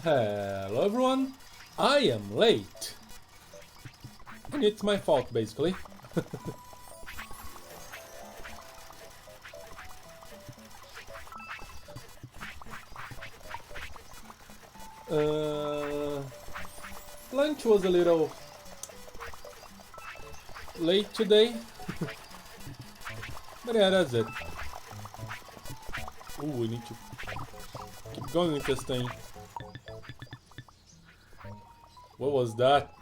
Hello everyone, I am late. And it's my fault basically. Lunch was a little late today. But yeah, that's it. Ooh, we need to keep going with this thing. What was that?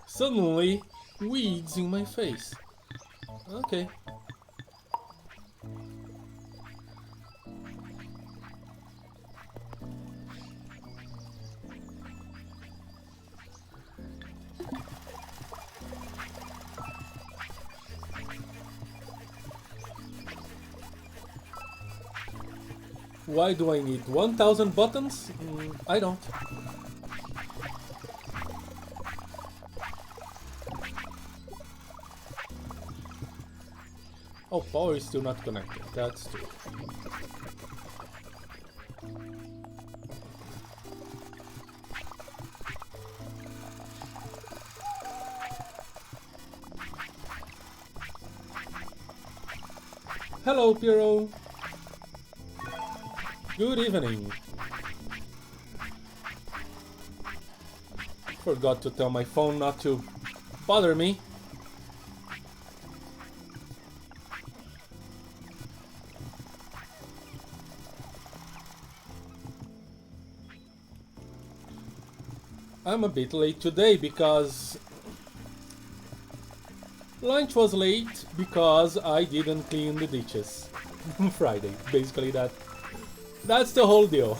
Suddenly, weeds in my face. Okay. Why do I need 1000 buttons? I don't. Oh, power is still not connected. That's true. Hello, Piero. Good evening. Forgot to tell my phone not to bother me. I'm a bit late today because lunch was late because I didn't clean the ditches on Friday. Basically that's the whole deal.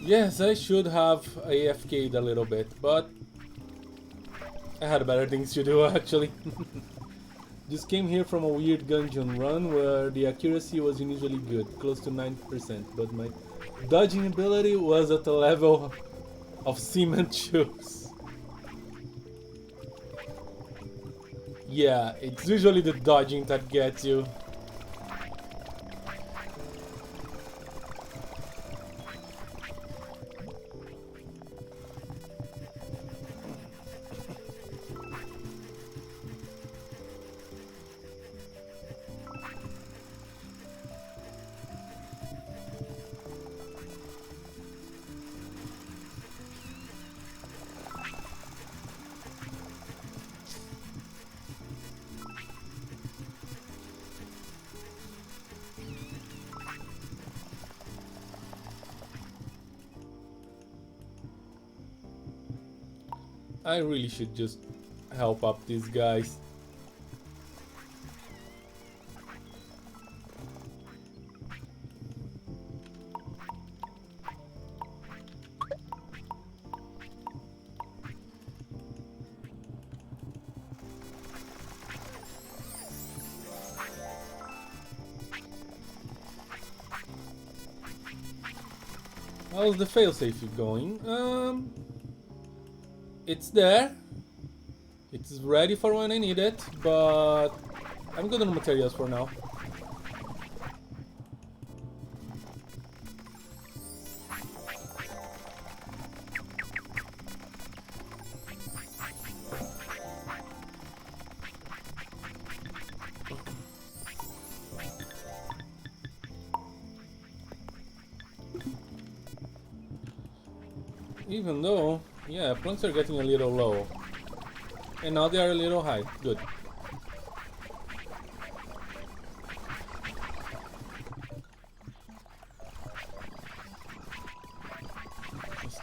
Yes, I should have AFK'd a little bit, but I had better things to do actually. Just came here from a weird dungeon run where the accuracy was unusually good, close to 90%, but my dodging ability was at the level of cement shoes. Yeah, it's usually the dodging that gets you. I really should just help up these guys. How's the failsafe going? It's there. It's ready for when I need it, but I'm good on materials for now. Even though, yeah, plants are getting a little low. And now they are a little high. Good.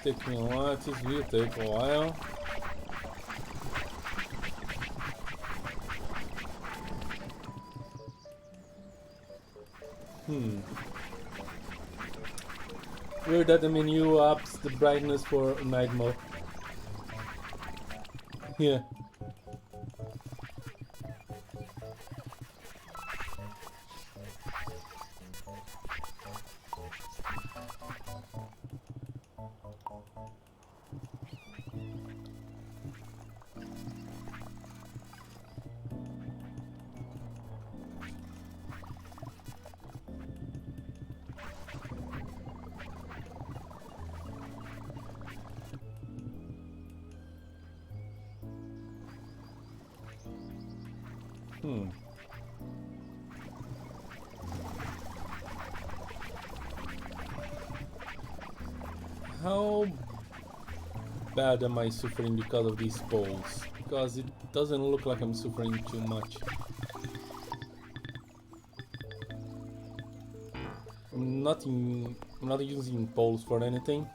taking a while. This will take a while. Weird that the menu ups the brightness for night mode. Yeah. How bad am I suffering because of these poles? Because it doesn't look like I'm suffering too much. I'm not using poles for anything.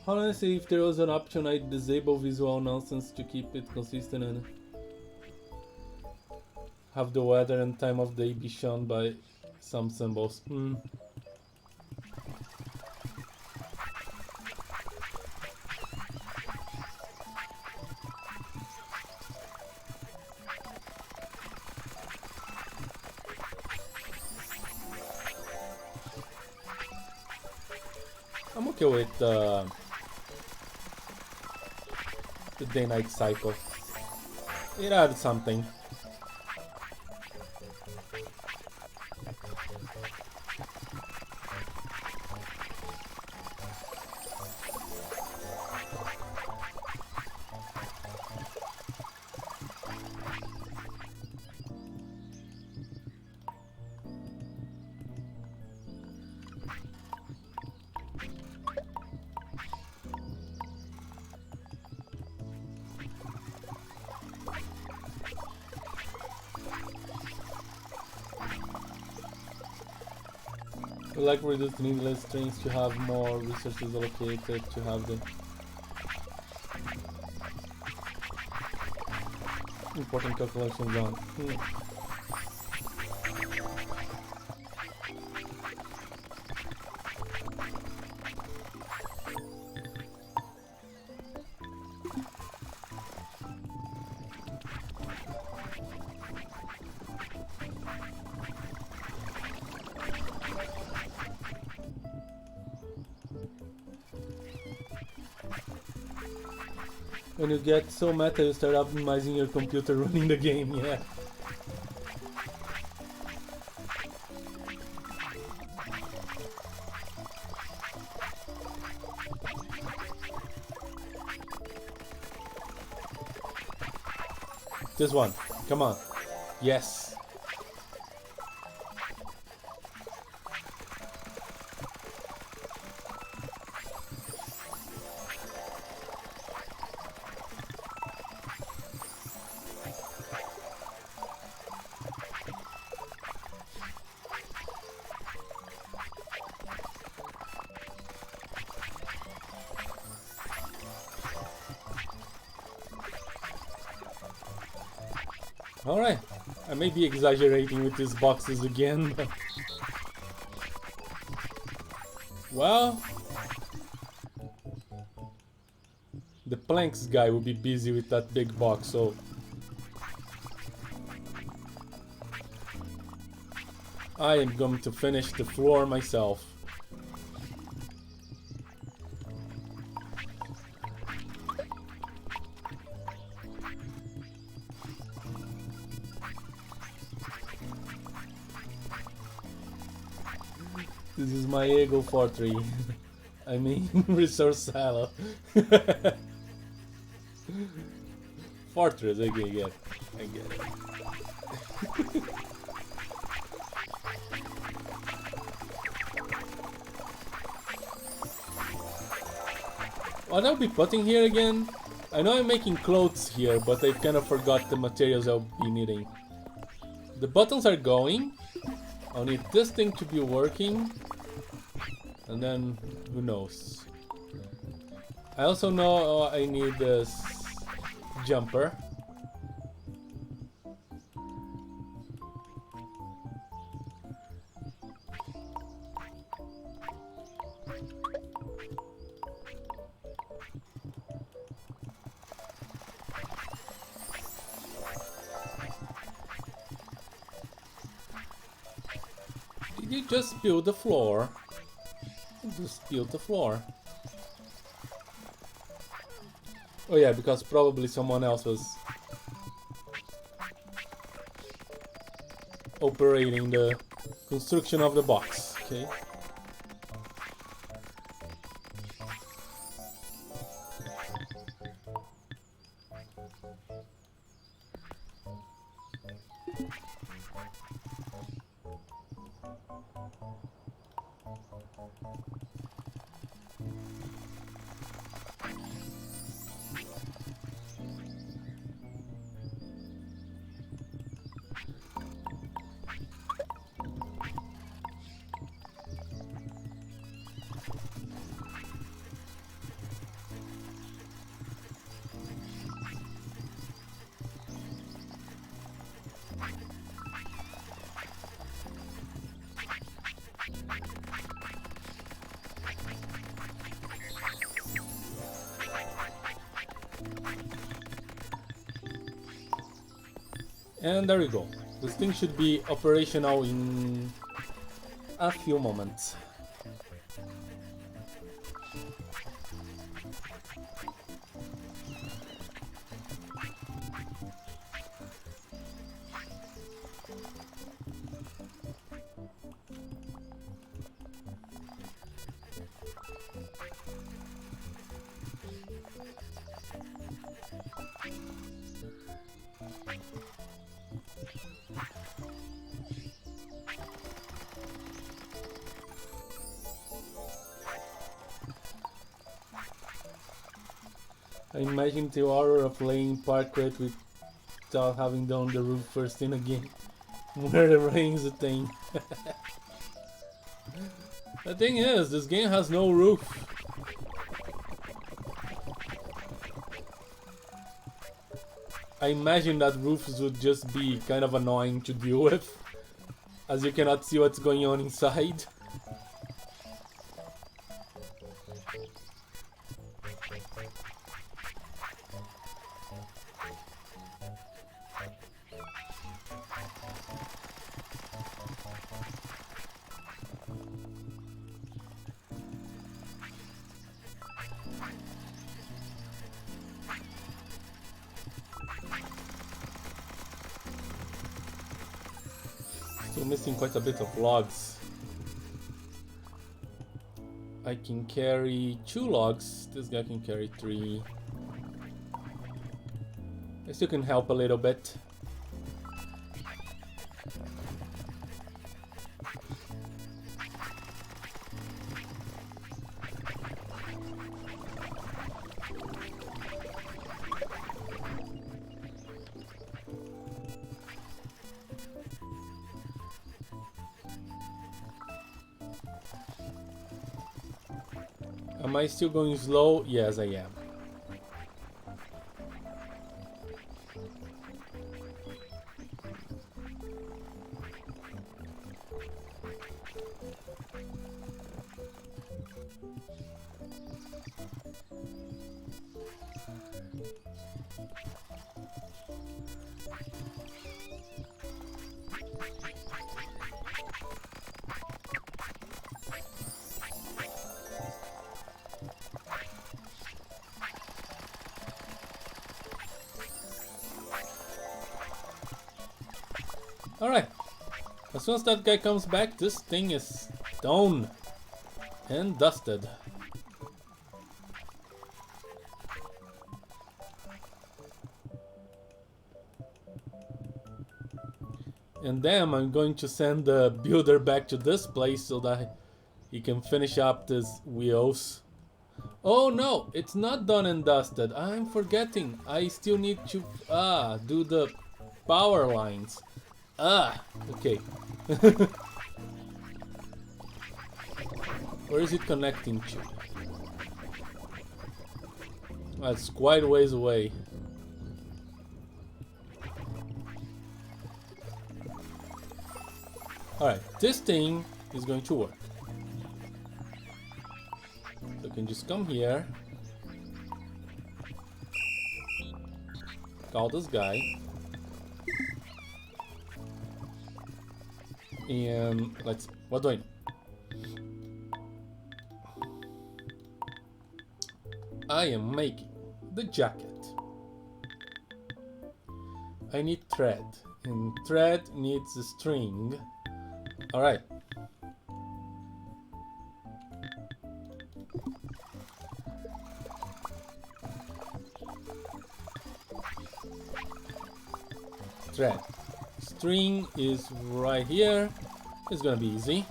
Honestly, if there was an option, I'd disable visual nonsense to keep it consistent and have the weather and time of day be shown by some symbols. I'm okay with the day-night cycle. It adds something. We like reduced needless strings to have more resources allocated to have the important calculations done. When you get so meta, you start optimizing your computer running the game, yeah. This one, come on. Yes. Alright, I may be exaggerating with these boxes again, but... Well... The planks guy will be busy with that big box, so... I am going to finish the floor myself. This is my ego fortress. I mean, resource silo. Fortress, I get it. What I'll be putting here again? I know I'm making clothes here, but I kind of forgot the materials I'll be needing. The buttons are going. I'll need this thing to be working. And then, who knows. I also know I need this jumper. Did you just build the floor? Just build the floor. Oh yeah, because probably someone else was operating the construction of the box. Okay. And there we go. This thing should be operational in a few moments. I imagine the horror of playing parkour without having done the roof first in a game where the rain is a thing. The thing is, this game has no roof. I imagine that roofs would just be kind of annoying to deal with, as you cannot see what's going on inside. Still missing quite a bit of logs. I can carry 2 logs. This guy can carry 3. I still can help a little bit. Am I still going slow? Yes, I am. Alright, as soon as that guy comes back, this thing is done and dusted. And then I'm going to send the builder back to this place so that he can finish up these wheels. Oh no, it's not done and dusted. I'm forgetting. I still need to do the power lines. Okay. Where is it connecting to? That's quite a ways away. Alright, this thing is going to work. So I can just come here. Call this guy. And let's see. What do I need? I am making the jacket. I need thread, and thread needs a string. Alright. Thread. String is right here. It's gonna be easy.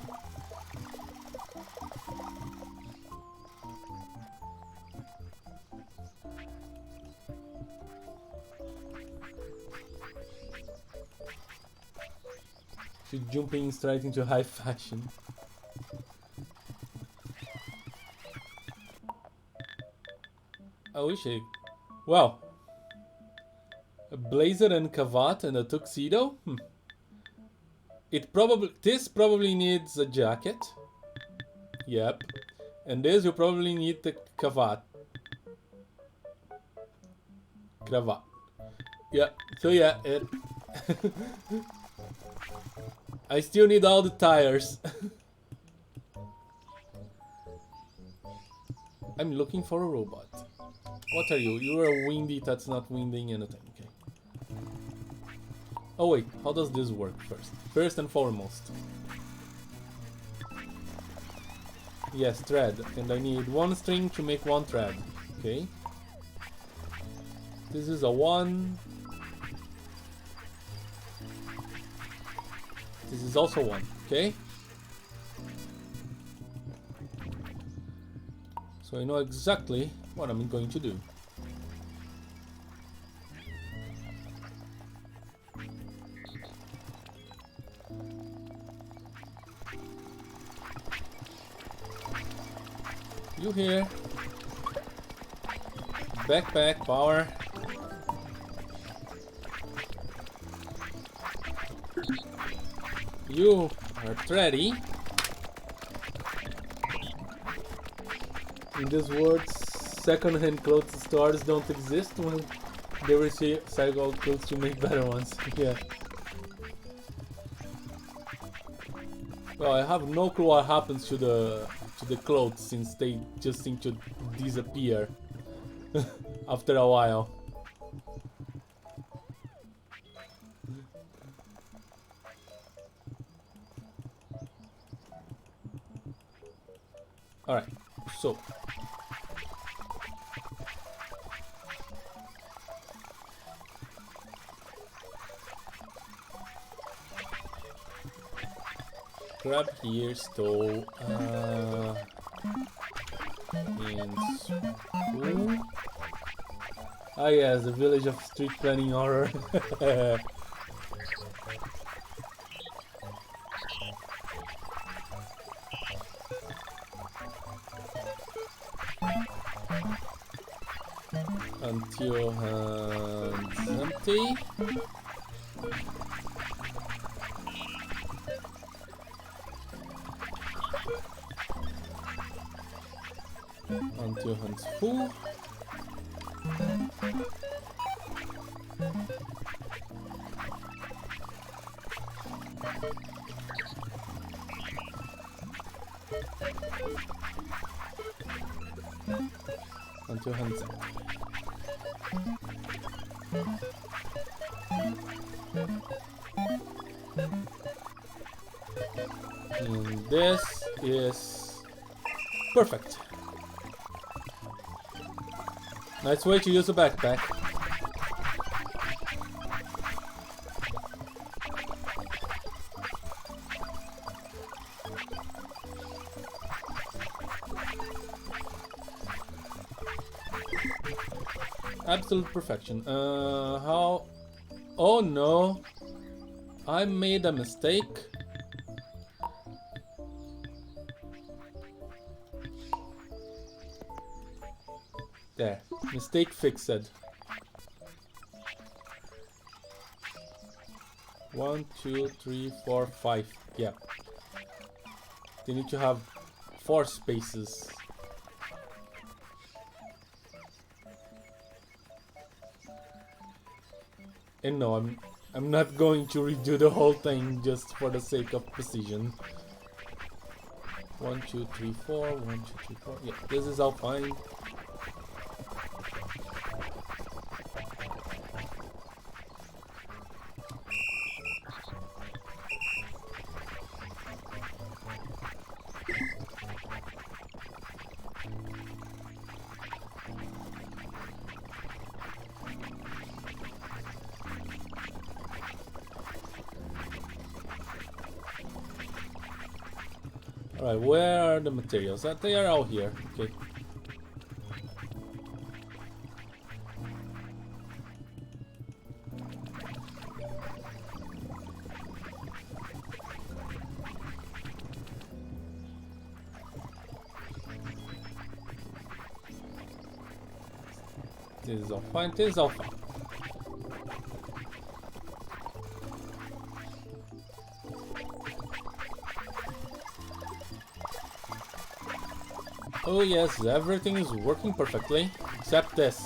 She's jumping straight into high fashion. I wish I... Wow. A blazer and cravat and a tuxedo? This probably needs a jacket. Yep. And this will probably need the cravat. Yeah, so yeah, it... I still need all the tires. I'm looking for a robot. What are you? You are a windy that's not winding anything. Okay. Oh wait, how does this work first? First and foremost. Yes, thread. And I need one string to make one thread. Okay. This is a 1. This is also 1, okay? So I know exactly what I'm going to do. You here? Backpack power. You are thready. In this world, second-hand clothes stores don't exist when they recycle clothes to make better ones. Yeah. Well, I have no clue what happens to the clothes since they just seem to disappear after a while. Alright, so grab here, stove, and spoon. Ah yes, the village of street planning horror. Until hands empty. Until hands full. Until hands empty. And this is perfect. Nice way to use a backpack. Absolute perfection. How? Oh no! I made a mistake. There. Mistake fixed. 1, 2, 3, 4, 5. Yeah. They need to have 4 spaces. And no, I'm not going to redo the whole thing just for the sake of precision. 1, 2, 3, 4. 1, 2, 3, 4. Yeah, this is all fine. Alright, where are the materials? They are all here. Okay. This is all fine. This is all fine. Oh yes, everything is working perfectly, except this.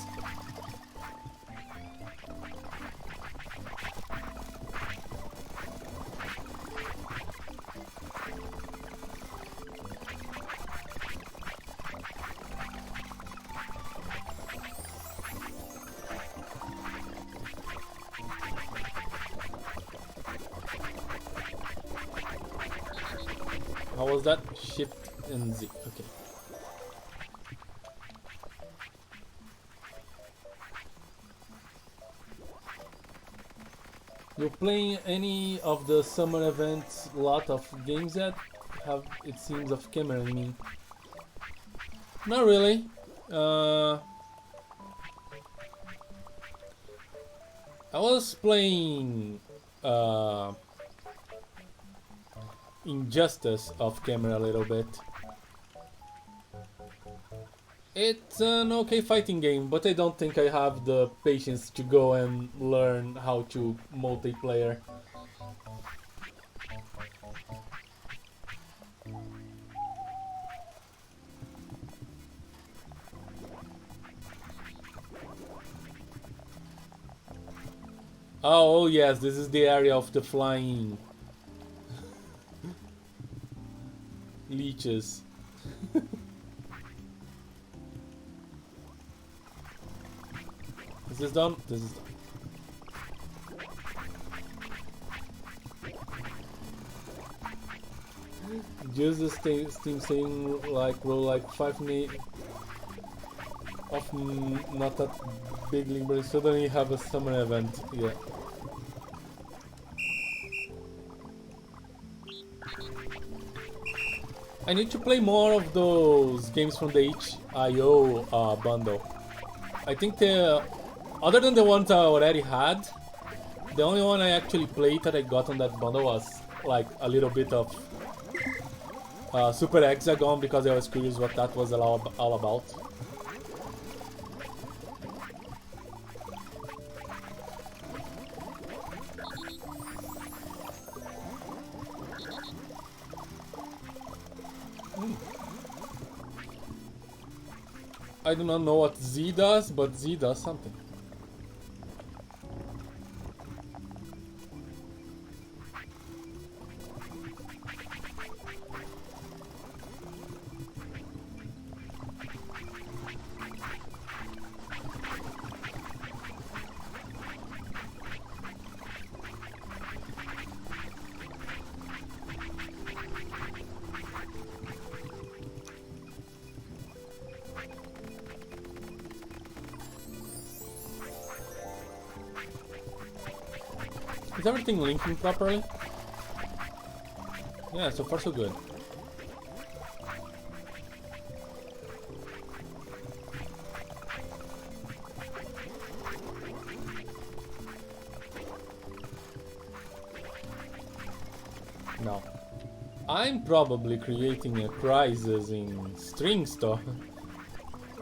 How was that? Shift and Z. Okay. You playing any of the summer events? Lot of games that have, it seems, of camera in me. Not really. I was playing Injustice off camera a little bit. It's an okay fighting game, but I don't think I have the patience to go and learn how to multiplayer. Oh yes, this is the area of the flying leeches. This is done. This is done. Just the Steam saying like roll like 5 of not that big link, but suddenly have a summer event. Yeah. I need to play more of those games from the itch.io bundle. I think other than the ones I already had, the only one I actually played that I got on that bundle was like a little bit of Super Hexagon, because I was curious what that was all about. I do not know what Z does, but Z does something. Is everything linking properly? Yeah, so far so good. I'm probably creating a crisis in string store.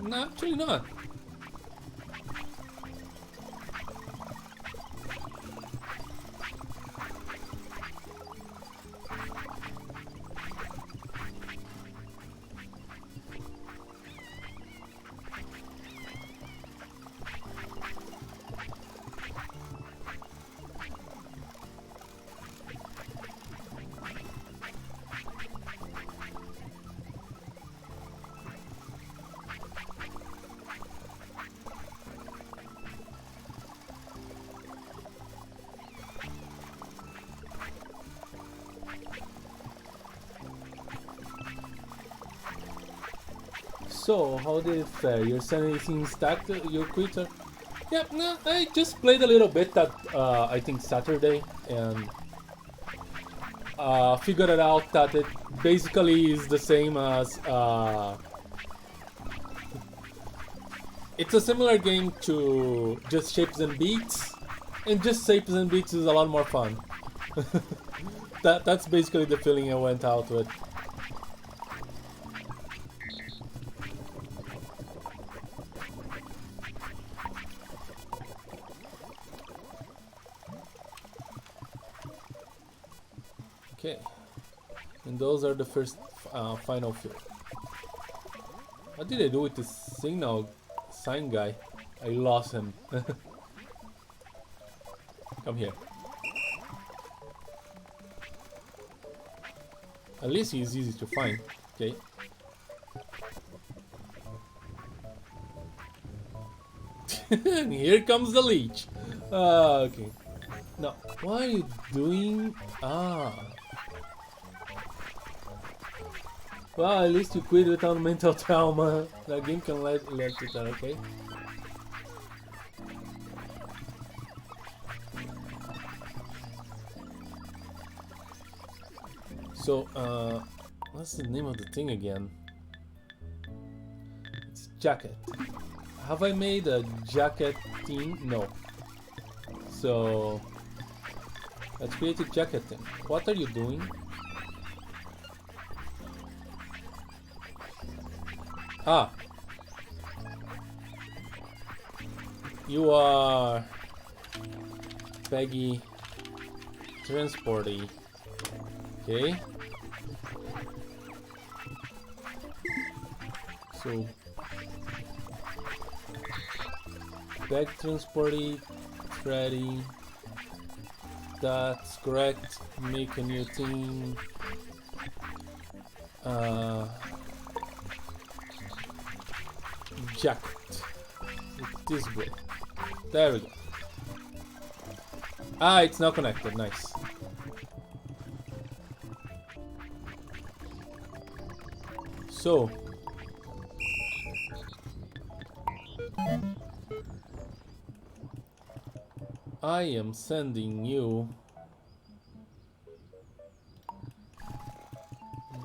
No, actually not. So, how did it fare? Your sanity seems stacked, your quitter? Yeah, no, I just played a little bit that, I think Saturday, and figured it out that it basically is the same as, it's a similar game to just Shapes and Beats, and just Shapes and Beats is a lot more fun. That's basically the feeling I went out with. Okay, and those are the first final few. What did I do with this signal sign guy? I lost him. Come here. At least he's easy to find. Okay. And here comes the leech. Okay. Now, what are you doing? Well, at least you quit without mental trauma. That game can let you that, okay? So, what's the name of the thing again? It's jacket. Have I made a jacket thing? No. So, let's create a jacket thing. What are you doing? Ah. You are Peggy Transporty. Okay. So Peg Transporty, ready. That's correct. Make a new thing. Jacket. This way. There we go. Ah, it's now connected. Nice. So, I am sending you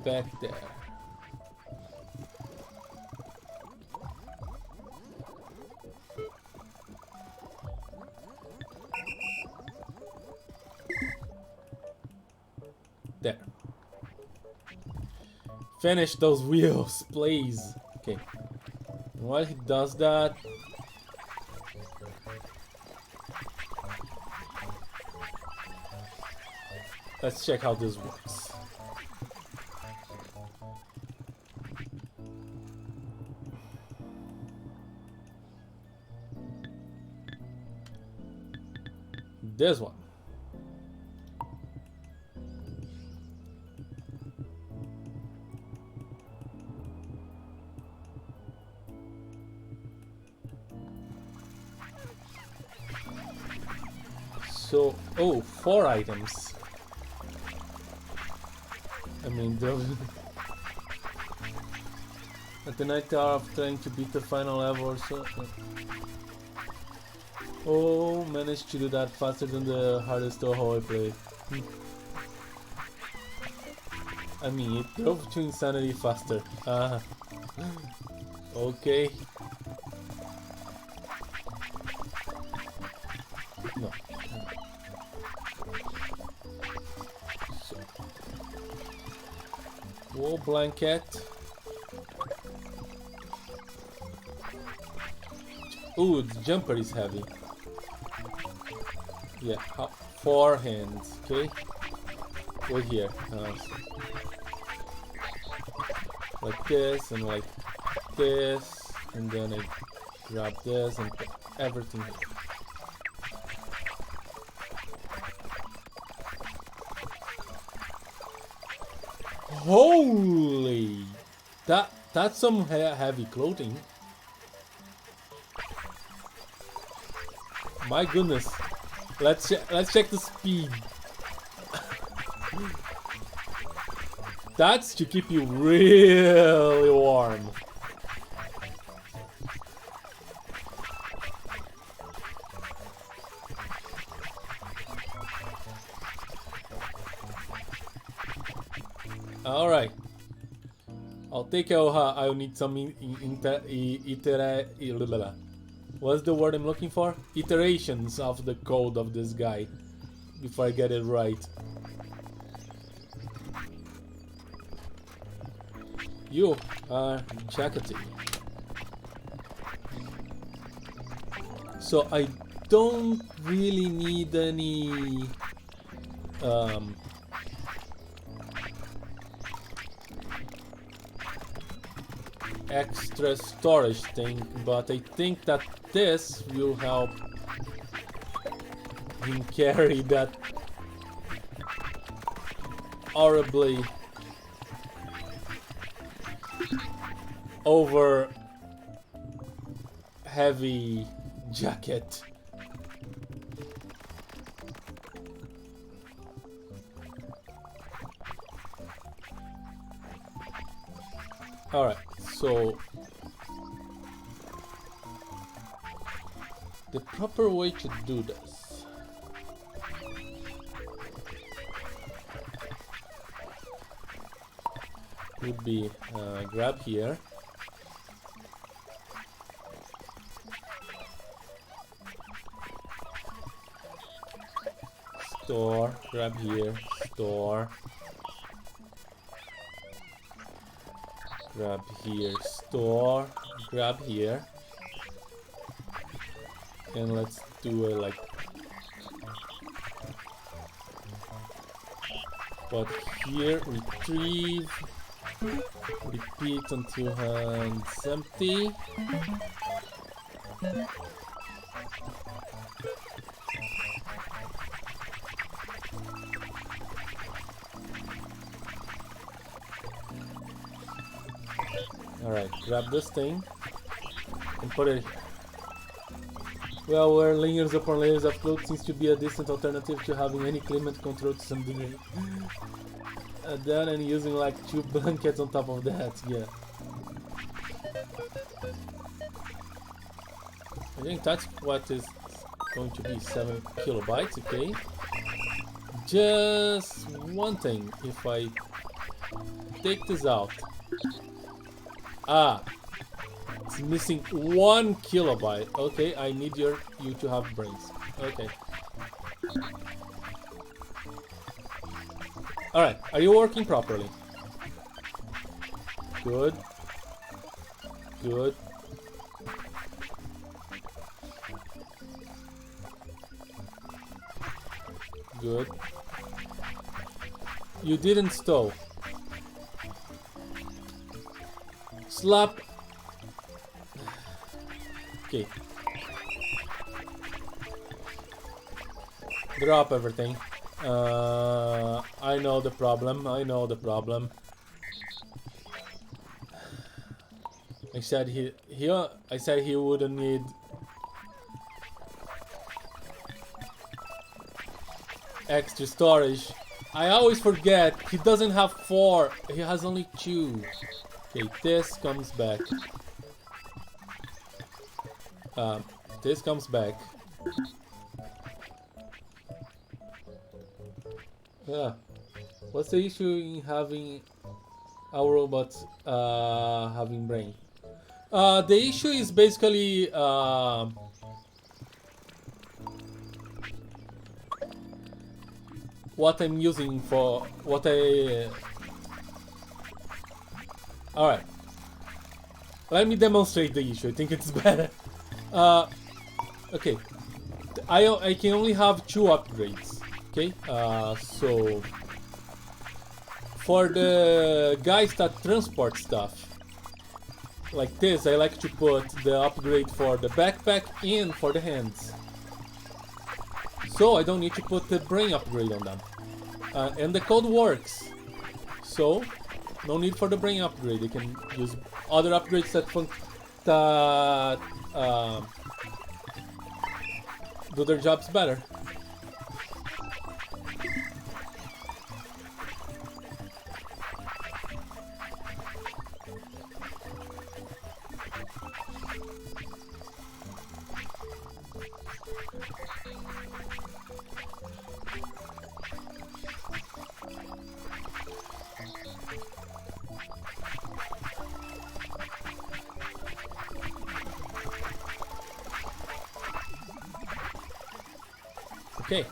back there. There. Finish those wheels, please. Okay. While he does that, let's check how this works. This one. So, oh, 4 items. I mean, at the night hour of trying to beat the final level or so. Oh, managed to do that faster than the hardest Toho I played. I mean, it drove to insanity faster. Okay. No. So. Wool blanket. Ooh, the jumper is heavy. Yeah, 4 hands, okay? Wait here. Like this and like this, and then I grab this and put everything here. Holy! That's some heavy clothing. My goodness. Let's check the speed. That's to keep you really warm. All right. I'll take out. I'll need some what's the word I'm looking for? Iterations of the code of this guy before I get it right. You are Chakati. So I don't really need any extra storage thing, but I think that this will help him carry that horribly over heavy jacket. Alright, so the proper way to do this would be grab here, store, grab here, store, grab here, store, grab here, and let's do it like but here, retrieve, repeat until hands empty. Alright, grab this thing and put it here. Well, wearing layers upon layers of clothes seems to be a decent alternative to having any climate control to some degree. Then and using like 2 blankets on top of that, yeah. I think that's what is going to be 7 kilobytes, okay. Just one thing, if I take this out. Ah, it's missing 1 kilobyte. Okay, I need you to have brains. Okay. Alright, are you working properly? Good. Good. Good. You didn't stow. Slap. Okay. Drop everything. I know the problem. I know the problem. I said he wouldn't need extra storage. I always forget. He doesn't have 4. He has only 2. Okay, this comes back. This comes back. Yeah. What's the issue in having our robots having brain? The issue is basically what I'm using for what I Alright. Let me demonstrate the issue. I think it's better. Okay. I can only have 2 upgrades. Okay? So... For the guys that transport stuff, like this, I like to put the upgrade for the backpack and for the hands. So I don't need to put the brain upgrade on them. And the code works. So, no need for the brain upgrade. You can use other upgrades that do their jobs better. Okay.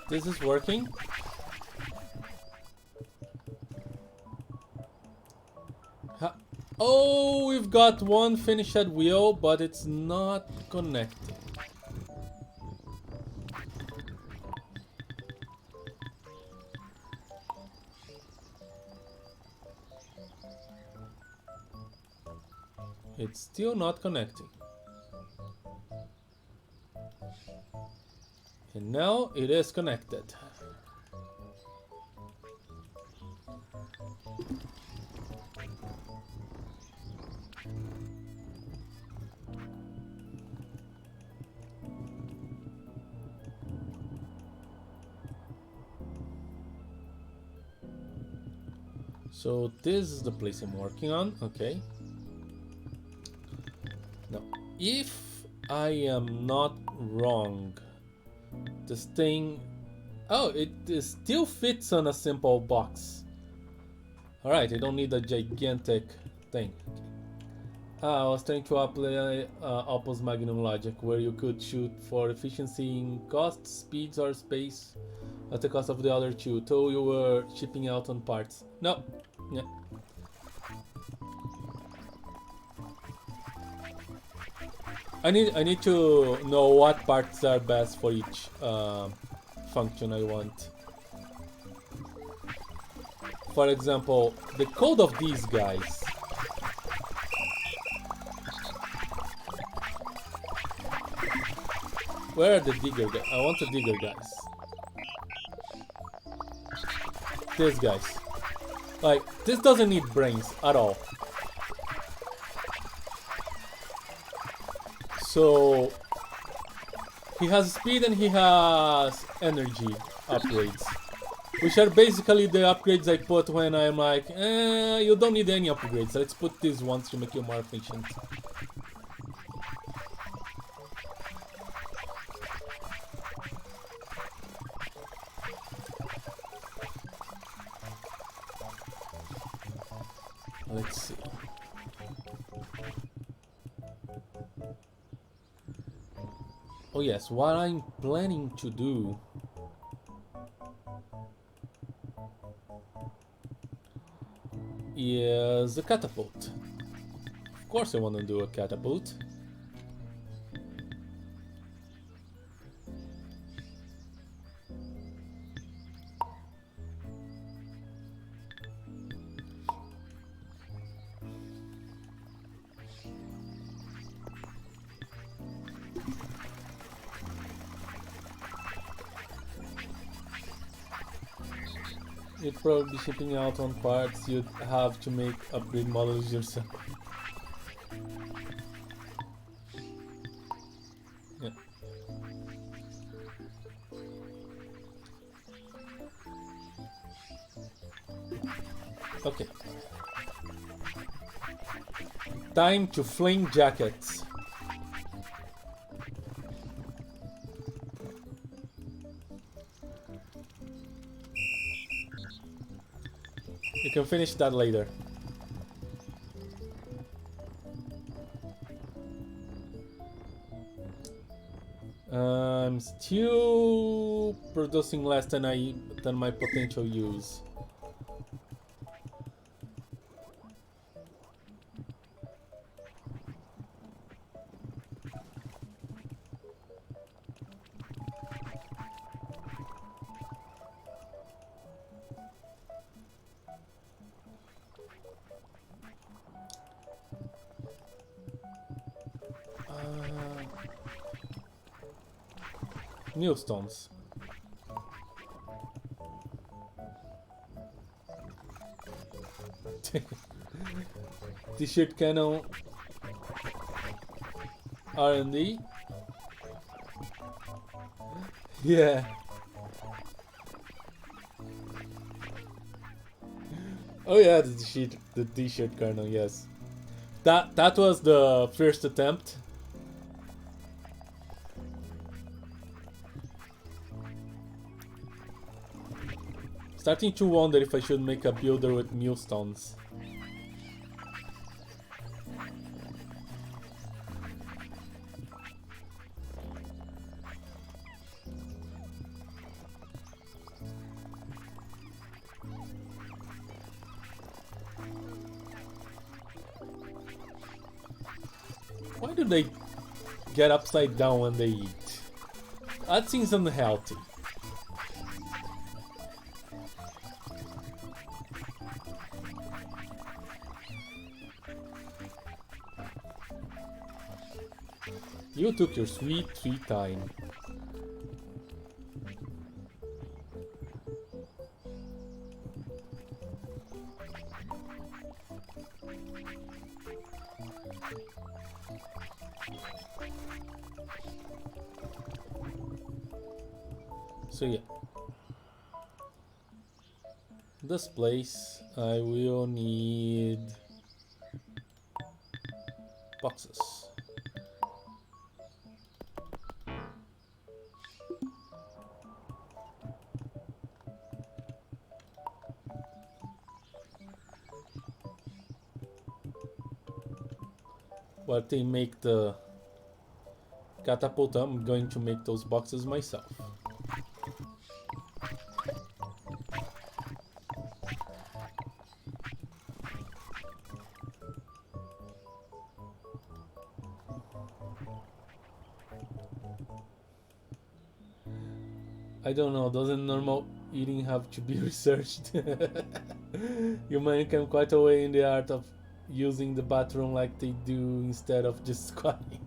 This is working. Oh, we've got one finished wheel, but it's not connected. It's still not connecting. And now it is connected. So this is the place I'm working on, okay. Now, if I am not wrong, this thing... Oh, it still fits on a simple box. Alright, I don't need a gigantic thing. I was trying to apply Opus Magnum logic, where you could shoot for efficiency in cost, speeds, or space at the cost of the other two, though you were shipping out on parts. No. Yeah. I need to know what parts are best for each function I want. For example, the code of these guys. Where are the digger guys? I want the digger guys. These guys. Like, this doesn't need brains at all. So he has speed and he has energy upgrades, which are basically the upgrades I put when I'm like, you don't need any upgrades. Let's put these ones to make you more efficient. Let's see. Oh yes, what I'm planning to do is a catapult. Of course I want to do a catapult. You'd probably be shipping out on parts. You'd have to make upgrade models yourself. Yeah. Okay. Time to flame jackets. You can finish that later. I'm still producing less than my potential use. Millstones. T-shirt cannon. R&D. Yeah. Oh yeah, the T-shirt cannon. Yes. That was the first attempt. Starting to wonder if I should make a builder with millstones. Why do they get upside down when they eat? That seems unhealthy. You took your sweet time. So yeah, this place I will need boxes. But they make the catapult, I'm going to make those boxes myself. I don't know, doesn't normal eating have to be researched? Human come quite a way in the art of using the bathroom like they do instead of just squatting.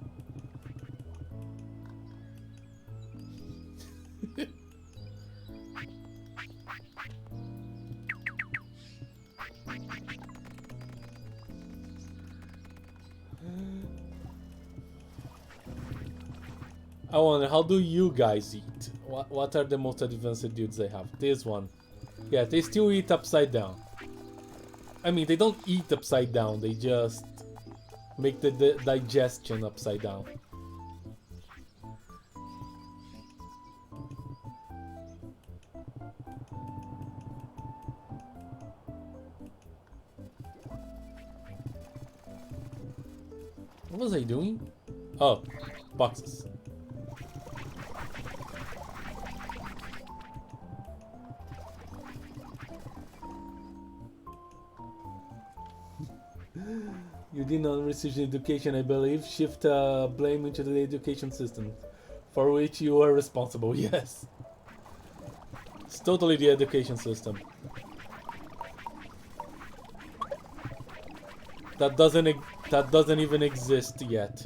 I wonder, how do you guys eat? What are the most advanced dudes they have? This one. Yeah, they still eat upside down. I mean, they don't eat upside down, they just make the digestion upside down. What was I doing? Oh, boxes. You did not receive education, I believe. Shift blame into the education system, for which you are responsible. Yes, it's totally the education system. That doesn't even exist yet.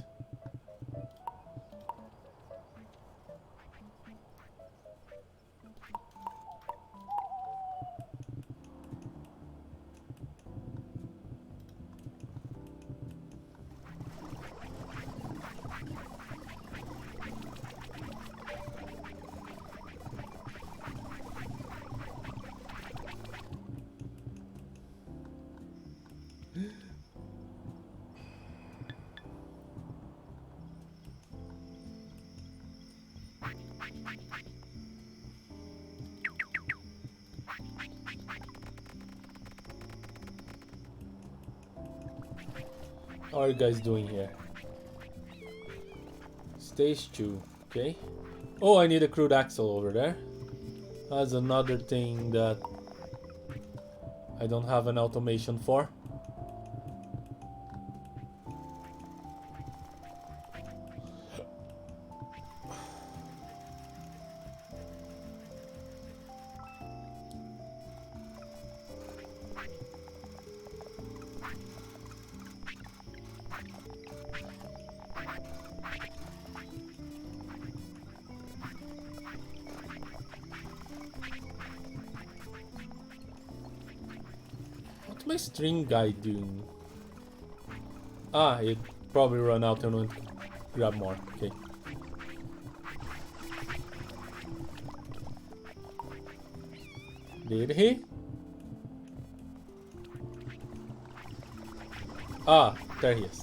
How are you guys doing here? Stage 2, okay. Oh, I need a crude axle over there. That's another thing that I don't have an automation for. my string guy doing? Ah, it probably run out and went to grab more. Okay. Did he? Ah, there he is.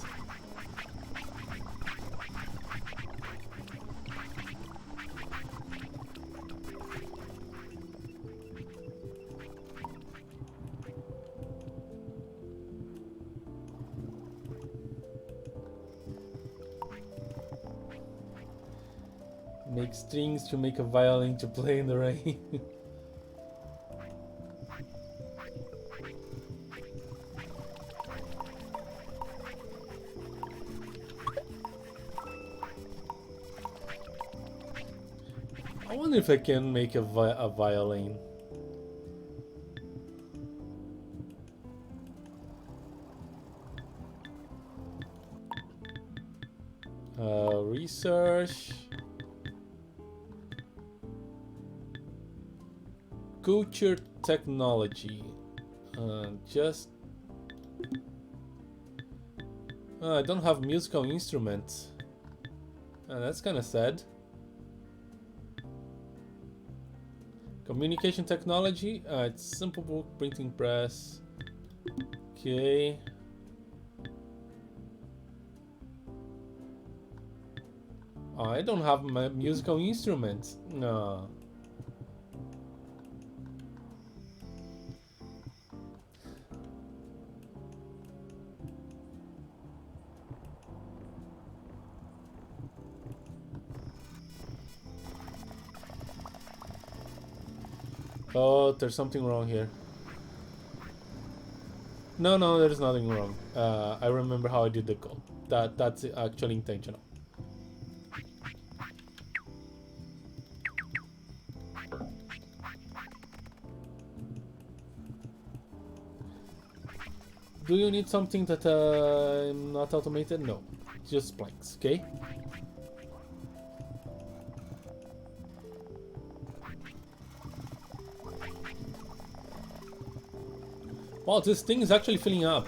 Make strings to make a violin to play in the rain. I wonder if I can make a violin. Research. Culture technology. I don't have musical instruments. That's kind of sad. Communication technology. It's simple book, printing press. Okay. I don't have my musical instruments. No. Oh, there's something wrong here. No, there's nothing wrong. I remember how I did the call. That's actually intentional. Do you need something that not automated? No, just blanks. Okay. Wow, this thing is actually filling up.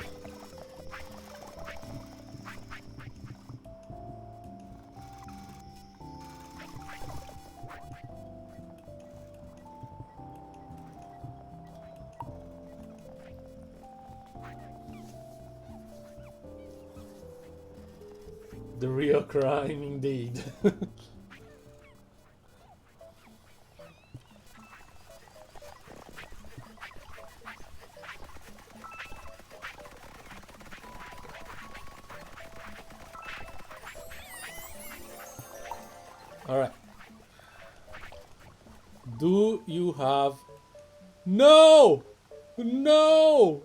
The real crime, indeed. Alright. Do you have... No! No!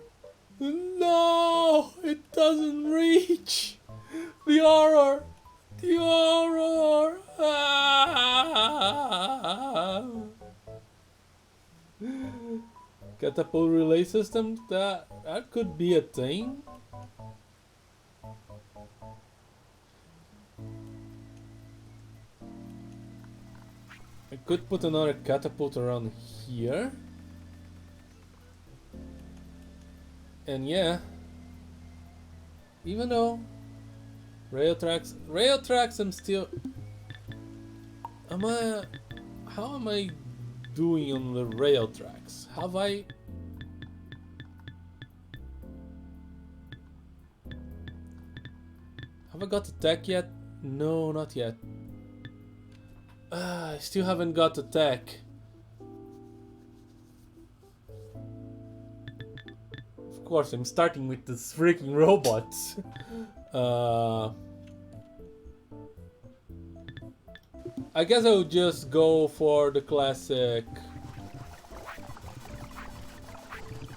No! It doesn't reach! The horror! The horror! Ah! Catapult relay system? That could be a thing. I could put another catapult around here. And yeah, even though rail tracks, I'm still... How am I doing on the rail tracks? Have I got the tech yet? No, not yet. I still haven't got the tech. Of course, I'm starting with this freaking robots. I guess I'll just go for the classic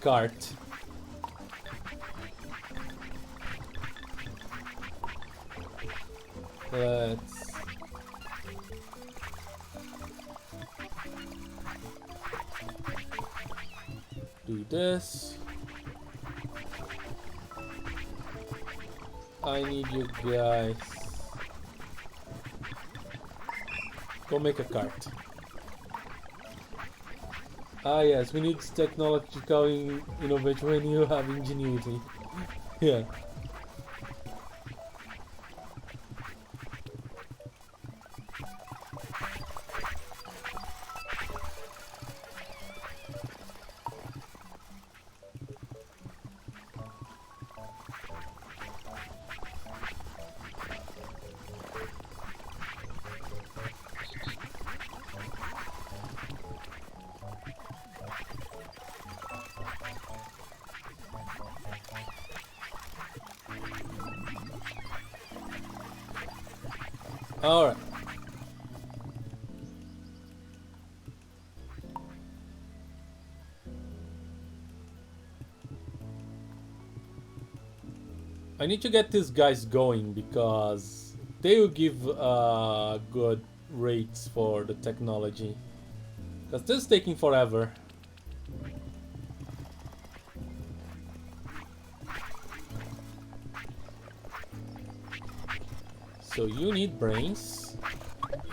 cart. Let's do this. I need you guys. Go make a cart. Ah yes, we need technological innovation when you have ingenuity. Yeah. Alright. I need to get these guys going because they will give good rates for the technology. Because this is taking forever. So you need brains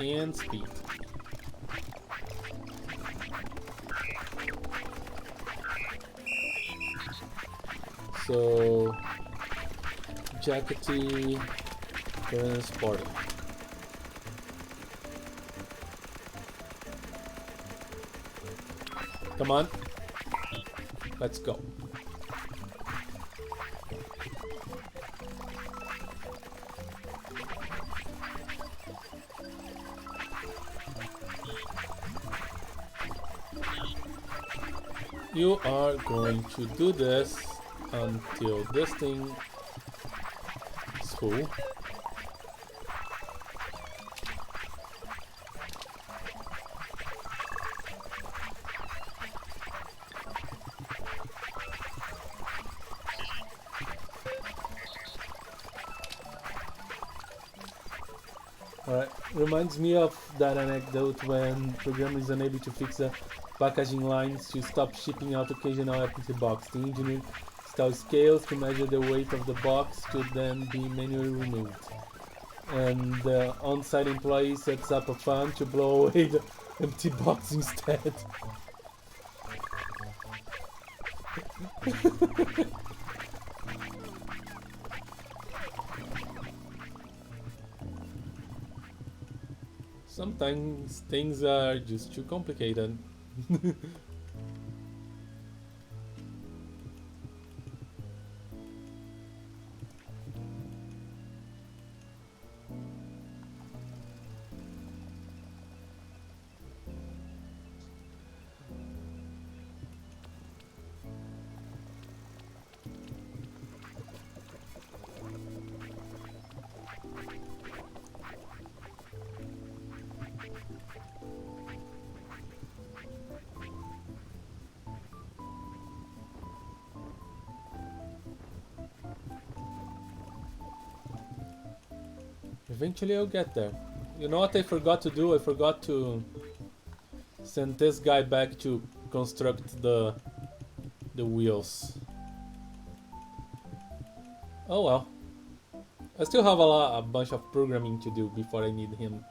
and speed. So jackety transporter. Come on. Let's go. You are going to do this until this thing is full. Alright, reminds me of that anecdote when programmer is unable to fix the packaging lines to stop shipping out occasional empty box. The engineer installs scales to measure the weight of the box to then be manually removed. And the on-site employee sets up a fan to blow away the empty box instead. Sometimes things are just too complicated. Eventually I'll get there. You know what I forgot to do? I forgot to send this guy back to construct the wheels. Oh well. I still have a bunch of programming to do before I need him.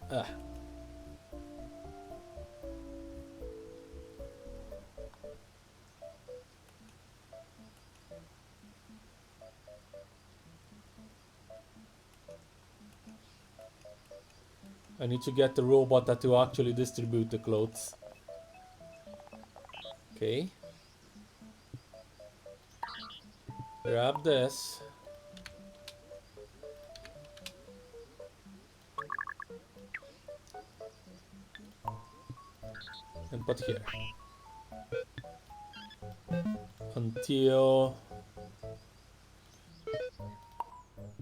Ah. I need to get the robot that will actually distribute the clothes. Okay. Grab this. And put here. Until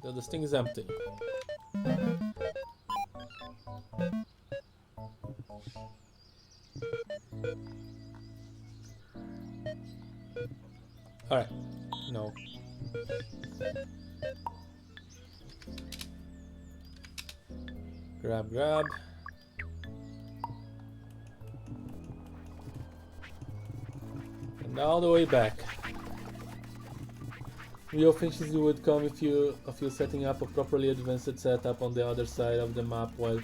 this thing is empty. Alright. No. Grab. And all the way back. Real efficiency would come if you setting up a properly advanced setup on the other side of the map while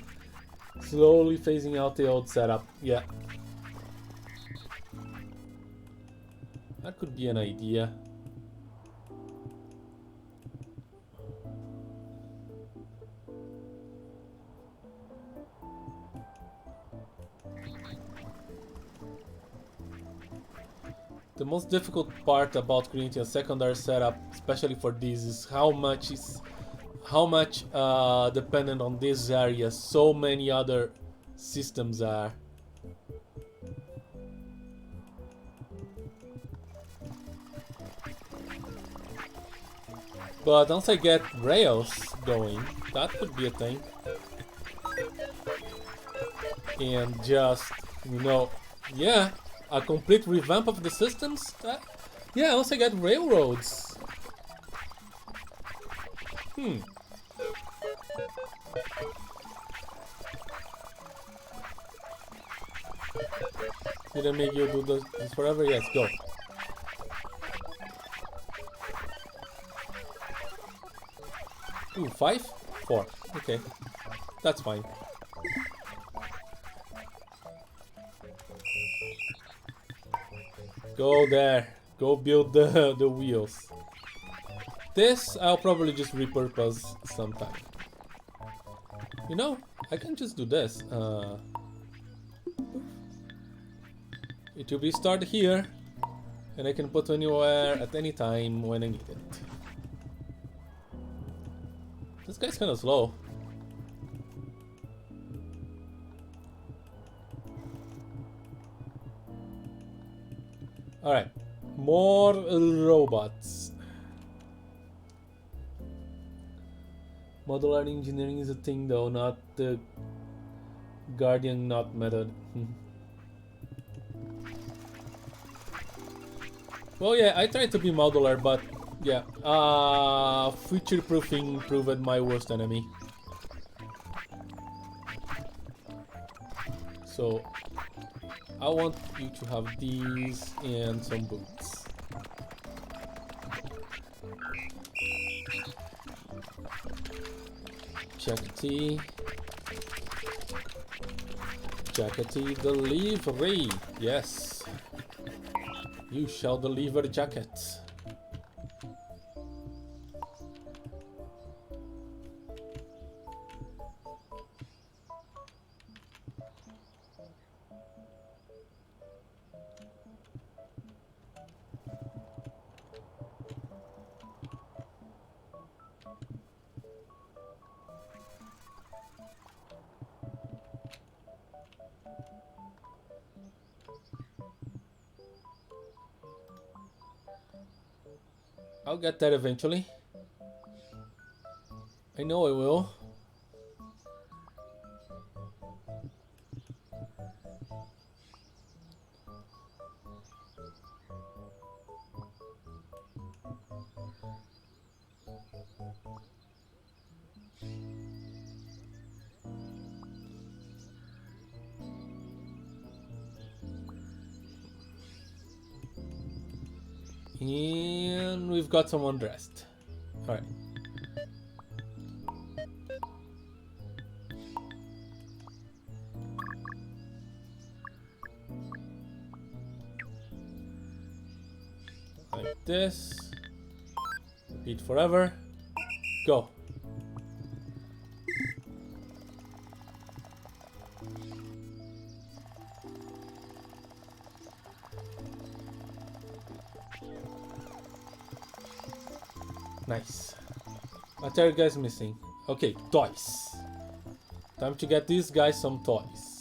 slowly phasing out the old setup. Yeah. That could be an idea. The most difficult part about creating a secondary setup, especially for this, is how much dependent on this area so many other systems are. But once I get rails going, that could be a thing. And just, you know, yeah, a complete revamp of the systems. Yeah, once I get railroads. Did I make you do this forever? Yes, go. Ooh, 5? 4. Okay. That's fine. Go there. Go build the wheels. This I'll probably just repurpose sometime. You know, I can just do this. It will be started here, and I can put anywhere at any time when I need it. This guy's kind of slow. Alright, more robots. Modular engineering is a thing though, not the Guardian knot method. Well, yeah, I tried to be modular, but yeah, future-proofing proved my worst enemy. So, I want you to have these and some boots. Jackety. Jackety delivery. Yes. You shall deliver jackets. I'll get that eventually. I know I will. And we've got someone dressed. Alright. Like this. Repeat forever. Go. Nice. What are you guys missing? Okay, toys. Time to get these guys some toys.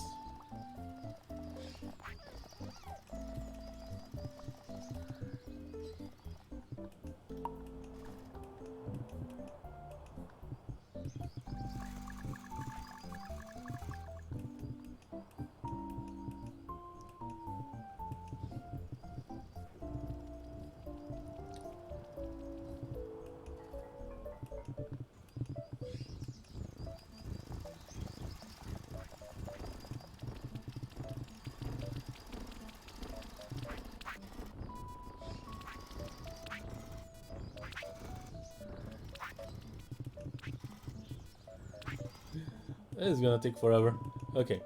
This is gonna take forever. Okay.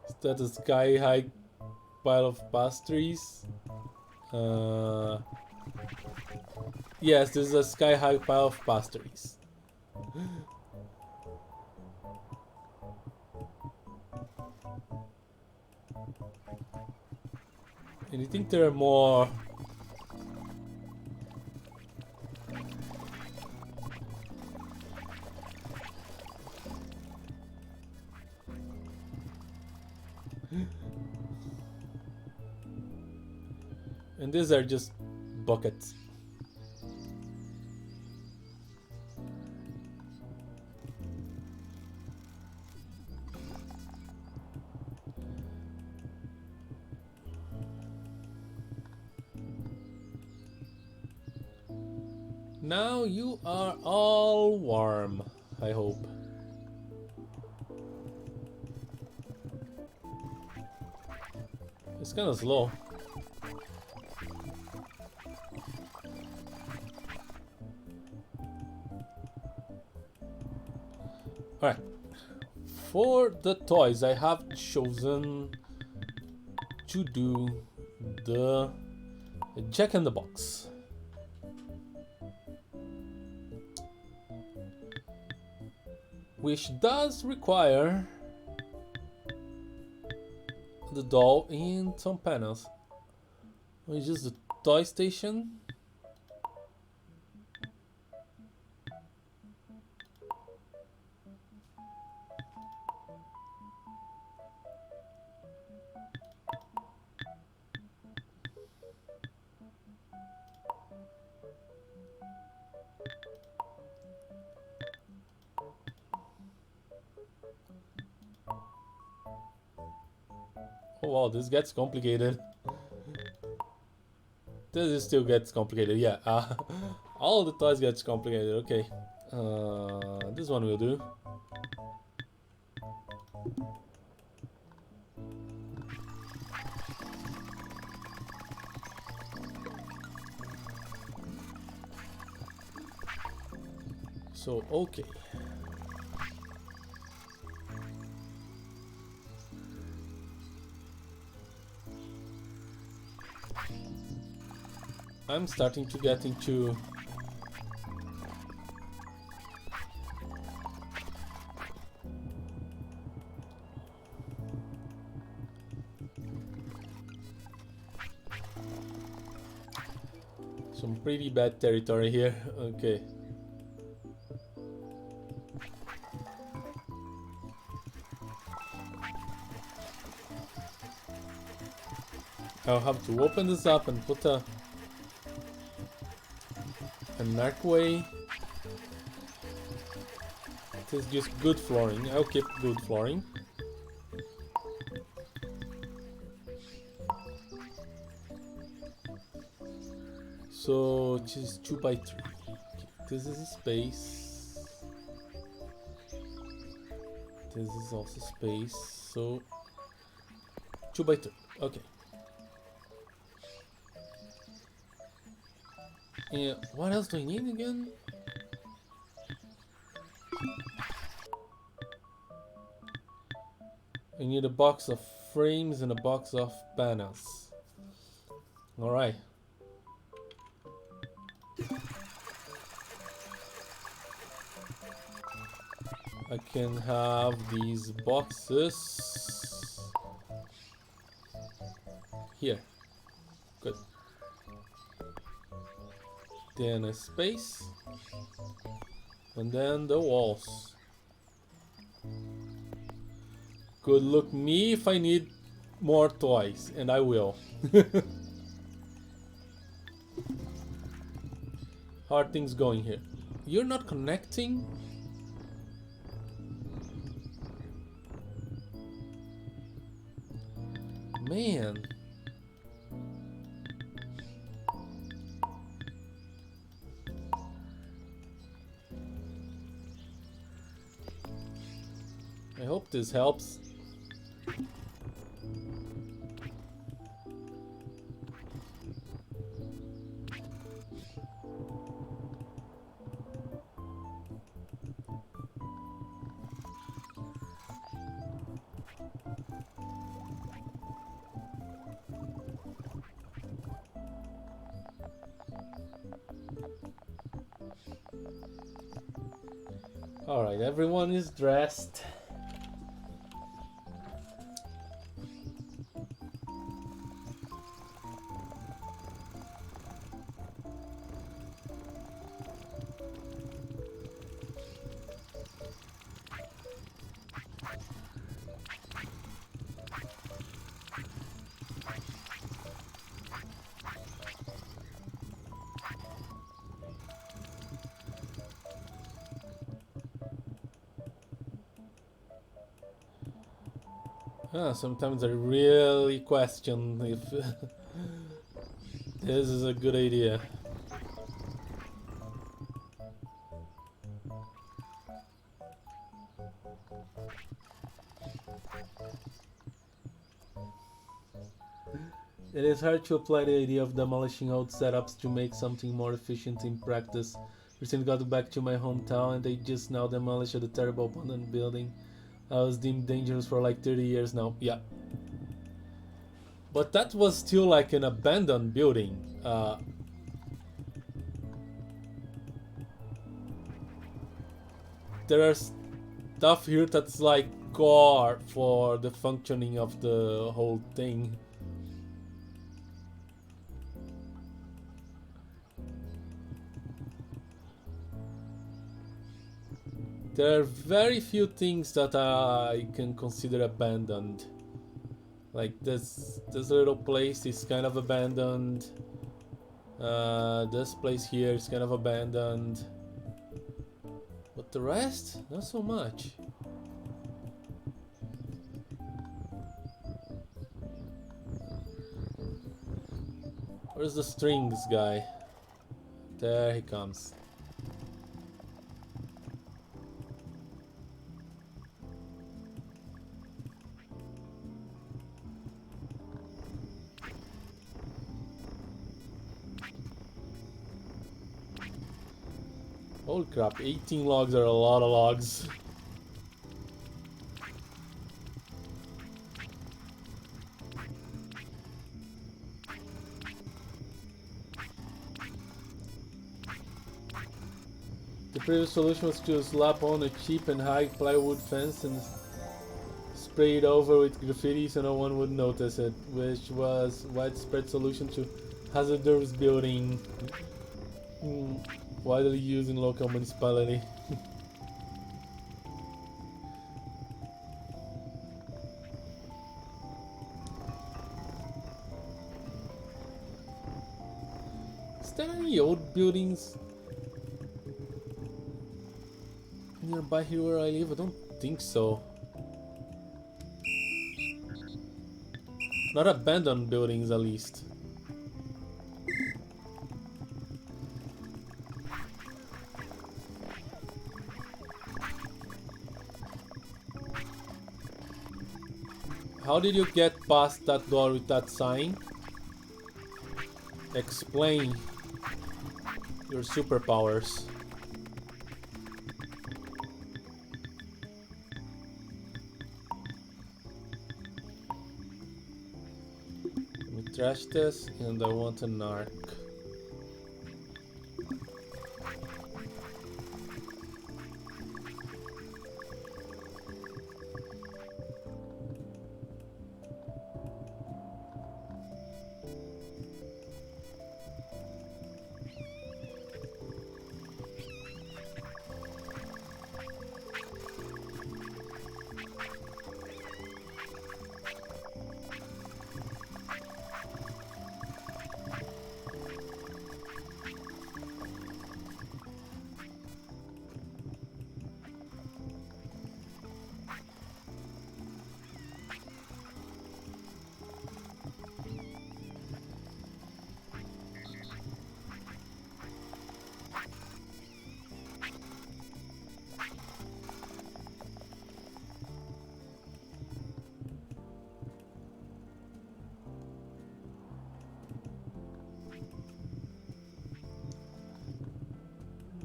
Is that a sky-high pile of pastries? Yes, this is a sky-high pile of pastries. And you think there are more? And these are just buckets. Now you are all warm, I hope. It's kind of slow. Alright. For the toys, I have chosen to do the Jack in the Box. Which does require the doll in some panels. Which is the toy station. Oh wow, this gets complicated. This still gets complicated, yeah. All the toys gets complicated, okay. This one will do. So, okay. I'm starting to get into some pretty bad territory here. Okay. I'll have to open this up and put an archway. It is just good flooring. I'll keep good flooring. So it is 2 by 3. Okay, this is a space. This is also space. So 2 by 3. Okay. Yeah, what else do I need again? I need a box of frames and a box of panels. Alright. I can have these boxes here. Good. Then a space. And then the walls. Good luck me if I need more toys, and I will. How are things going here? You're not connecting? Man. I hope this helps. Alright, everyone is dressed. Sometimes I really question if this is a good idea. It is hard to apply the idea of demolishing old setups to make something more efficient in practice. Recently got back to my hometown and they just now demolished the terrible abandoned building. I was deemed dangerous for like 30 years now. Yeah. But that was still like an abandoned building. There are stuff here that's like core for the functioning of the whole thing. There are very few things that I can consider abandoned. Like this little place is kind of abandoned. This place here is kind of abandoned. But the rest, not so much. Where's the strings guy? There he comes. Holy crap, 18 logs are a lot of logs. The previous solution was to slap on a cheap and high plywood fence and spray it over with graffiti so no one would notice it, which was a widespread solution to hazardous building. Widely used in local municipality. Is there any old buildings nearby here where I live? I don't think so. Not abandoned buildings, at least. How did you get past that door with that sign? Explain your superpowers. Let me trash this, and I want an arc.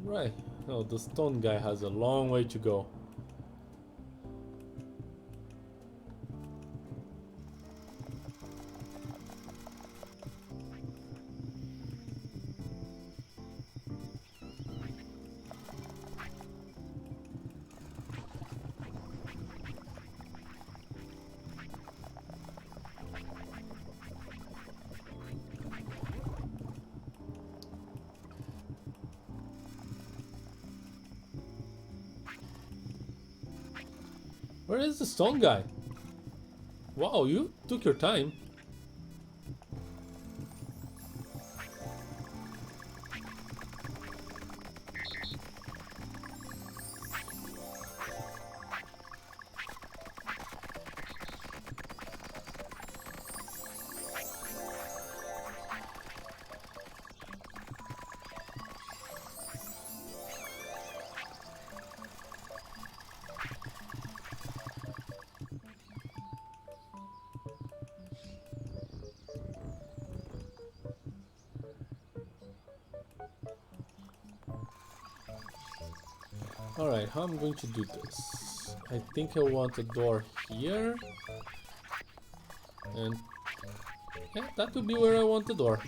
Right. Oh, the stone guy has a long way to go. Where is the stone guy? Wow, you took your time. Alright, how I'm going to do this? I think I want a door here. And yeah, that would be where I want the door.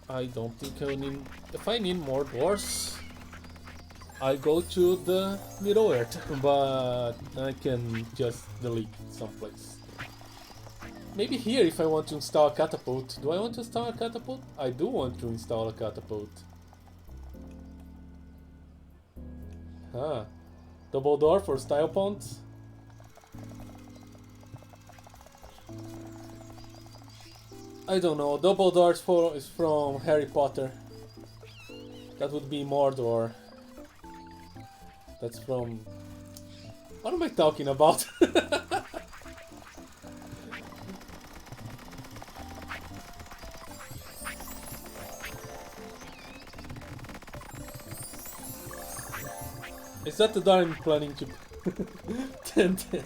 I don't think I need... If I need more doors, I go to the Middle Earth, but I can just delete someplace. Maybe here if I want to install a catapult. Do I want to install a catapult? I do want to install a catapult. Ah, double door for style points. I don't know, double doors is from Harry Potter. That would be Mordor. That's from... What am I talking about? Is that the door I'm planning to... 10-10.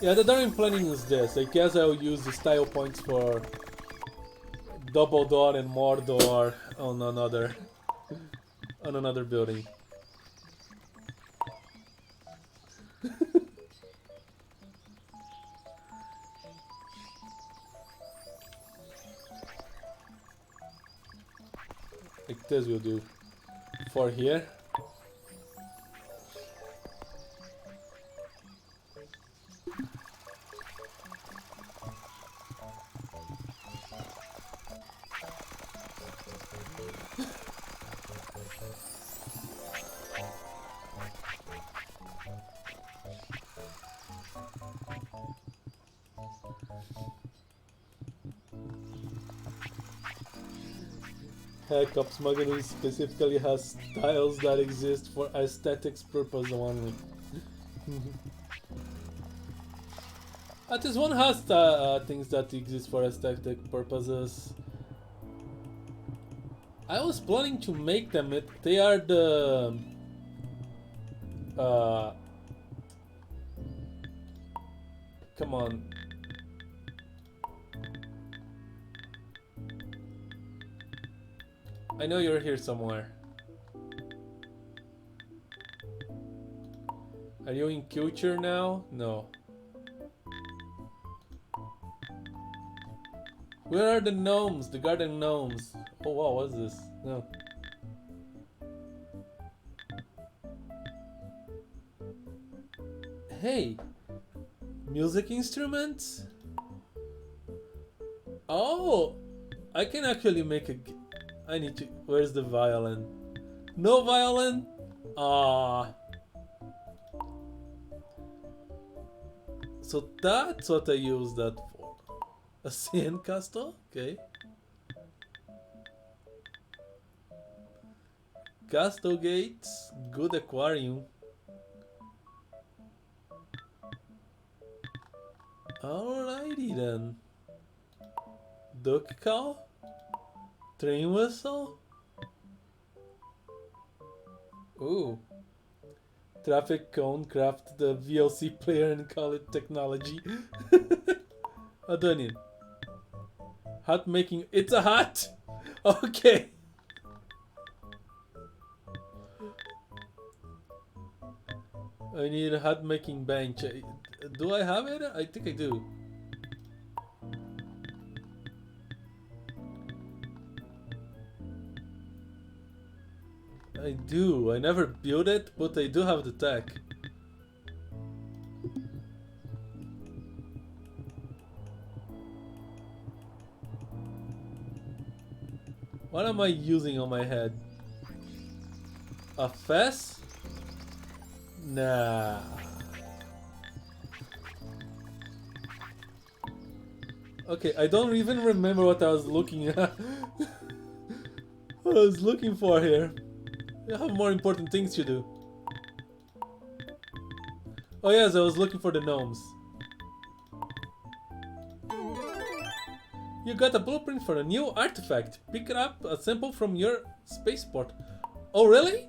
Yeah, the door I'm planning is this. I guess I'll use the style points for double door and more door on another building. Like this will do. For here. Hecops Magazine specifically has styles that exist for aesthetics purpose only. This one has things that exist for aesthetic purposes. I was planning to make them. They are the come on. I know you're here somewhere. Are you in culture now? No. Where are the gnomes? The garden gnomes. Oh wow, what's this? No. Hey! Music instruments? Oh! I can actually make a... I need to... Where's the violin? No violin? Ah. So that's what I use that for. A sand castle? Okay. Castle gates. Good aquarium. Alrighty then. Duck call? Train whistle? Ooh. Traffic cone, craft the VLC player and call it technology. Adonian. Hat making, it's a hat! Okay. I need a hat making bench. Do I have it? I think I do. I I do. I never built it, but I do have the tech. What am I using on my head? A fez? Nah. Okay, I don't even remember what I was looking at. What I was looking for here. I have more important things to do. Oh yes, I was looking for the gnomes. You got a blueprint for a new artifact. Pick it up, a sample from your spaceport. Oh really?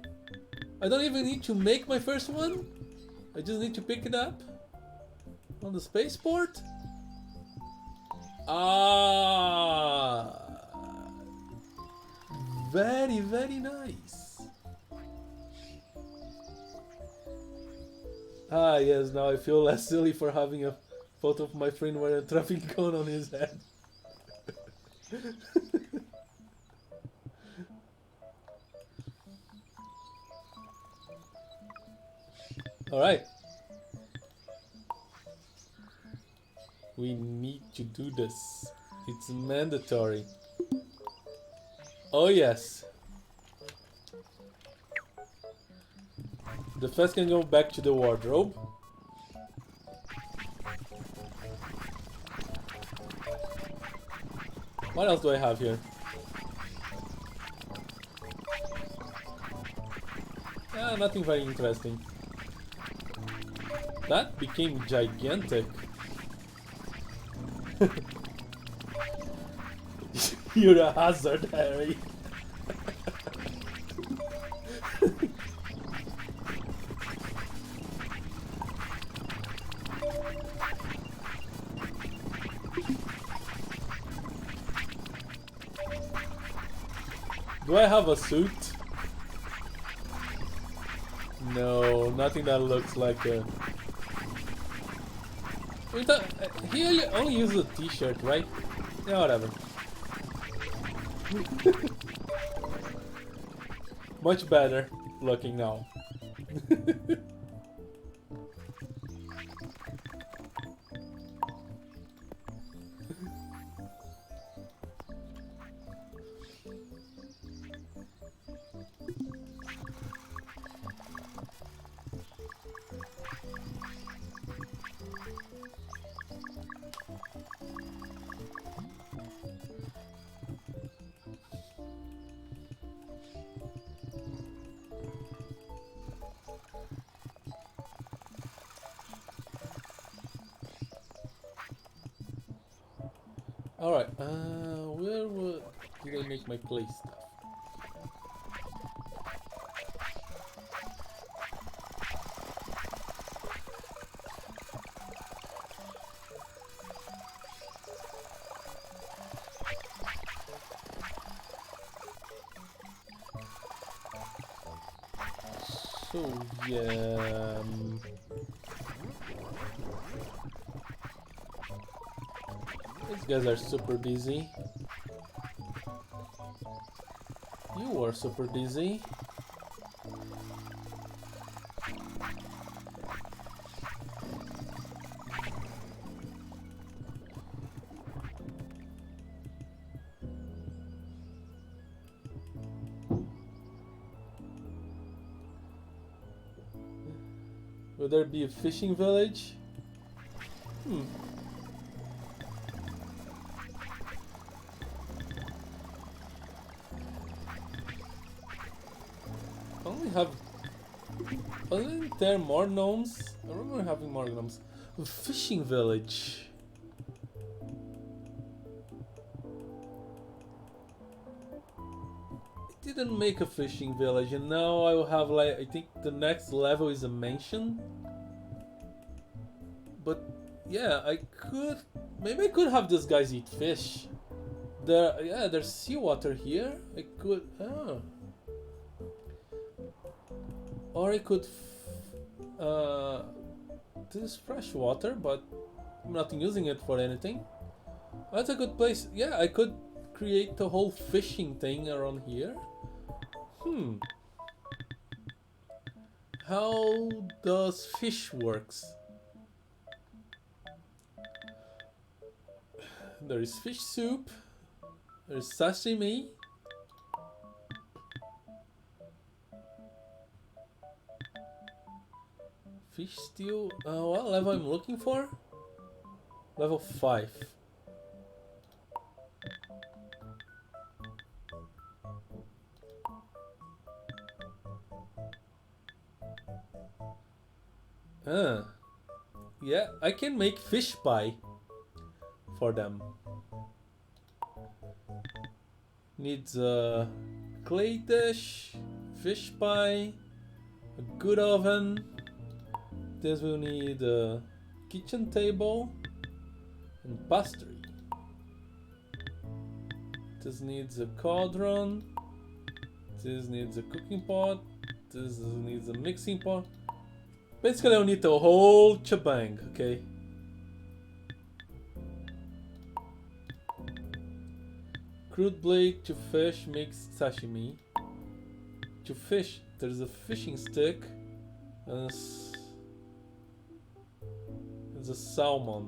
I don't even need to make my first one? I just need to pick it up on the spaceport? Ah, very, very nice. Ah yes, now I feel less silly for having a photo of my friend wearing a traffic cone on his head. Alright. We need to do this. It's mandatory. Oh yes. The fez can go back to the wardrobe. What else do I have here? Ah, nothing very interesting. That became gigantic. You're a hazard, Harry. Do I have a suit? No, nothing that looks like a... He only uses a t-shirt, right? Yeah, whatever. Much better looking now. Alright, where did I make my clay stuff? So, yeah... These guys are super busy. You are super busy. Will there be a fishing village? Wasn't there more gnomes? I remember having more gnomes. A fishing village. I didn't make a fishing village, and now I will have, like, I think the next level is a mansion. But yeah, maybe I could have these guys eat fish. There's seawater here. I could, or I could, this is fresh water, but I'm not using it for anything. That's a good place. Yeah, I could create a whole fishing thing around here. How does fish works? There is fish soup. There's sashimi. Fish stew. What level I'm looking for? Level 5. Yeah, I can make fish pie for them. Needs a clay dish, fish pie, a good oven. This will need a kitchen table and pastry. This needs a cauldron. This needs a cooking pot. This needs a mixing pot. Basically, I'll need the whole shebang, okay? Crude blade to fish makes sashimi. To fish, there's a fishing stick. And there's a salmon,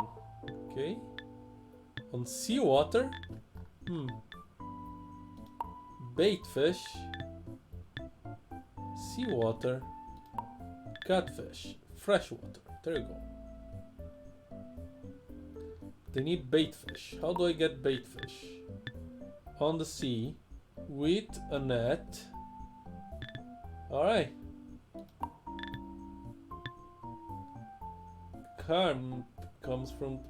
okay? On seawater, bait fish, seawater, catfish, freshwater. There you go. They need bait fish. How do I get bait fish? On the sea with a net. Alright. Carm comes from...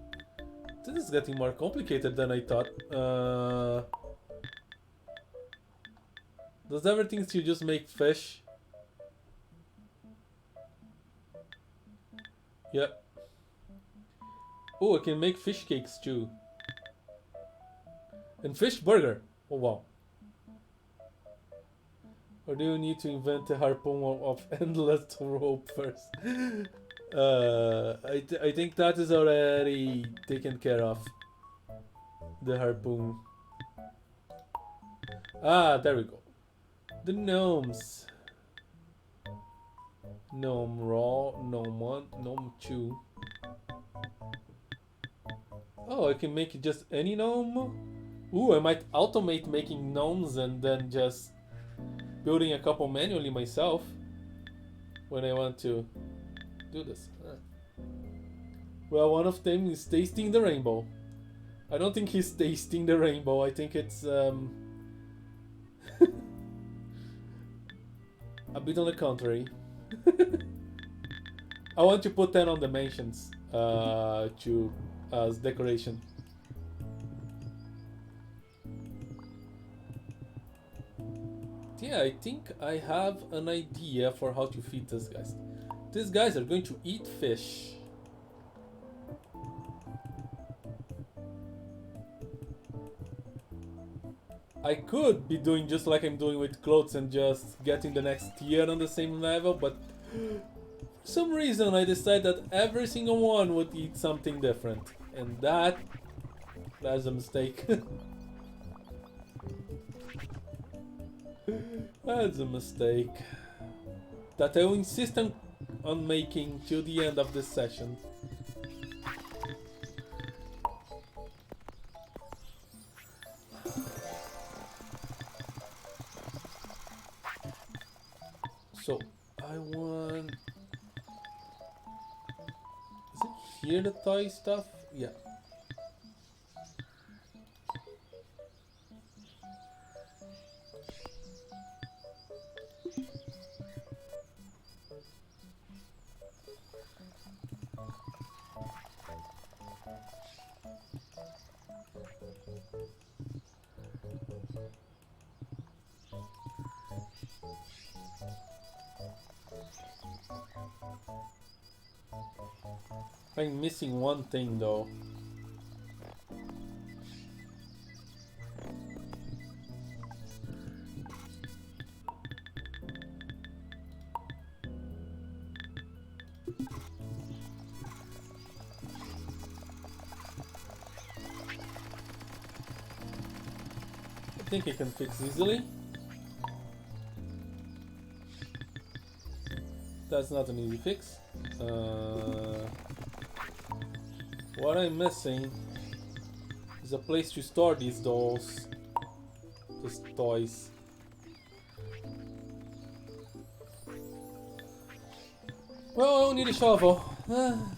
This is getting more complicated than I thought. Does everything still just make fish? Yep. Oh, I can make fish cakes too. And fish burger. Oh wow. Or do you need to invent a harpoon of endless rope first? I think that is already taken care of. The harpoon. Ah, there we go. The gnomes. Gnome raw, gnome 1, gnome 2. Oh, I can make just any gnome? Ooh, I might automate making gnomes and then just building a couple manually myself when I want to do this. Well, one of them is tasting the rainbow. I don't think he's tasting the rainbow. I think it's a bit on the contrary. I want to put 10 on the mansions as decoration. Yeah, I think I have an idea for how to feed these guys. These guys are going to eat fish. I could be doing just like I'm doing with clothes and just getting the next tier on the same level, but for some reason I decided that every single one would eat something different, and that's a mistake. That's a mistake that I will insist on making till the end of this session. So, I want... Is it here, the toy stuff? Yeah. I'm missing one thing though. I think I can fix easily. That's not an easy fix. What I'm missing is a place to store these dolls. These toys. Well, I need a shovel.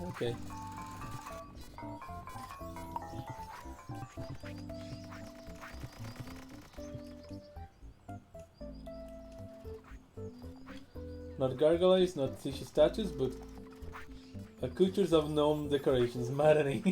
Okay. Not gargoyles, not tissue statues, but cultures of gnome decorations. Maddening.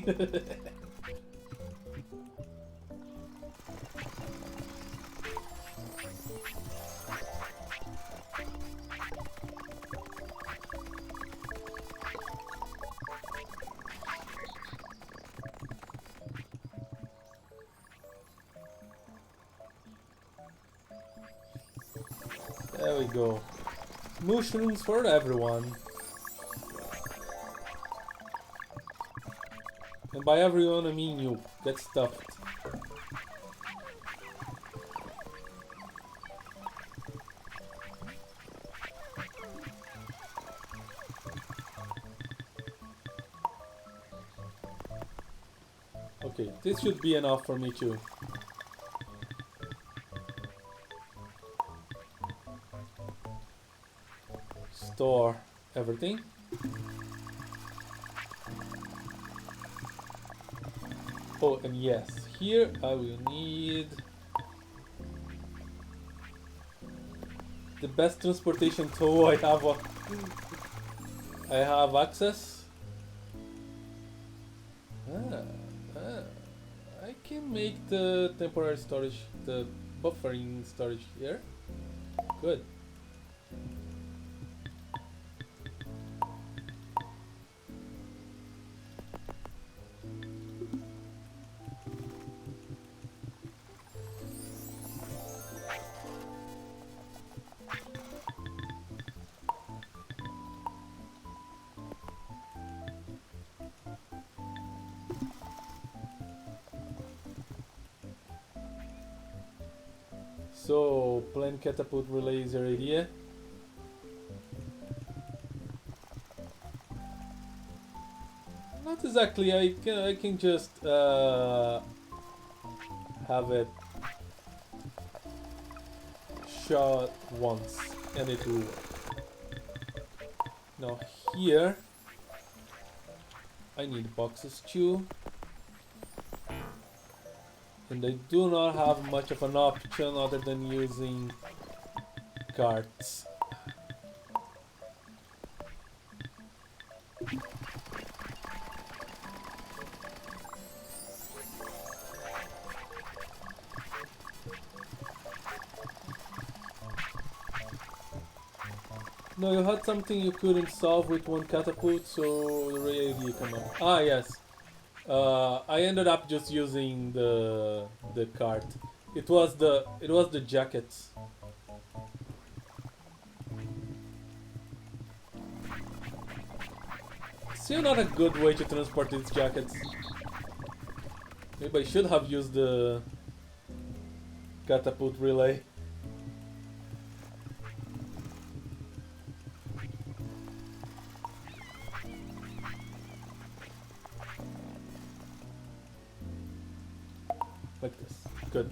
There we go. Mushrooms for everyone. And by everyone I mean you. Get stuffed. Okay, this should be enough for me too. Store everything. Oh, and yes, here I will need the best transportation tool I have access. I can make the temporary storage, the buffering storage here. Good. So, plane catapult relay is your idea. Not exactly, I can just have it shot once and it will work. Now here I need boxes too. And I do not have much of an option other than using carts. No, you had something you couldn't solve with one catapult, so the real idea came up. Ah, yes. I ended up just using the cart. It was the jackets. Still not a good way to transport these jackets. Maybe I should have used the catapult relay. Like this. Good.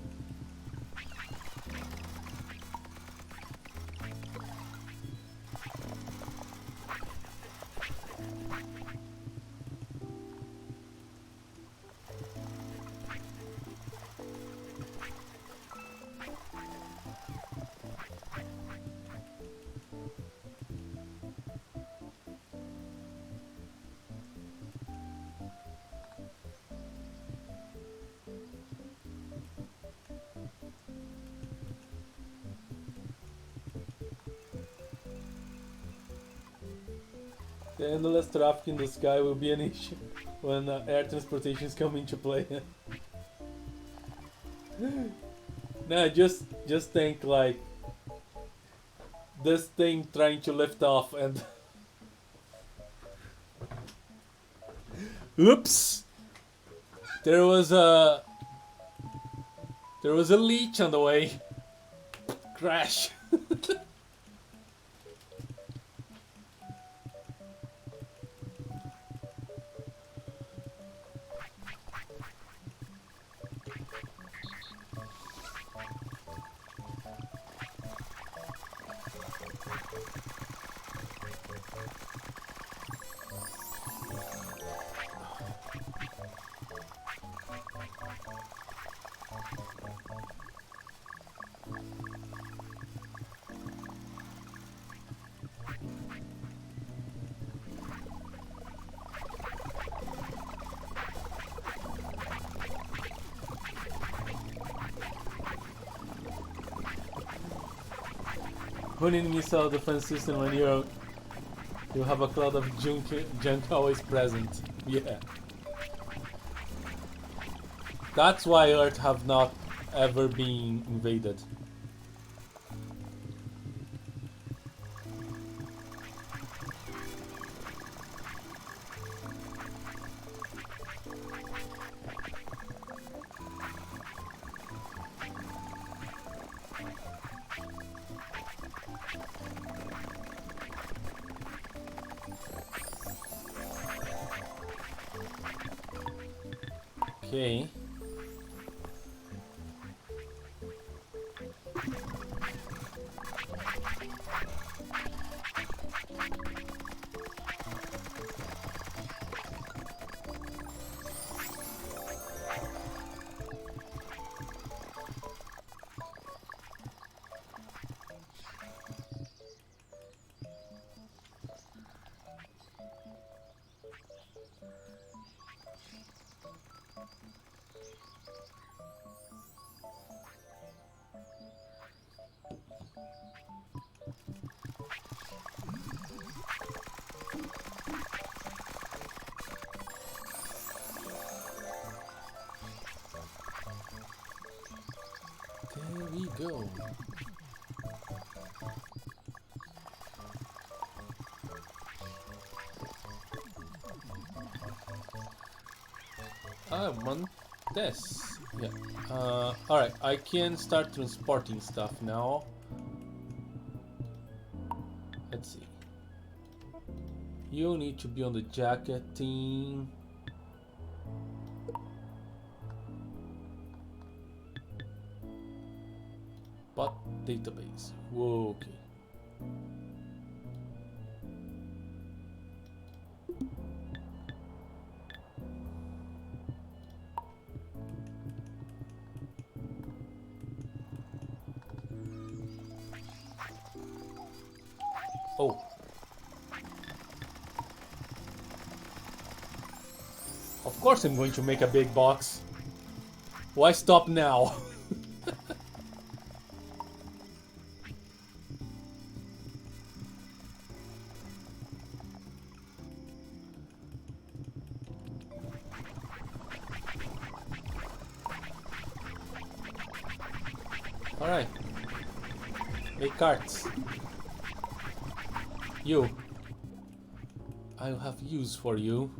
The endless traffic in the sky will be an issue when air transportations come into play. Nah, just think like this thing trying to lift off and oops, there was a leech on the way. Crash. Running missile defense system when you have a cloud of junk always present. Yeah. That's why Earth have not ever been invaded. Okay. There we go. I want this. Yeah. Alright, I can start transporting stuff now. Let's see. You need to be on the jacket team. Bot database. Whoa, okay. Oh. Of course I'm going to make a big box. Why stop now? Alright. Make carts. You. I'll have use for you.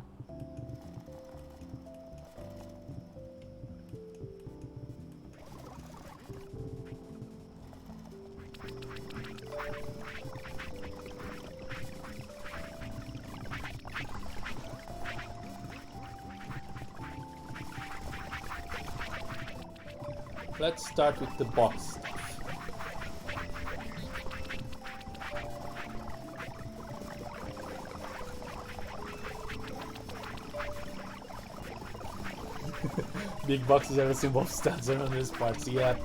Let's start with the box stuff. Big boxes are a symbol of stats around these parts, yeah.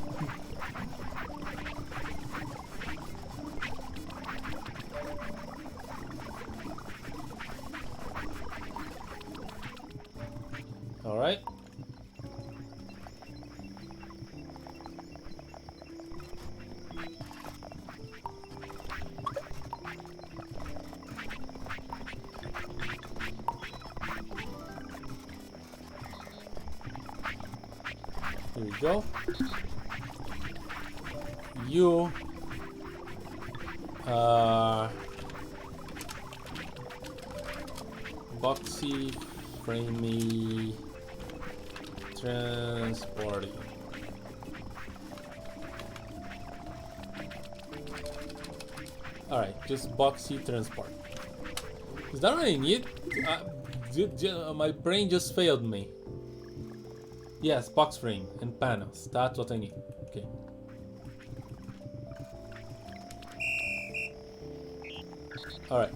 Alright. Here we go. You boxy, framey, transporting. Alright, just boxy transport. Is that what I need? My brain just failed me. Yes, box frame and panels. That's what I need. Okay. Alright.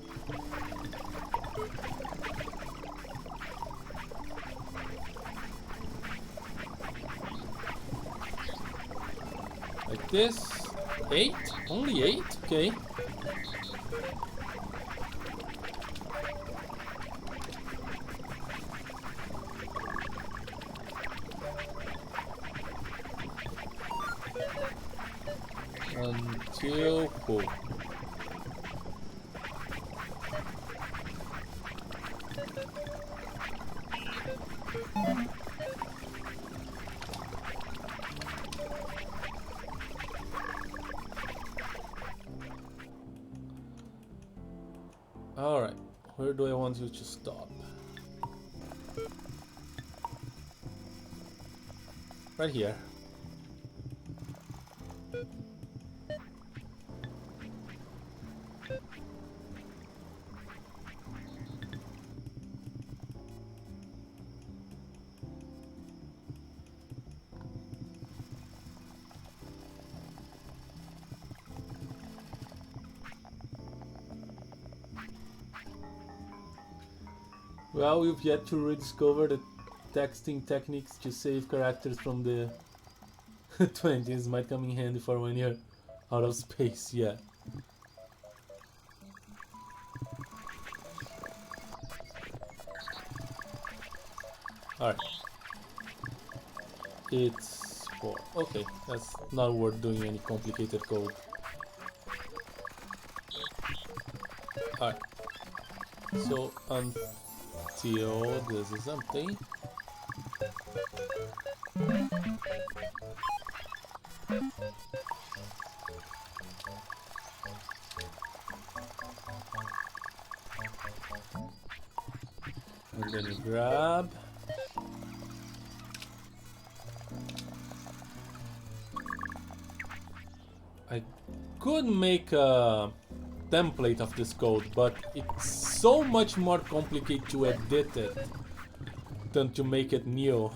Like this. 8? Only 8? Okay. you. Cool. Alright, where do I want you to stop? Right here. Well, we've yet to rediscover the texting techniques to save characters from the 20s. Might come in handy for when you're out of space, yeah. Alright. It's 4. Okay, that's not worth doing any complicated code. Alright. So, until this is empty. And then you grab. I could make a template of this code, but it's so much more complicated to edit it than to make it new.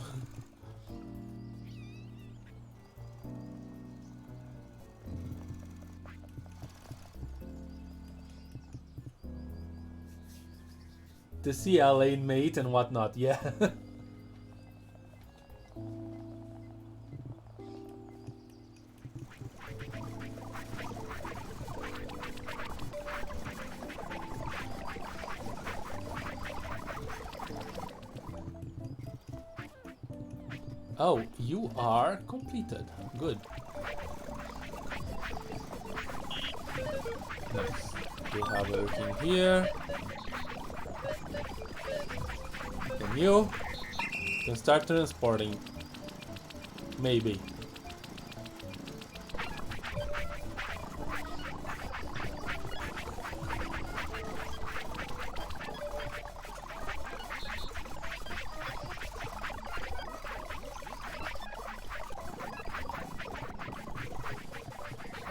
The CLA mate and whatnot, yeah. Oh, you are completed. Good. Nice. We have everything here. And you can start transporting. Maybe.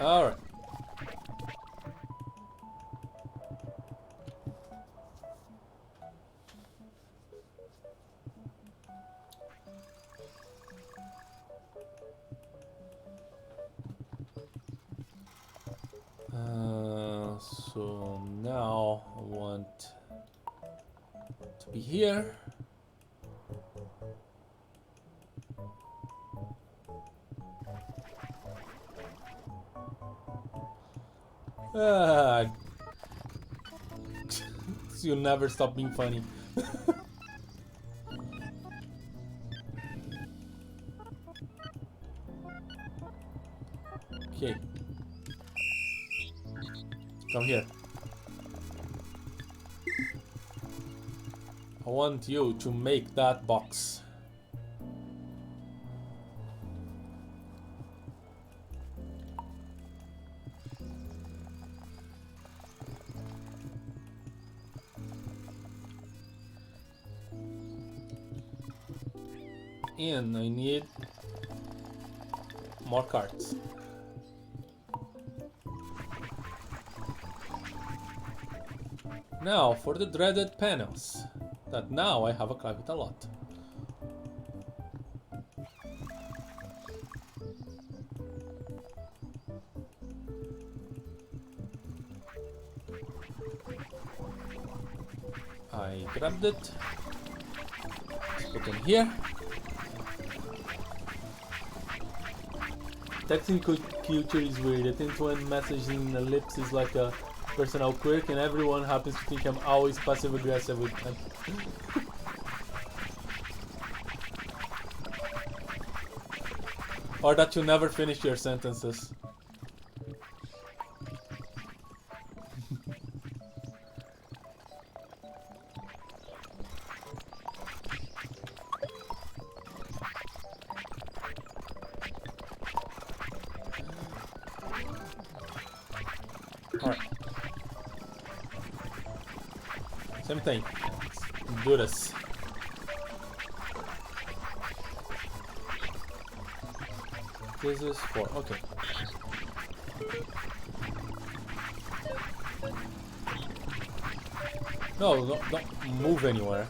All right. So now I want to be here. You'll never stop being funny. Okay. Come here. I want you to make that box. And I need more cards. Now for the dreaded panels, that now I have a capital lot. I grabbed it, put it in here. Texting culture is weird. I think when messaging ellipse is like a personal quirk and everyone happens to think I'm always passive aggressive with them. Or that you never finish your sentences. Alright. Same thing. Let's do this. This is 4. Okay. No, don't move anywhere.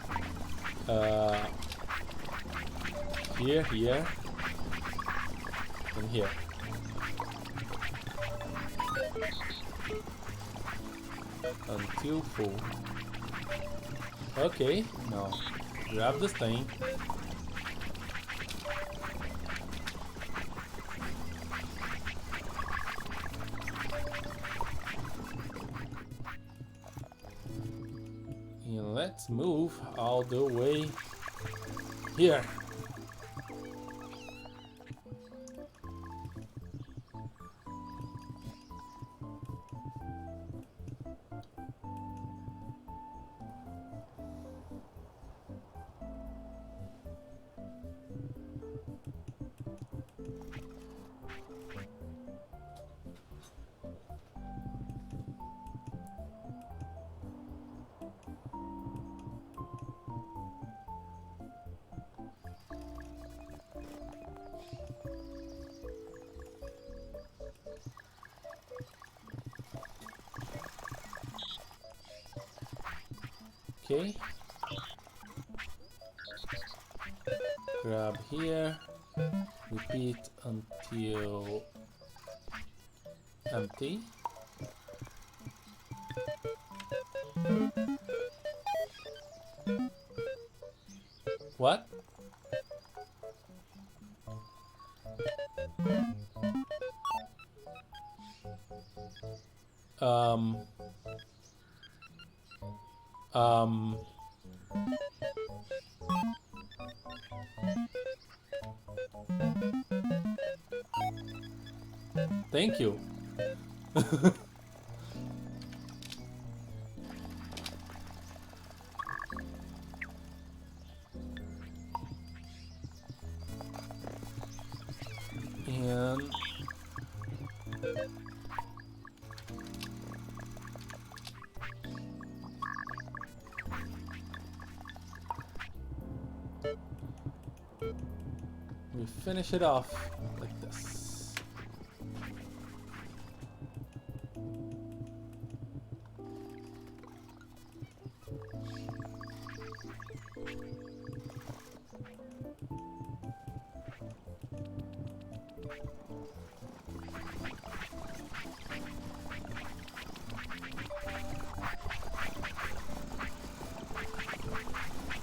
Here, here, and here. Until full. Okay, now grab this thing. And let's move all the way here. Okay. Grab here. Repeat until empty. What? Thank you. And we finish it off like this.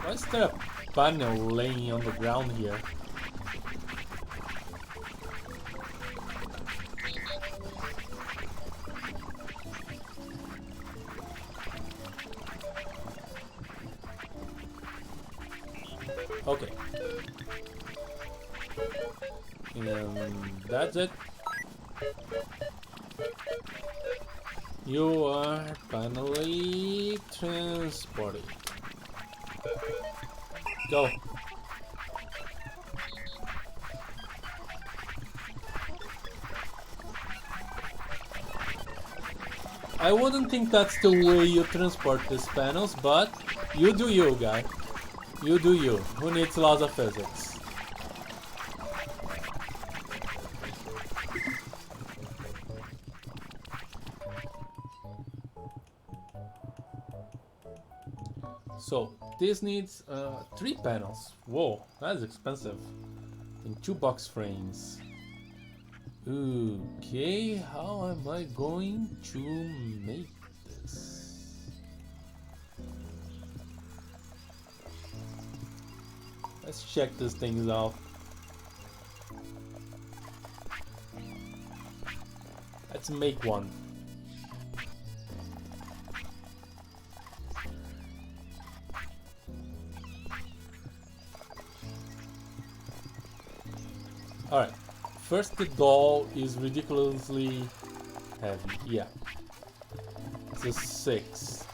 Why is there a panel laying on the ground here? Okay. And that's it. You are finally transported. Go. I wouldn't think that's the way you transport these panels, but you do you, guy. You do you. Who needs laws of physics? So, this needs 3 panels. Whoa, that's expensive. And 2 box frames. Okay, how am I going to make this? Let's check these things out. Let's make one. Alright, first the doll is ridiculously heavy, yeah. It's a 6.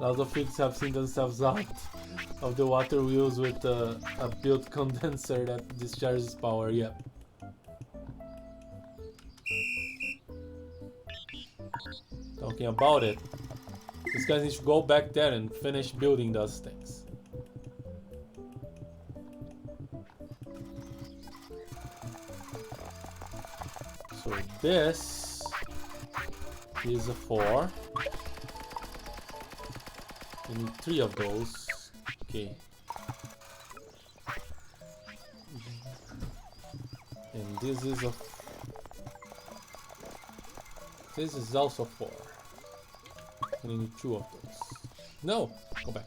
Lots of figs have seen themselves out of the water wheels with a built condenser that discharges power, yeah. talking about it, these guys need to go back there and finish building those things. So this is a 4. We need 3 of those. Okay. And this is a... This is also 4. We need 2 of those. No! Go back.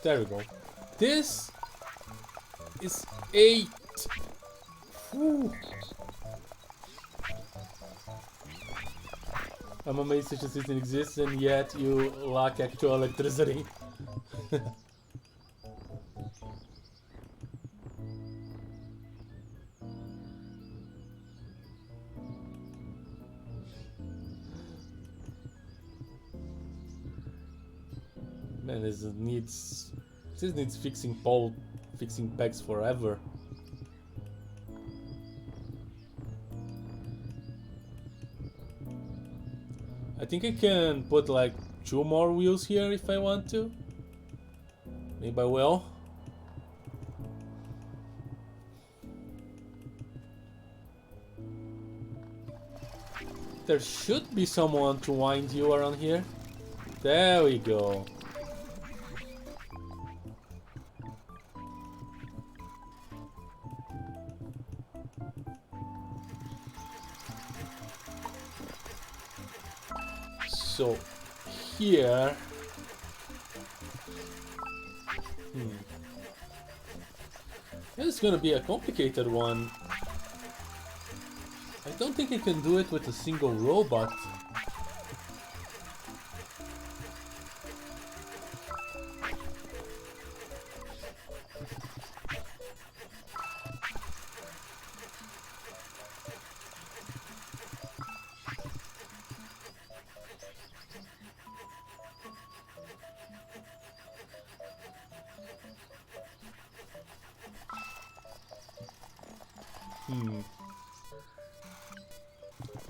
There we go. This is 8. Whew. I'm amazed such a system exists and yet you lack actual electricity. Man, this needs fixing pegs forever. I think I can put like 2 more wheels here if I want to. Maybe I will. There should be someone to wind you around here. There we go. So here, this is gonna be a complicated one. I don't think I can do it with a single robot.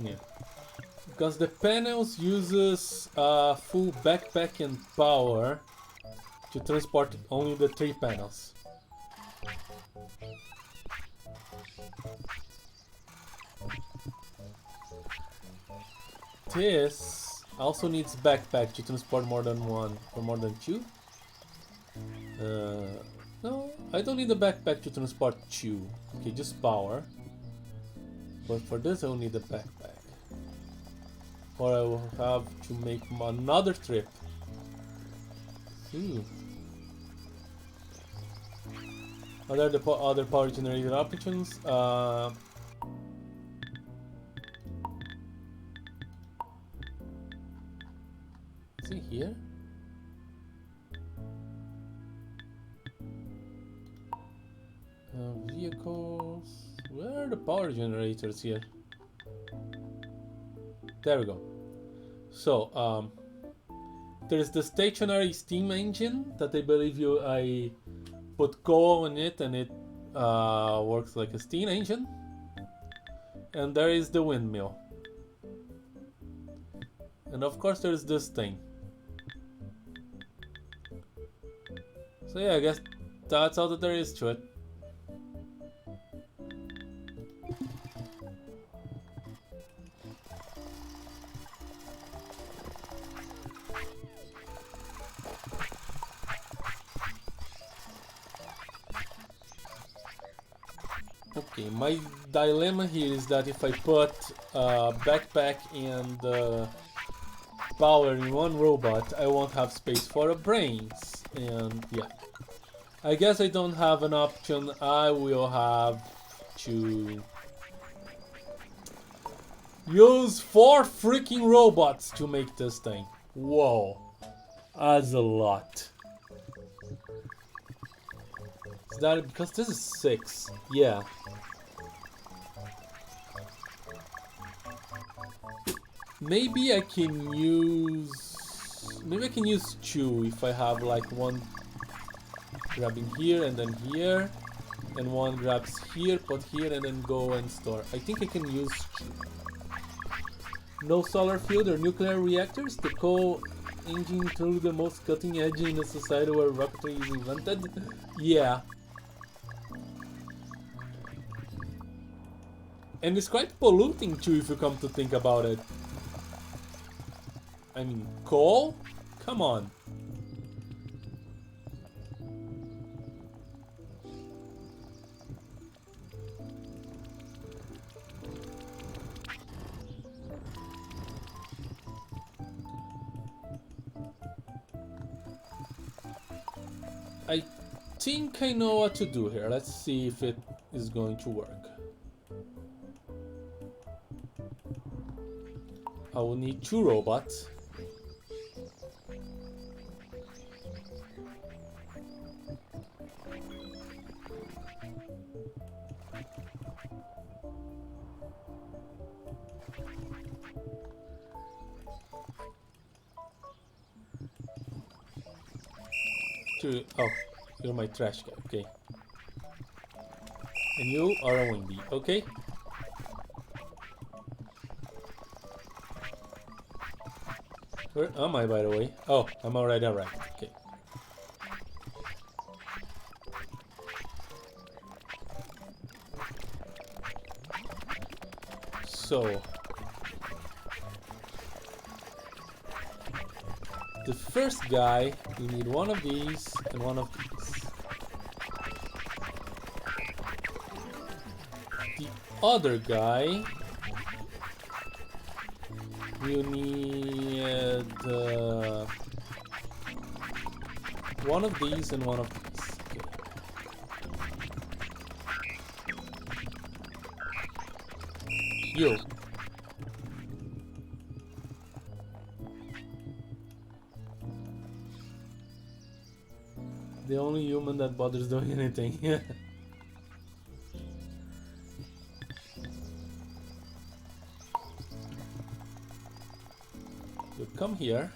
Yeah, because the panels uses full backpack and power to transport only the 3 panels. This also needs backpack to transport more than 1 or more than 2. No, I don't need a backpack to transport 2. Okay, just power. But for this I will need a backpack. Or I will have to make another trip. Other power generator options. Is it here? Vehicles. Where are the power generators here? There we go. So, there's the stationary steam engine that I believe I put coal in it and it works like a steam engine. And there is the windmill. And of course there's this thing. So yeah, I guess that's all that there is to it. Okay, my dilemma here is that if I put backpack and power in one robot, I won't have space for a brains. And yeah, I guess I don't have an option. I will have to use 4 freaking robots to make this thing. Whoa, that's a lot. Is that because this is 6? Yeah. Maybe I can use 2 if I have like one grabbing here and then here. and one grabs here, put here, and then go and store. I think I can use two. No solar field or nuclear reactors to co-engine through the most cutting edge in a society where rocketry is invented. Yeah. And it's quite polluting too if you come to think about it. I mean, coal? Come on. I think I know what to do here. Let's see if it is going to work. I will need two robots. Oh, you're my trash guy, okay. And you are a windy, okay? Where am I, by the way? Oh, I'm already arrived, okay. So... the first guy, we need one of these and one of these. The other guy, you need one of these and one of these. Okay. You. The only human that bothers doing anything. You come here.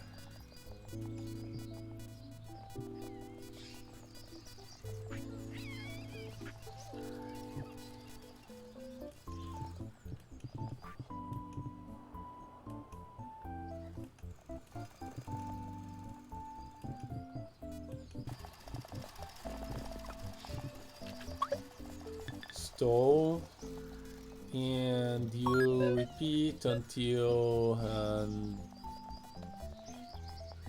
Stall, and you repeat until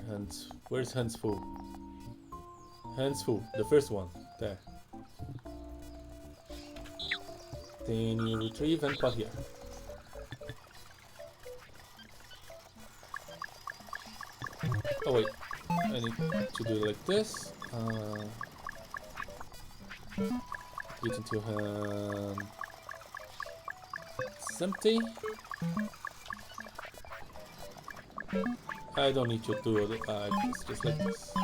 hands. Where's hands full? Hands full, the first one there. Then you retrieve and put here. Oh wait, I need to do it like this. Get into hand. It's empty. I don't need to do it. It's just like this.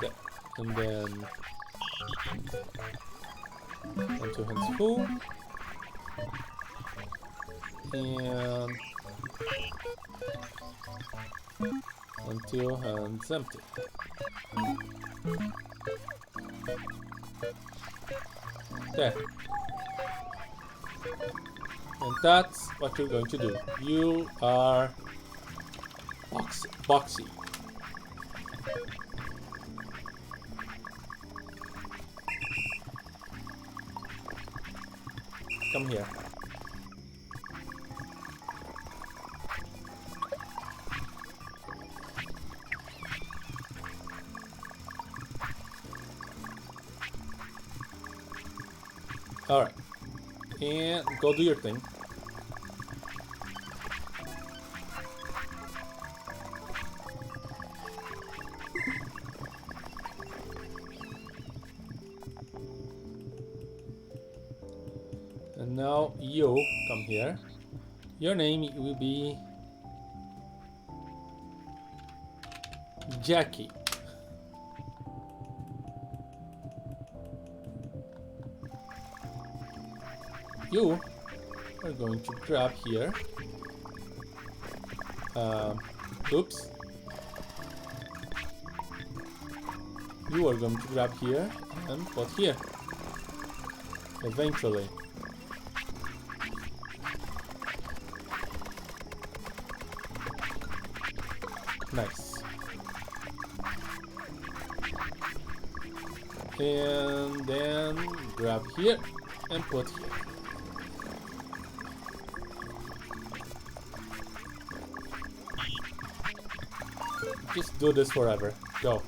There. And then onto hands full. And until hands empty. There. And that's what you're going to do. You are boxy. Come here. Alright. And go do your thing. And now you come here. Your name will be Jackie. You are going to grab here. Oops. You are going to grab here and put here. Eventually. Nice. And then grab here and put here. Just do this forever. Go.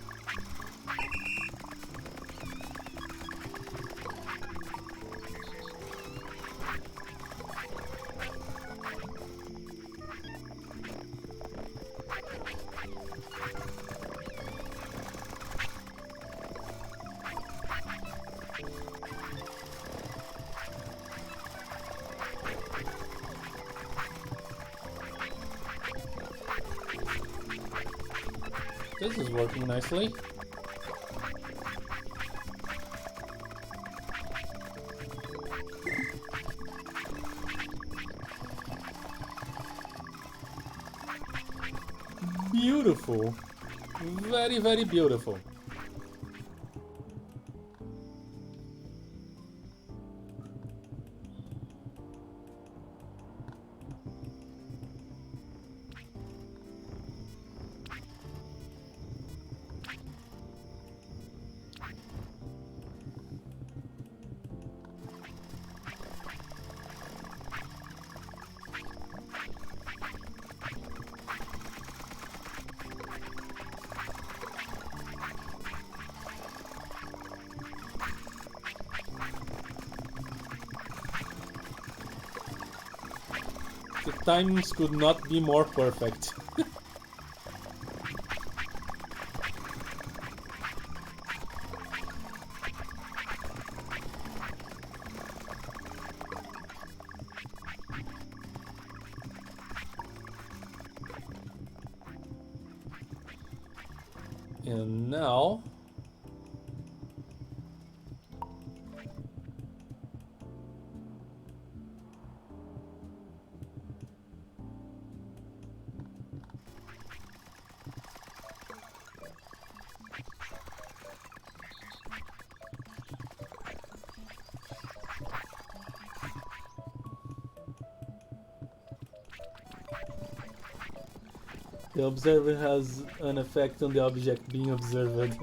This is working nicely. Beautiful. Very, very beautiful. The timings could not be more perfect. And now the observer has an effect on the object being observed.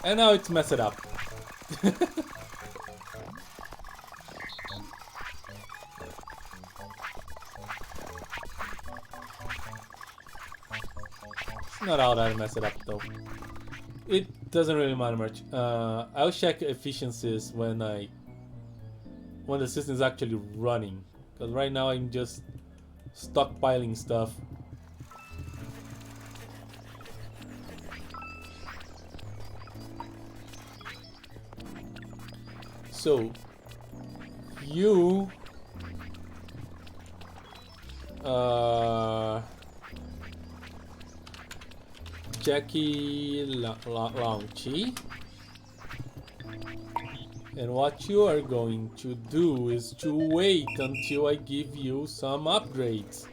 And now it's messed up. It's not all that messed up though. It doesn't really matter much. I'll check efficiencies when the system is actually running. Because right now I'm just stockpiling stuff. So you Jackie Launchy, and what you are going to do is to wait until I give you some upgrades.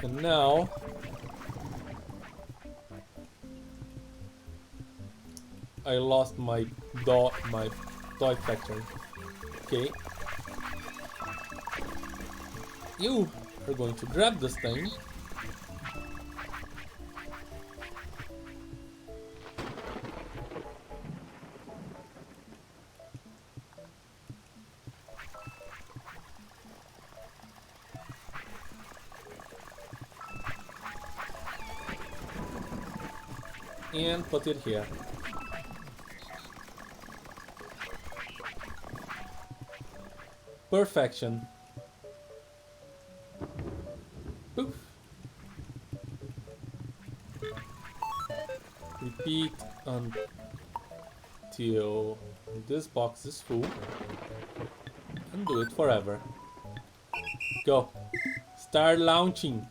And now I lost my toy factory. Okay. You are going to grab this thing. And put it here. Perfection. Poof. Repeat until this box is full. And do it forever. Go. Start launching.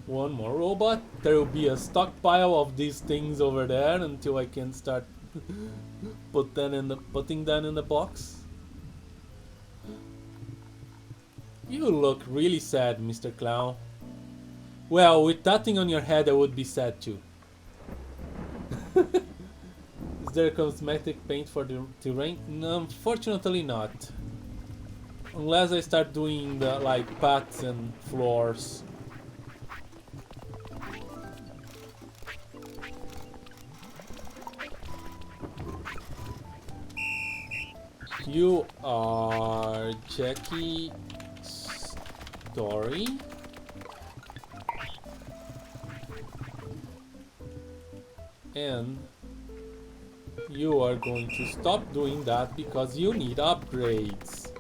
One more robot. There will be a stockpile of these things over there until I can start putting them in the box. You look really sad, Mr. Clown. Well, with that thing on your head, I would be sad too. Is there cosmetic paint for the terrain? No, unfortunately not. Unless I start doing the like paths and floors. You are Jackie Story. And you are going to stop doing that because you need upgrades.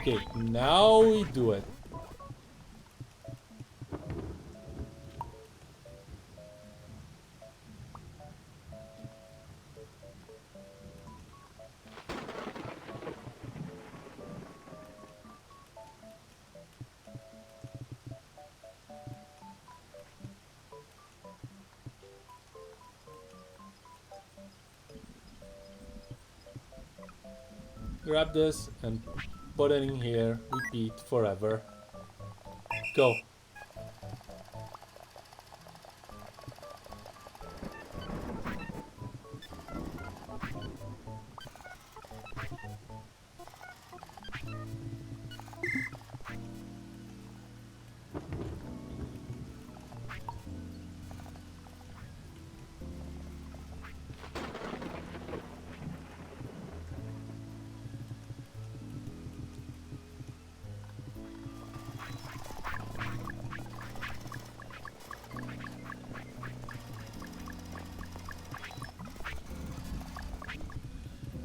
Okay, now we do it. Grab this and put it in here. Repeat forever. Go.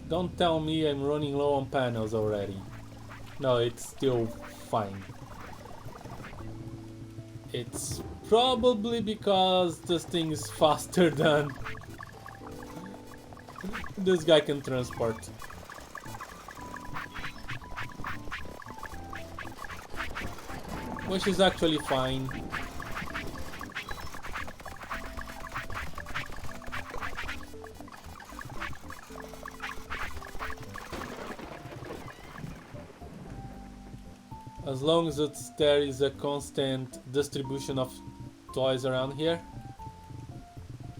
Don't tell me I'm running low on panels already. No, it's still fine. It's probably because this thing is faster than this guy can transport. Which is actually fine. As long as there is a constant distribution of toys around here.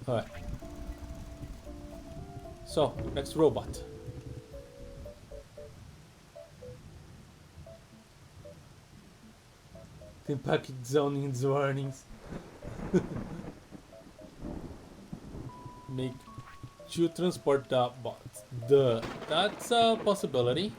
Alright. So, next robot. The package zone needs warnings. Make to transport the bots. That's a possibility.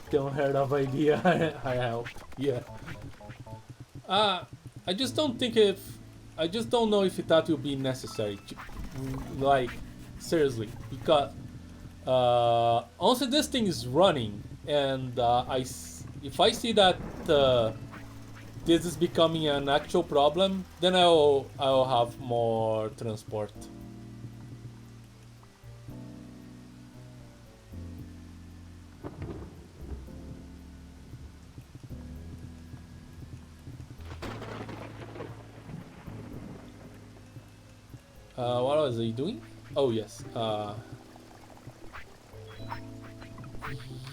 Don't heard of idea. I help. Yeah. I just don't think I just don't know if that will be necessary. Like, seriously, because also this thing is running, and if I see that this is becoming an actual problem, then I'll have more transport. What was he doing? Oh yes.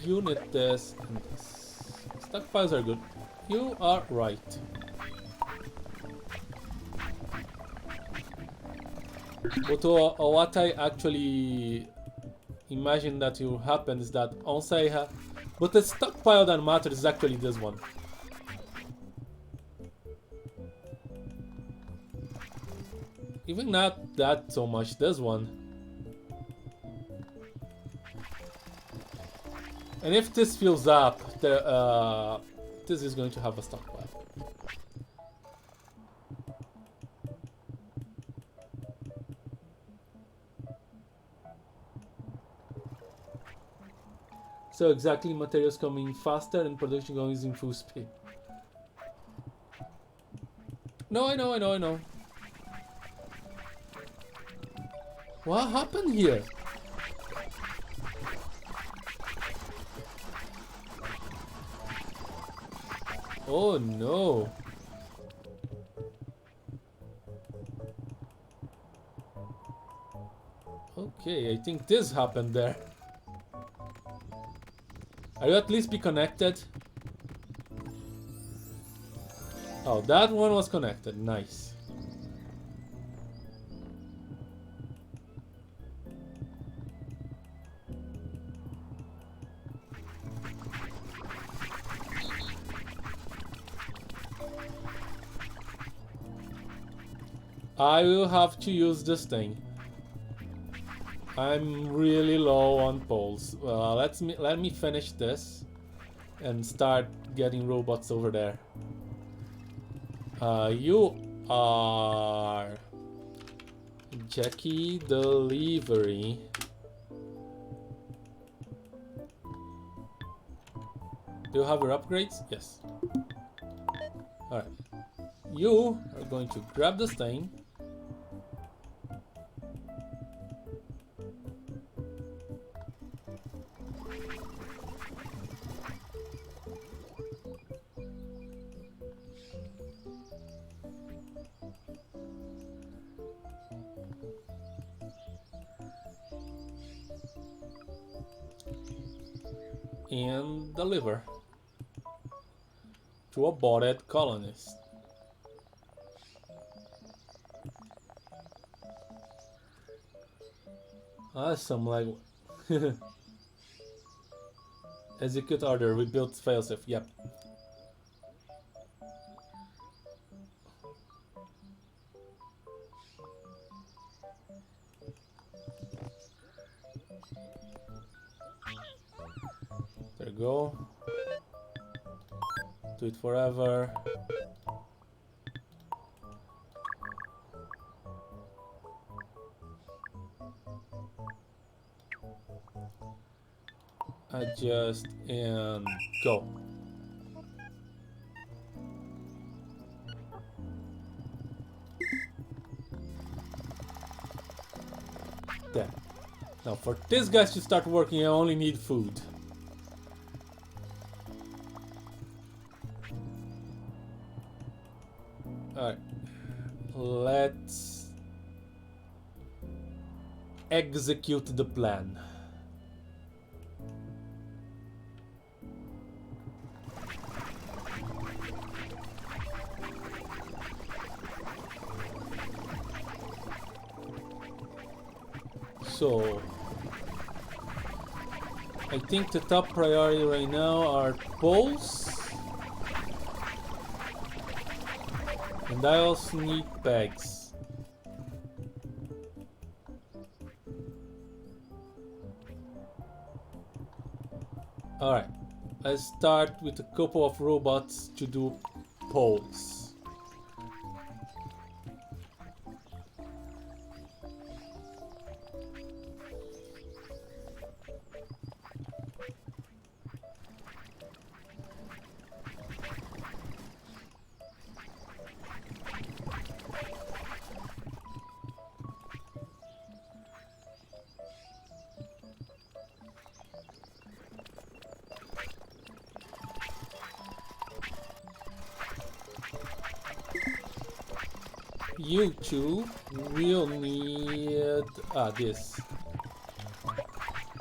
Unit this and this. Stockpiles are good. You are right. But what I actually imagine that will happen is that once I have... But the stockpile that matters is actually this one. Even not that so much, this one. And if this fills up, this is going to have a stockpile. So exactly, materials coming faster and production going in full speed. No, I know. What happened here? Oh no. Okay, I think this happened there. Are you at least be connected? Oh, that one was connected. Nice. I will have to use this thing. I'm really low on poles. Let me finish this and start getting robots over there. You are Jackie Delivery. Do you have your upgrades? Yes. Alright. You are going to grab this thing. And deliver to a botted colonist. Awesome, like execute order, rebuild failsafe. Yep. There you go. Do it forever. Adjust and go. There. Now for these guys to start working, I only need food. Alright. Let's execute the plan. So I think the top priority right now are poles, and I also need pegs. Alright, let's start with a couple of robots to do poles. You two will need this.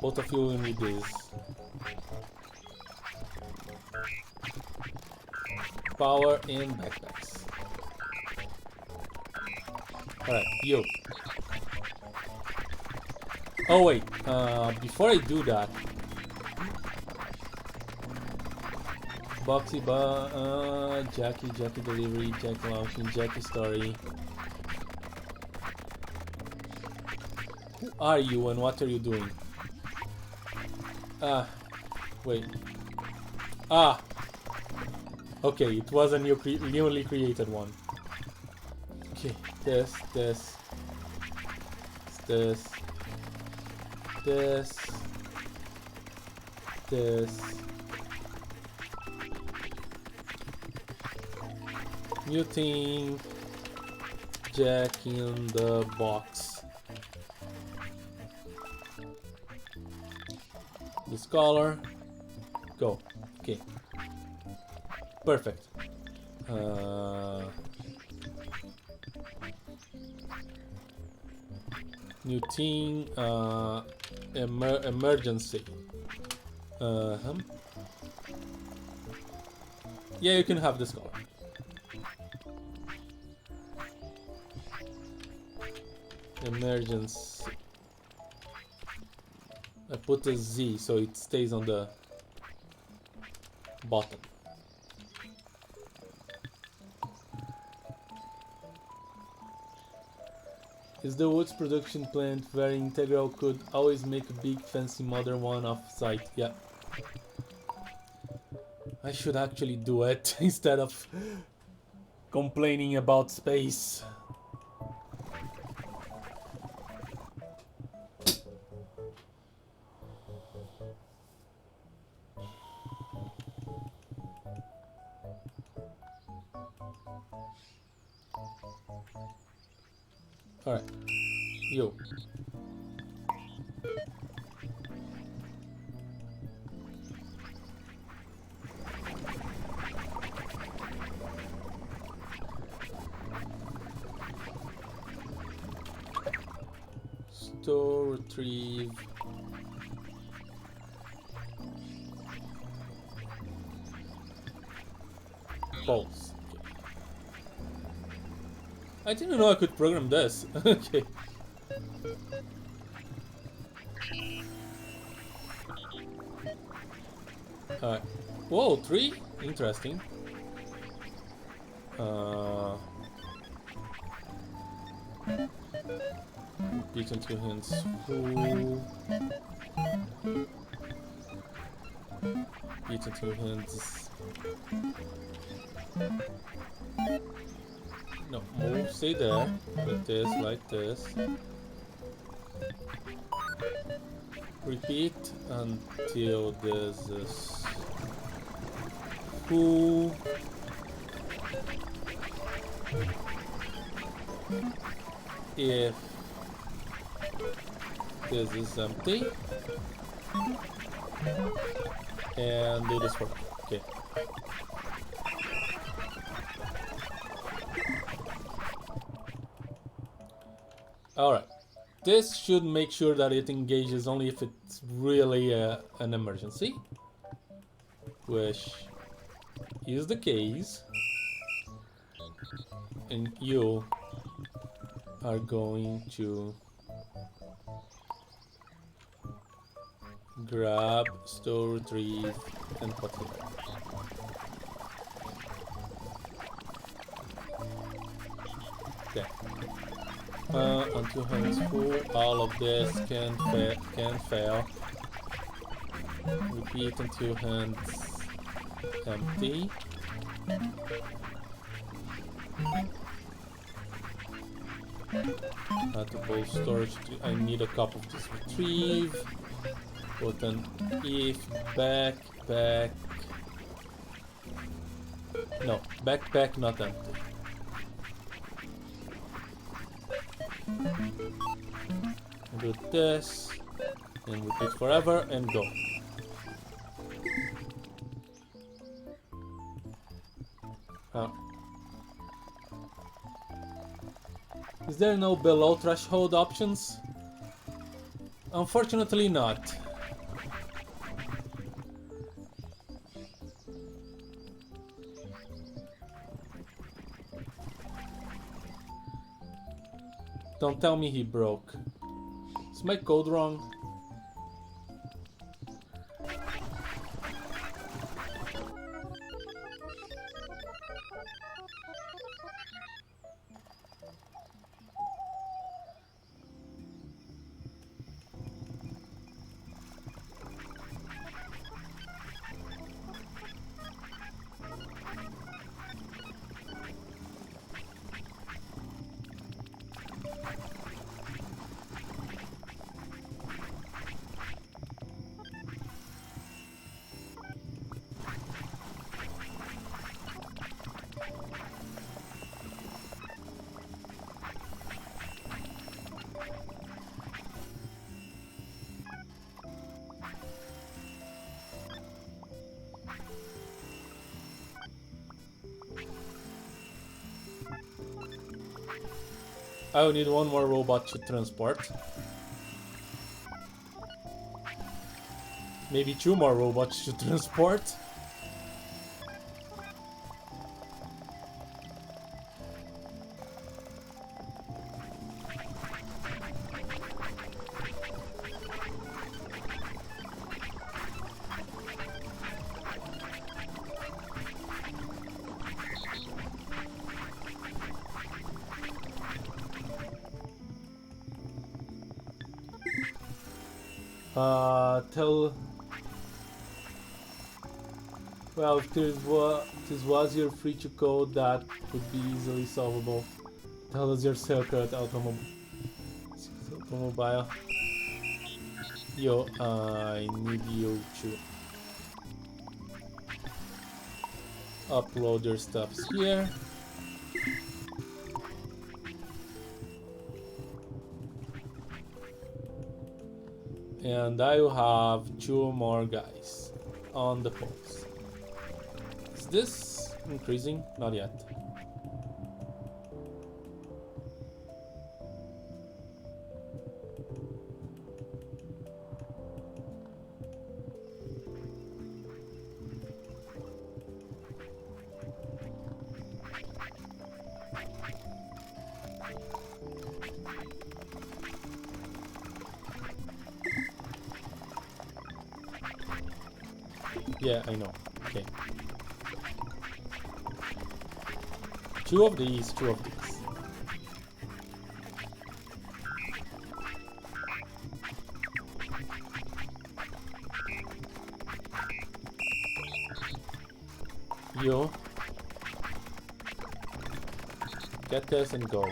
Both of you will need this. Power and backpacks. Alright, you. Oh wait, before I do that, Boxy Jackie Delivery, Jackie Launching, Jackie Story. Who are you and what are you doing? Ah, wait. Ah! Okay, it was a newly created one. Okay, this, this, new thing, jack in the box. This color, go. Okay, perfect. New thing, emergency. Yeah, you can have this color. Emergency. I put a Z so it stays on the bottom. Is the woods production plant very integral? Could always make a big fancy modern one off site. Yeah. I should actually do it instead of complaining about space. Alright. Yo. Store, retrieve. Balls. Okay. I didn't know I could program this. Okay. Alright. Whoa, 3? Interesting. Repeat in 2 hands. Full. Repeat in 2 hands. No, move, stay there. Like this. Repeat until this is full. If this is empty, and do this for okay. Alright, this should make sure that it engages only if it's really an emergency, which is the case, and you are going to grab, store, retrieve, and put it there. Okay. On 2 hands full, all of this can fail. Repeat on 2 hands empty. Multiple storage. I need a couple of this retrieve. Put an if backpack. No, backpack not empty. Do this and repeat forever and go. Is there no below threshold options? Unfortunately not. Don't tell me he broke. Is my code wrong? I will need one more robot to transport. Maybe two more robots to transport. Well, if this was your free to code, that would be easily solvable. Tell us your secret automobile. Yo, I need you to upload your stuffs here. And I will have two more guys on the poles. Is this increasing? Not yet. Yeah, I know. Okay. Two of these, two of these. You get this and go.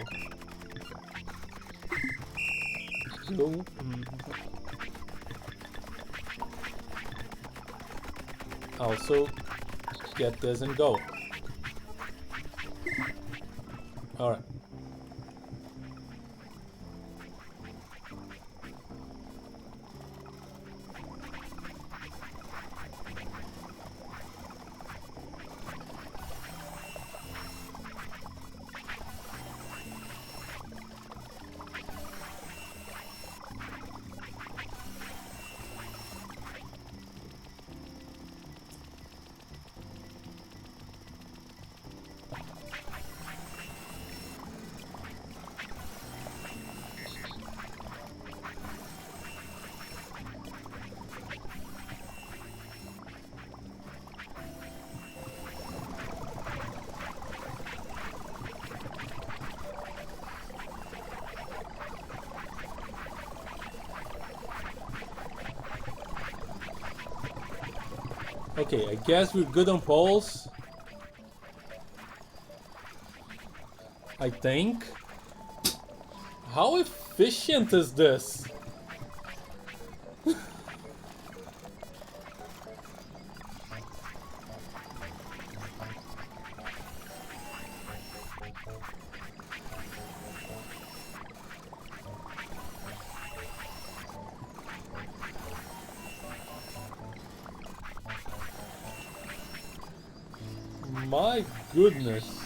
You. Also get this and go. All right. Okay, I guess we're good on poles. I think. How efficient is this? My goodness.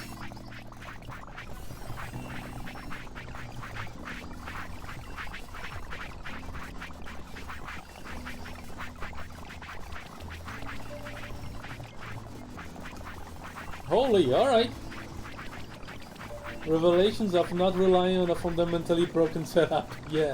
Holy, alright. Revelations of not relying on a fundamentally broken setup. Yeah.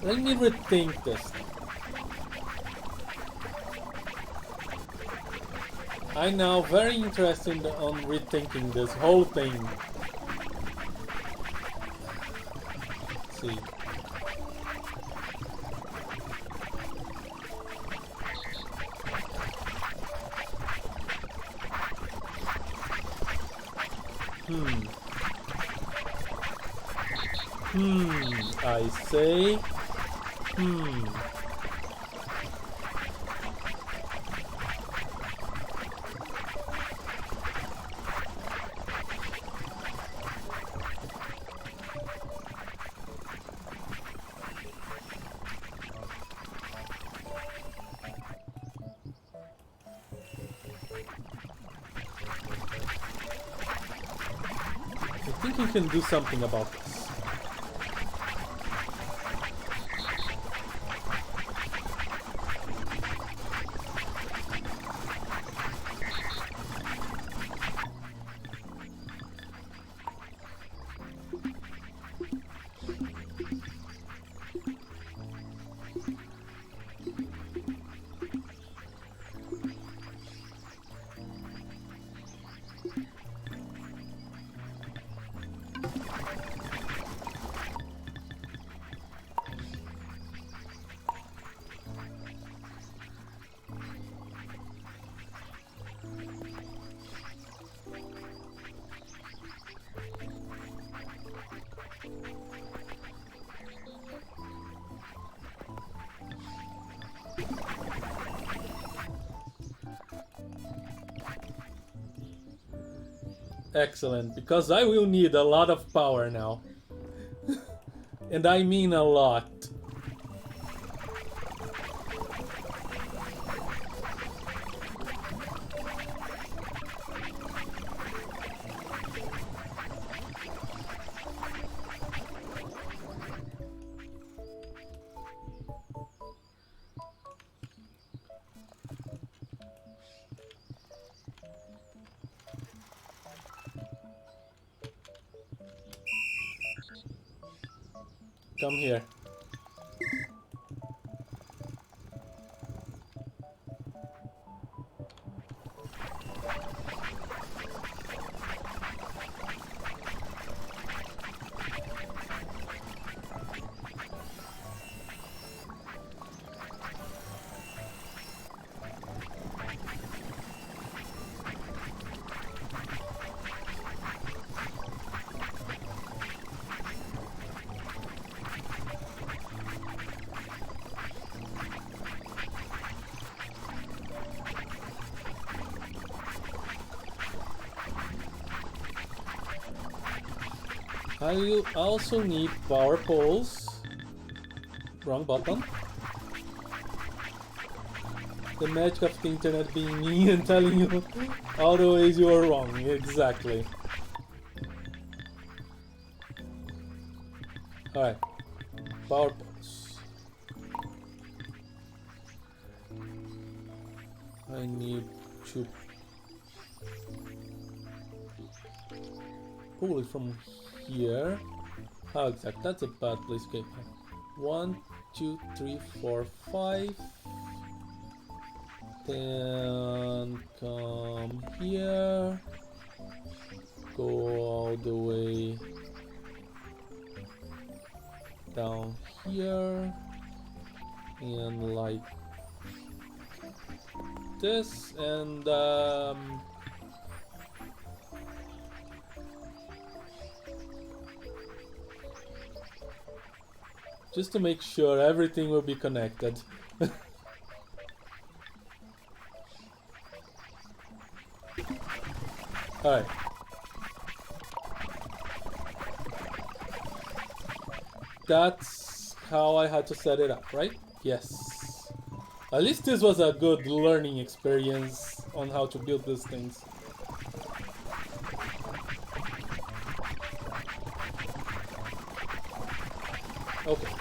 Let me rethink this. I'm now very interested on rethinking this whole thing. Let's see. I say. I think you can do something about this. Excellent, because I will need a lot of power now. And I mean a lot. Come here. I will also need power poles. Wrong button. The magic of the internet being me and telling you all the ways you are wrong. Exactly. Alright. Power poles. I need to pull it from here. How exact? That's a bad place. Okay. 1, 2, 3, 4, 5. Then come here. Go all the way down here. And like this. And just to make sure everything will be connected. Alright. That's how I had to set it up, right? Yes. At least this was a good learning experience on how to build these things. Okay.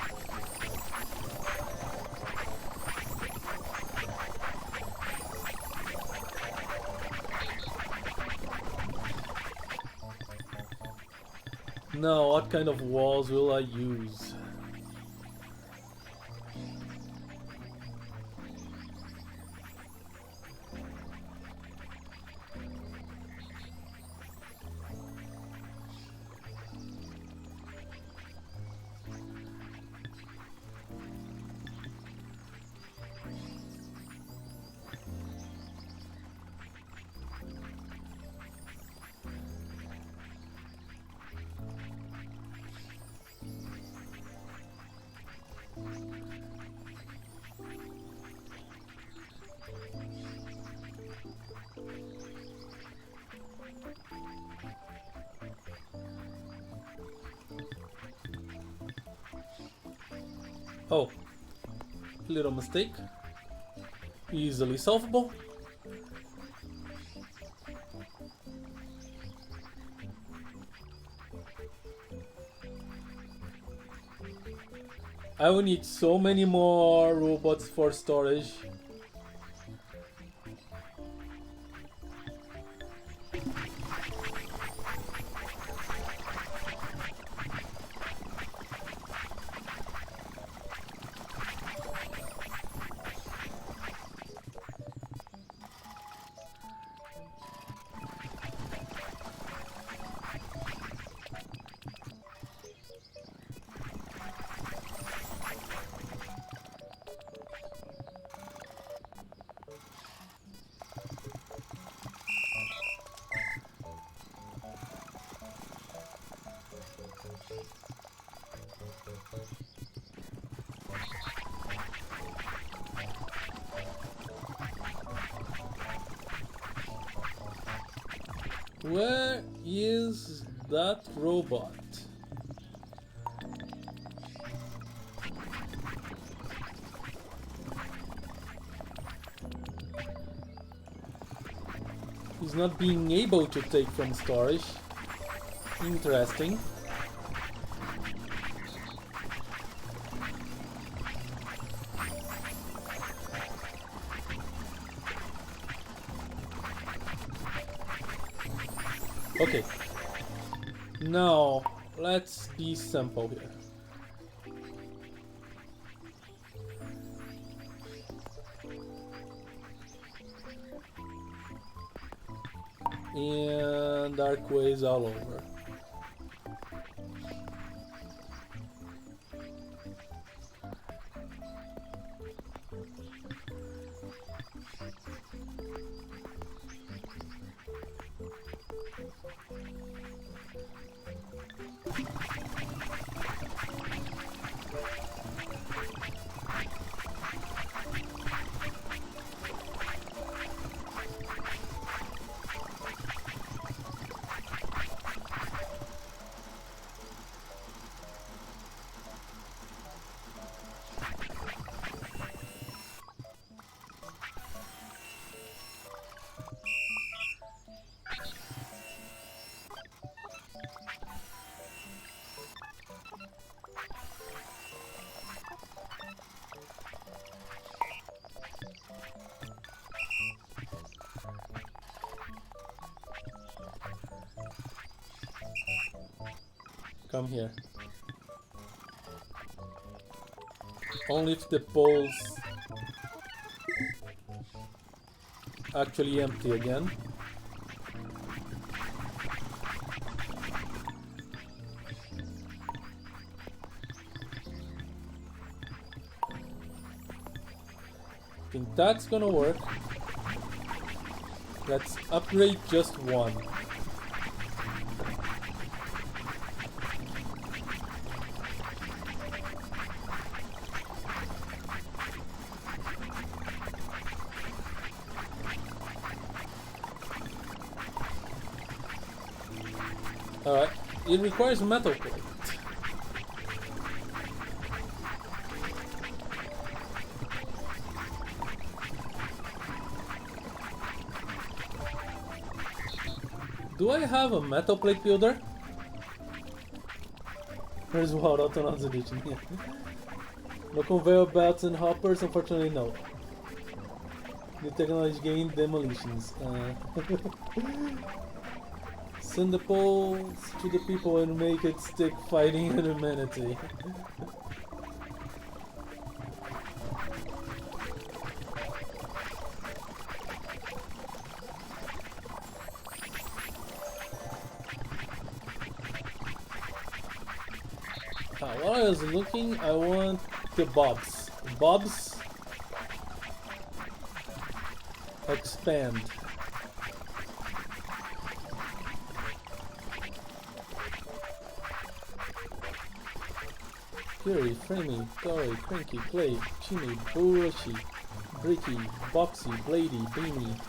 Now, what kind of walls will I use? Oh, little mistake. Easily solvable. I will need so many more robots for storage. Where is that robot? He's not being able to take from storage. Interesting. Okay. Now, let's be simple here. And dark ways all over. Come here. Only if the poles actually empty again. I think that's gonna work. Let's upgrade just one. Alright, it requires a metal plate. Do I have a metal plate builder? Where's what Autonats edition? Yeah. No conveyor belts and hoppers, unfortunately no. New technology gain demolitions. Send the poles to the people and make it stick fighting humanity. While I was looking, I want the bobs. Bobs expand. Fury, Framey, Toy, Cranky, Clay, Chimney, Burushi, Bricky, Boxy, Blady, Beanie.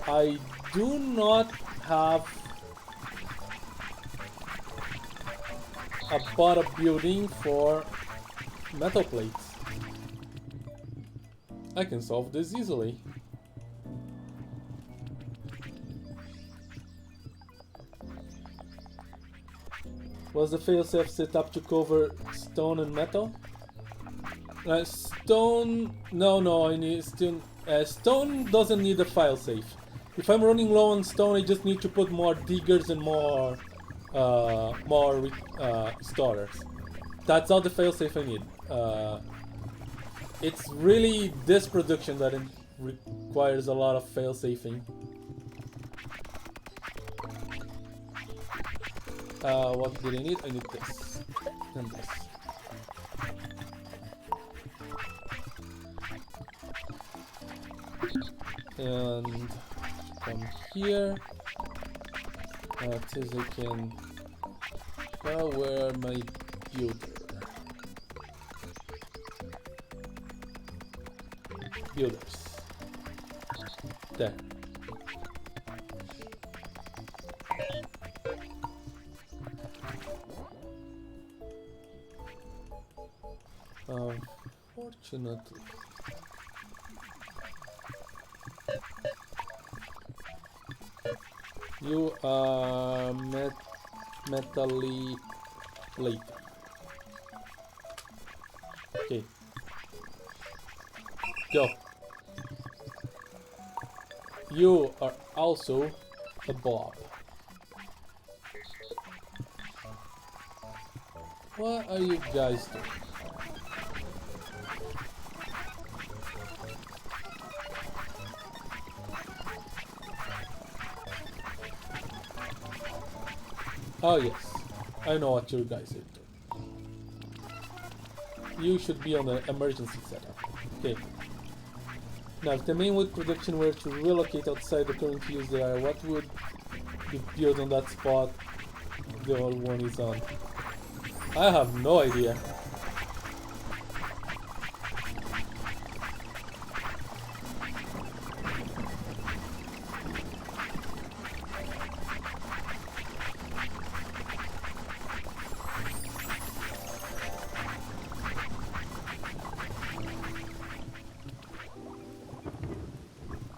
I do not have I bought a building for metal plates. I can solve this easily. Was the failsafe set up to cover stone and metal? Stone... No, I need still... stone doesn't need a failsafe. If I'm running low on stone, I just need to put more diggers and more starters. That's all the failsafe I need. It's really this production that it requires a lot of failsafing. What did I need? I need this and this. And come here. Since I can where my builder. Builders. There. Unfortunately. You are metally late. Okay. Go. You are also a blob. What are you guys doing? Oh yes, I know what you guys are doing. You should be on the emergency setup. Okay. Now, if the main wood production were to relocate outside the current use area, what would be built on that spot the old one is on? I have no idea.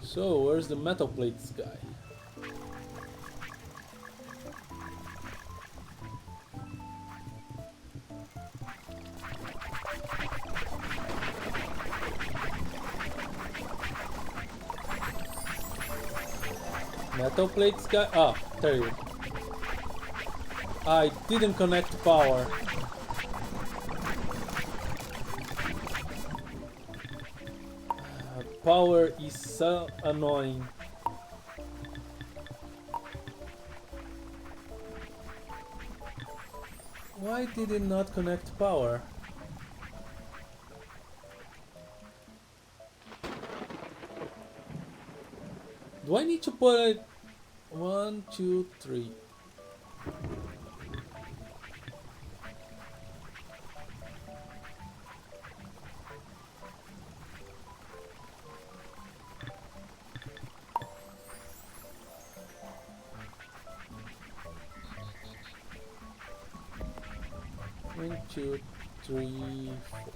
So, where's the metal plates guy? Metal plates guy? Ah, there you go. I didn't connect power. Power is so annoying. Why did it not connect power? Do I need to put it 1, 2, 3? One, two, three, four.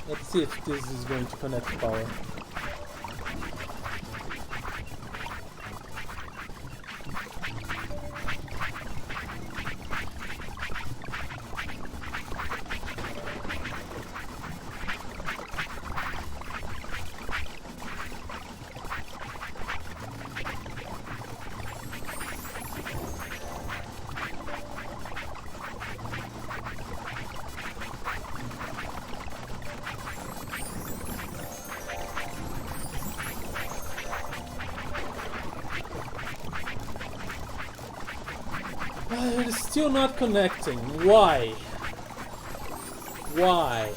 Let's see if this is going to connect power. It's still not connecting. Why? Why?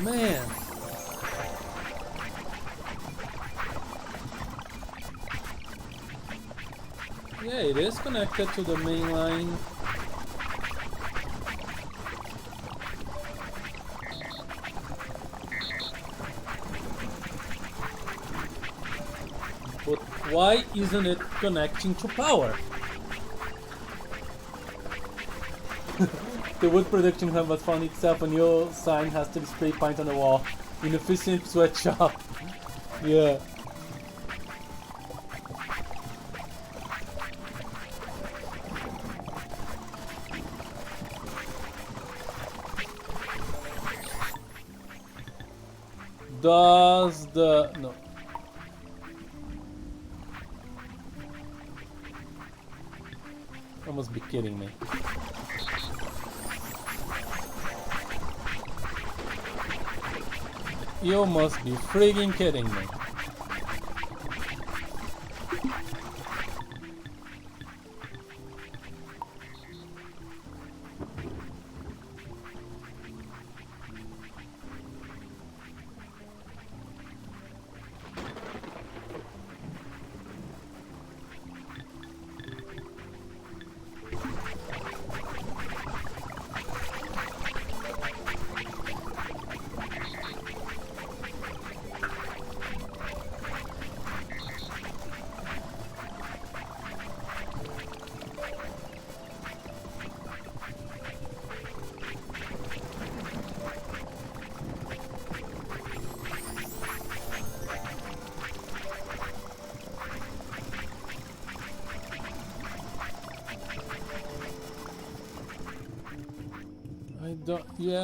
man. Yeah, it is connected to the main line. But why isn't it connecting to power? The wood production hub has found itself a new sign has to be spray paint on the wall. Inefficient sweatshop. Yeah. Does the... no. You must be kidding me. You must be friggin' kidding me.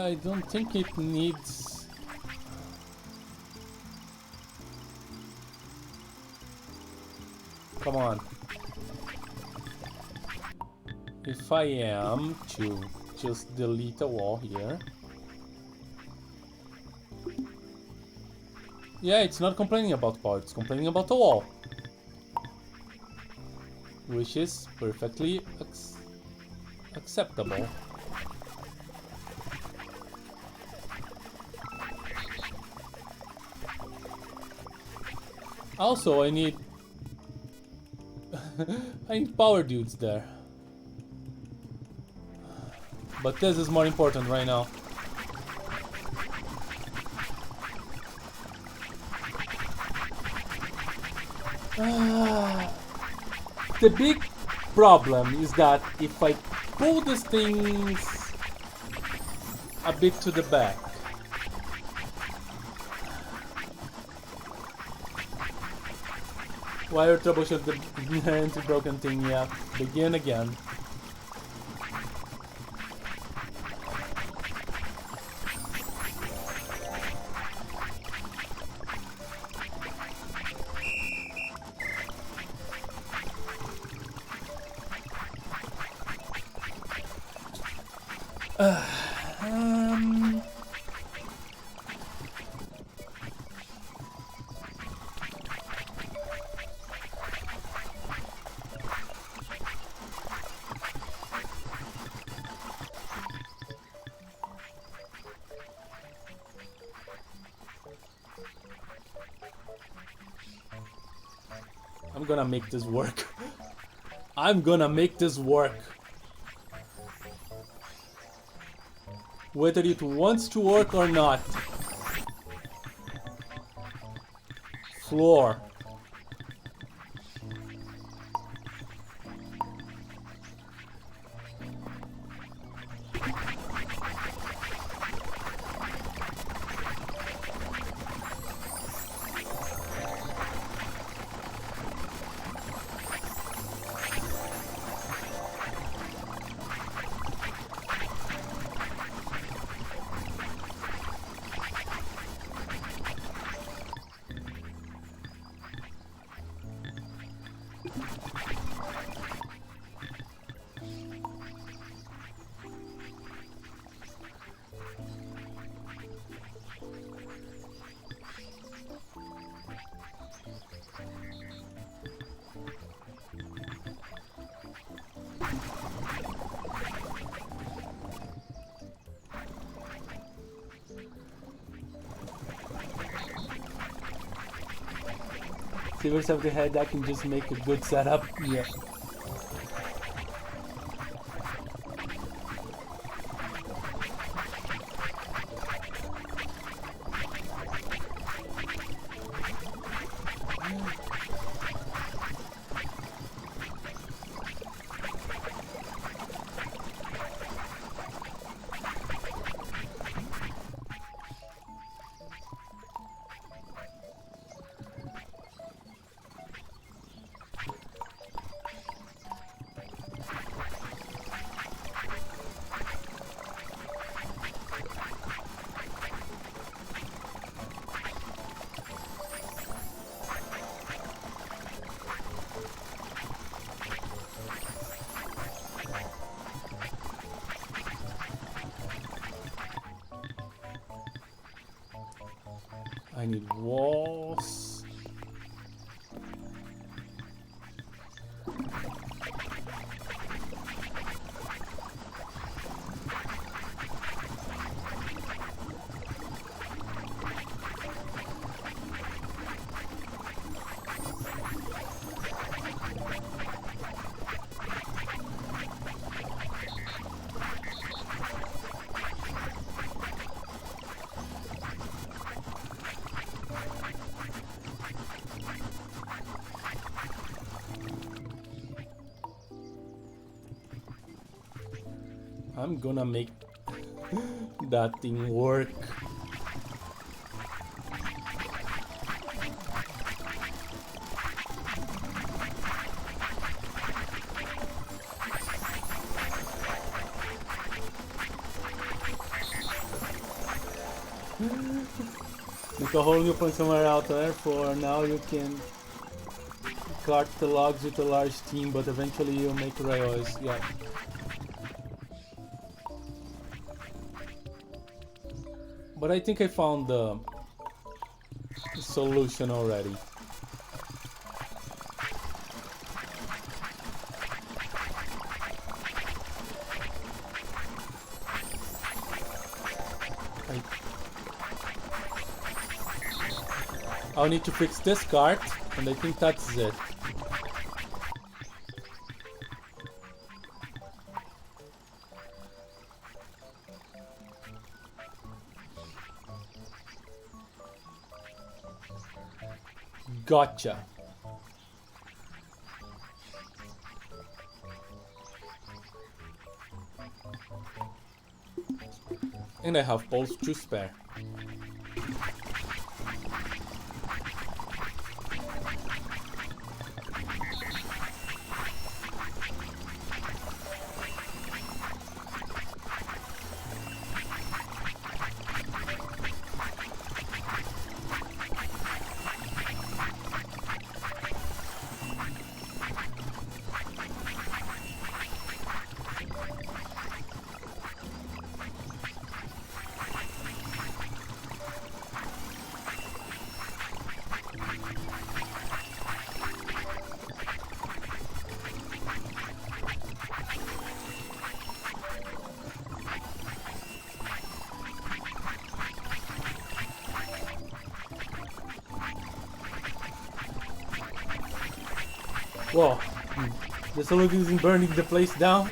I don't think it needs... Come on. If I am to just delete a wall here... Yeah, it's not complaining about power, it's complaining about the wall. Which is perfectly acceptable. Also, I need I need power dudes there. But this is more important right now. The big problem is that if I pull these things a bit to the back, wire troubleshoot the anti-broken thing, yeah. Begin again. I'm gonna make this work. I'm gonna make this work. Whether it wants to work or not. Floor. Savers of the head, I can just make a good setup. Yeah. I need walls. I'm gonna make that thing work. Make a whole new point somewhere out there. For now you can cart the logs with a large team, but eventually you'll make railways. Yeah. But I think I found the solution already. I'll need to fix this cart, and I think that's it. Gotcha. And I have poles to spare. Whoa, the solution isn't burning the place down?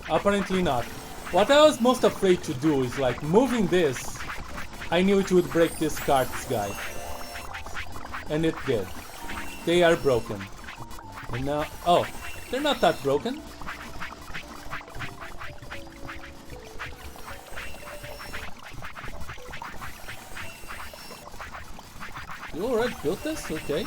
Apparently not. What I was most afraid to do is like moving this. I knew it would break this carts guy. And it did. They are broken. And now, oh, they're not that broken. You already built this? Okay.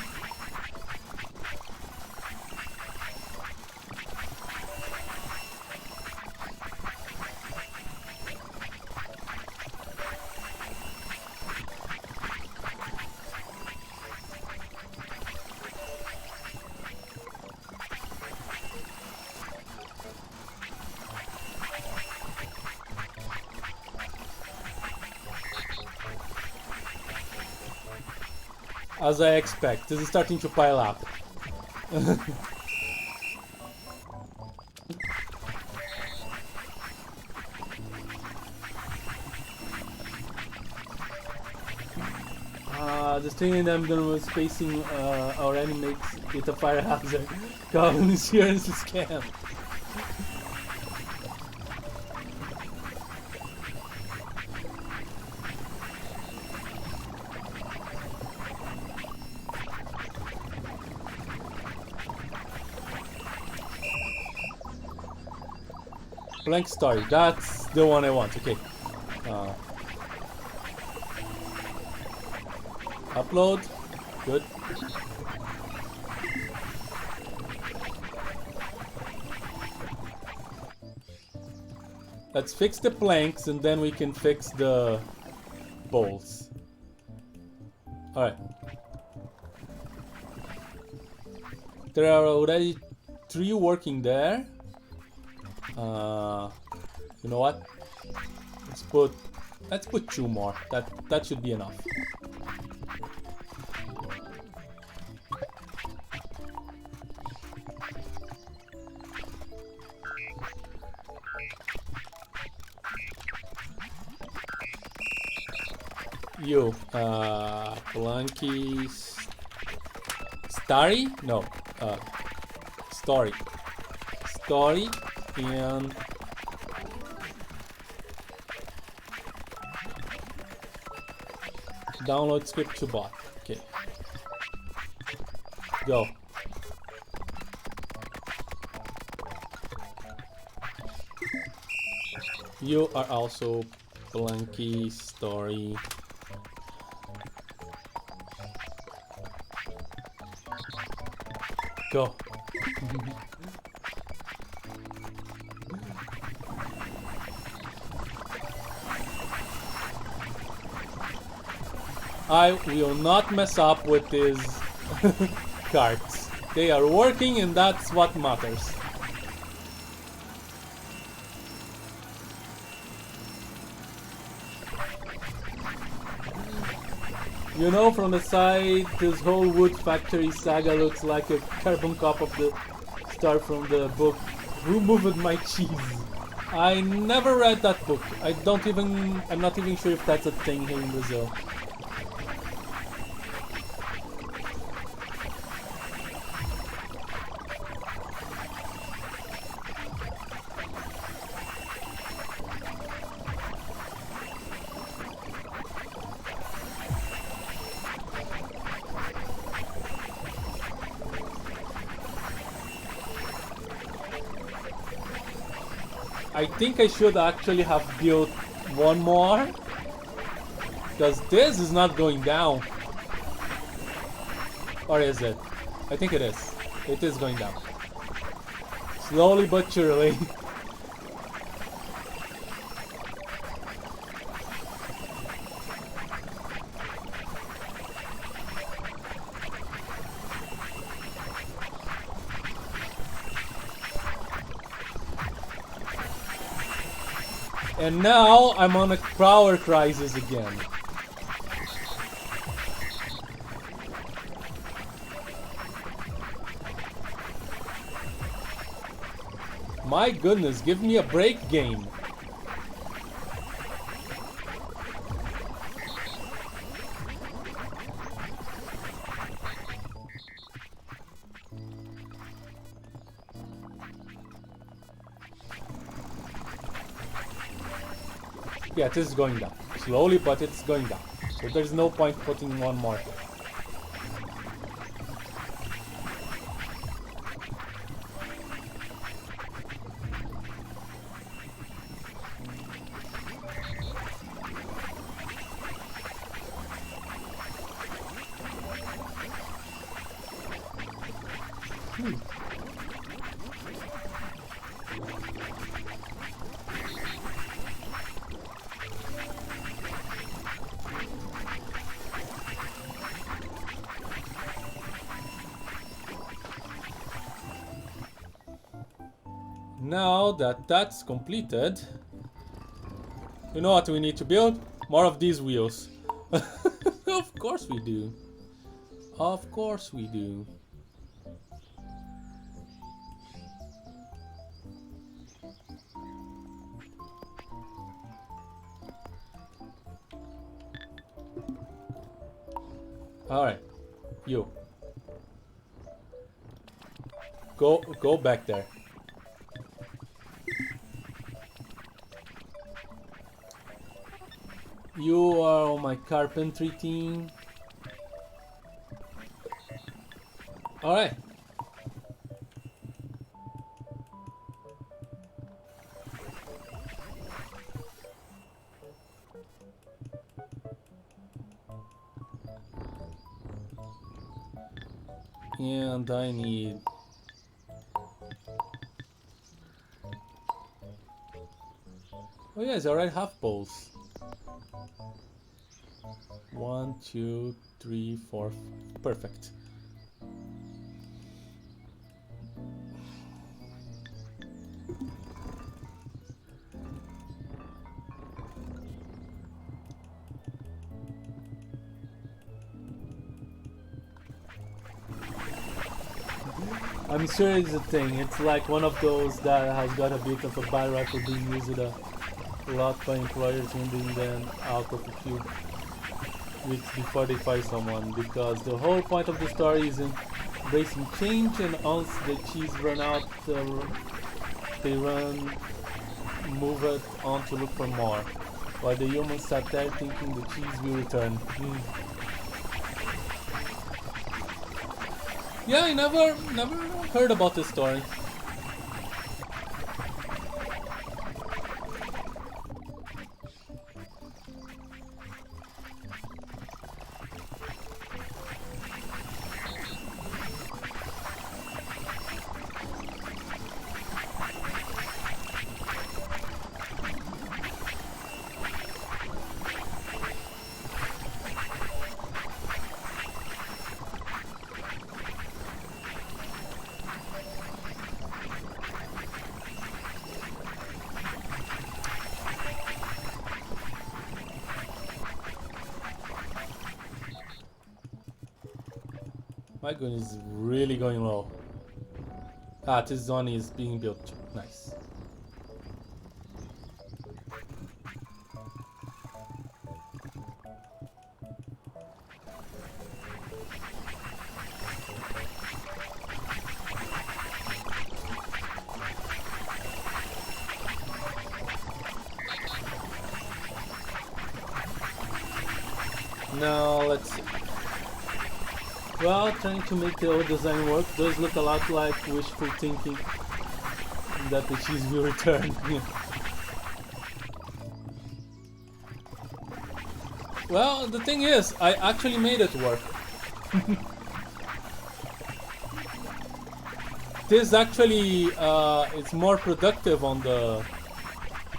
As I expect, this is starting to pile up. destroying them then was facing our enemy makes it a fire hazard. Colonists here is a scam. Blank story, that's the one I want, okay. Upload, good. Let's fix the planks and then we can fix the bolts. Alright. There are already 3 working there. You know what? Let's put 2 more. That should be enough. You, Blanky, Starry? No, Story, and download script to bot. Okay, go. You are also Blanky, Story. Go. I will not mess up with these cards. They are working and that's what matters. You know, from the side, this whole wood factory saga looks like a carbon copy of the star from the book Who Moved My Cheese? I never read that book. I'm not even sure if that's a thing here in Brazil. I think I should actually have built 1 more, because this is not going down. Or is it? I think it is. It is going down. Slowly but surely. And now I'm on a power crisis again. My goodness, give me a break, game. Yeah, this is going down. Slowly, but it's going down. So there's no point putting 1 more. Now that that's completed, you know what we need to build? More of these wheels. Of course we do. Of course we do. Alright. You. Go back there. You are on my carpentry team. Alright. And I need... Oh yes, I already have poles. 1, 2, 3, 4. Perfect. I'm sure it's a thing. It's like one of those that has got a bit of a bad record being used a lot by employers ending then out of a few weeks before they fire someone, because the whole point of the story is embracing change, and once the cheese run out, they move it on to look for more, while the humans sat there thinking the cheese will return. Yeah, I never heard about this story. My gun is really going low. Ah, this zone is being built. Nice. Now let's see. Well, trying to make the old design work does look a lot like wishful thinking that the cheese will return. Well, the thing is, I actually made it work. This actually it's more productive on the...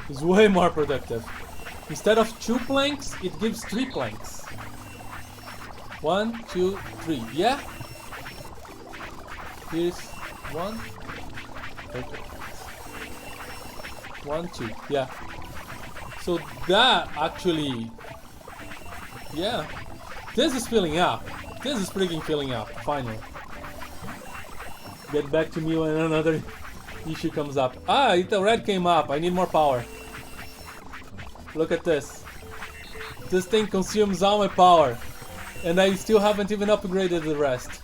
It's way more productive. Instead of 2 planks, it gives 3 planks. 1, 2, 3. Yeah. Here's 1. Okay. 1, 2. Yeah. So that actually, yeah. This is filling up. This is freaking filling up. Finally. Get back to me when another issue comes up. Ah, it already came up. I need more power. Look at this. This thing consumes all my power. And I still haven't even upgraded the rest.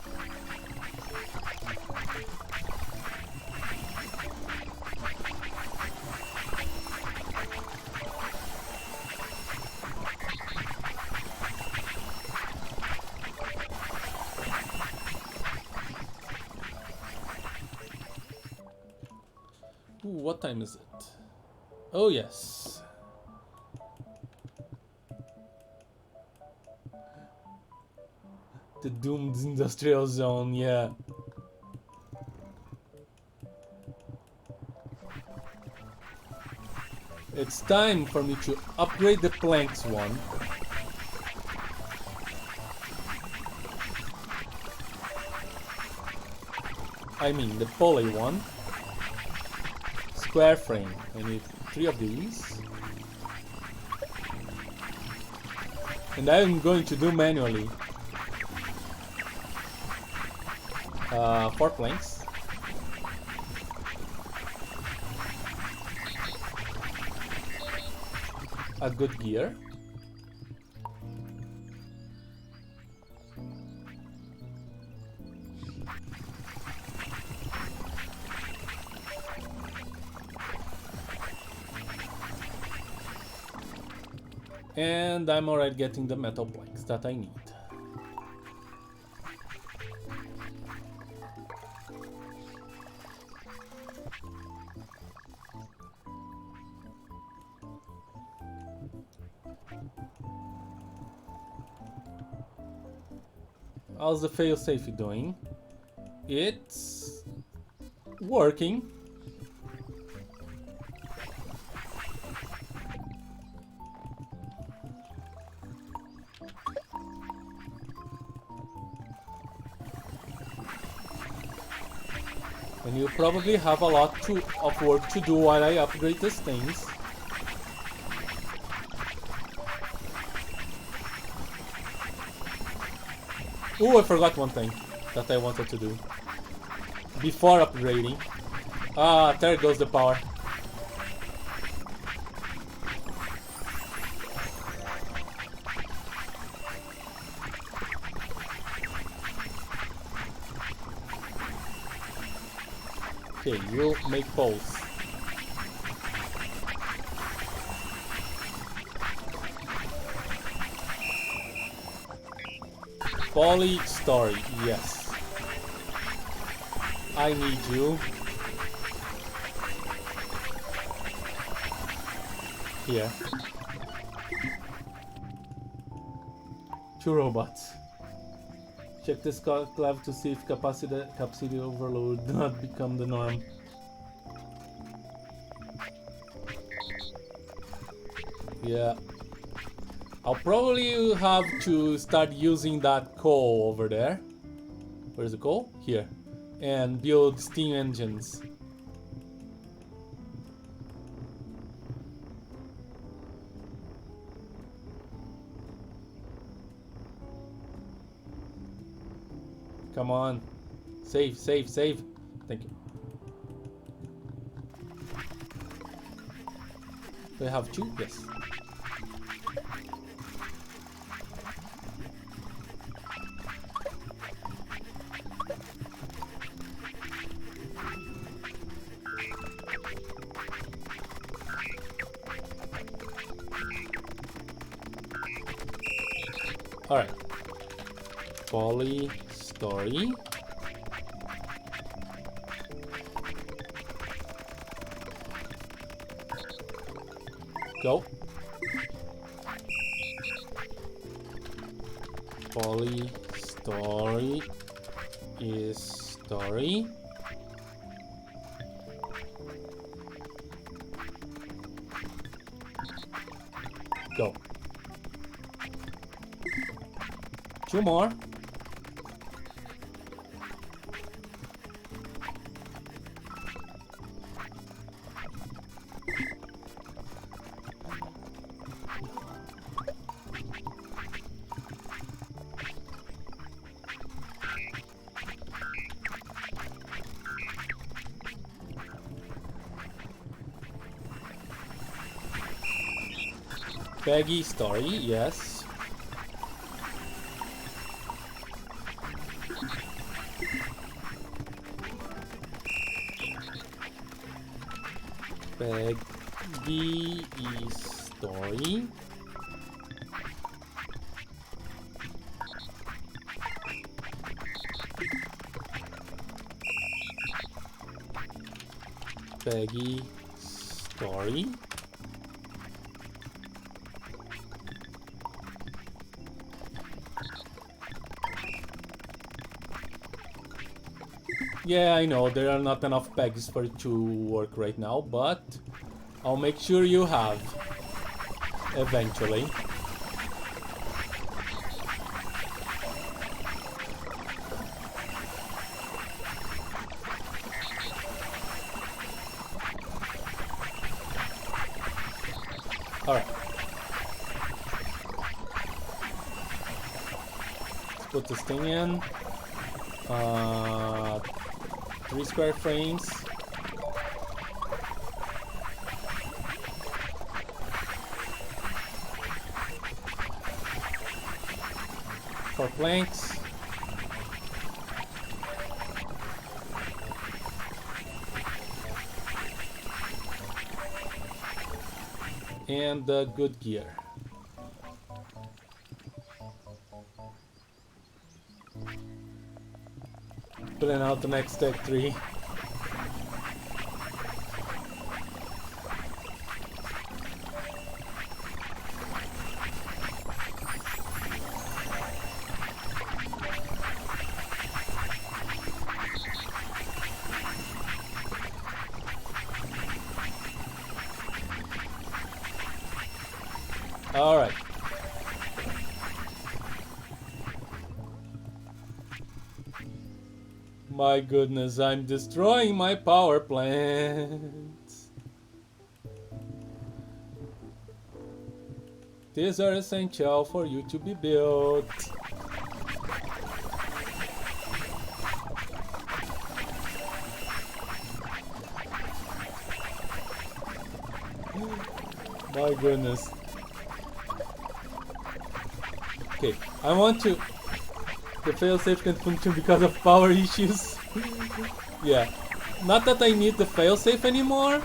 Ooh, what time is it? Oh yes. The doomed industrial zone, yeah. It's time for me to upgrade the planks one. I mean the poly one. Square frame. I need 3 of these. And I'm going to do manually. 4 planks. A good gear. And I'm already getting the metal planks that I need. How's the failsafe doing? It's working. And you probably have a lot of work to do while I upgrade these things. Oh, I forgot one thing that I wanted to do before upgrading. Ah, there goes the power. Okay, you make poles. Poly story, yes. I need you. Here. 2 robots. Check this clev to see if capacity overload do not become the norm. Yeah. I'll probably have to start using that coal over there. Where's the coal? Here. And build steam engines. Come on. Save, save, save. Thank you. Do I have 2? Yes. Alright. Poly story. Go. Poly story is story. Go. 2 more. Peggy story, yes. Peggy story. Peggy story. Yeah, I know there are not enough pegs for it to work right now, but I'll make sure you have eventually. Alright. Let's put this thing in. 3 square frames. For planks. And the good gear. Plan out the next tech 3. Alright. My goodness, I'm destroying my power plants. These are essential for you to be built. My goodness. Okay, I want to... The failsafe can function because of power issues. Yeah. Not that I need the failsafe anymore.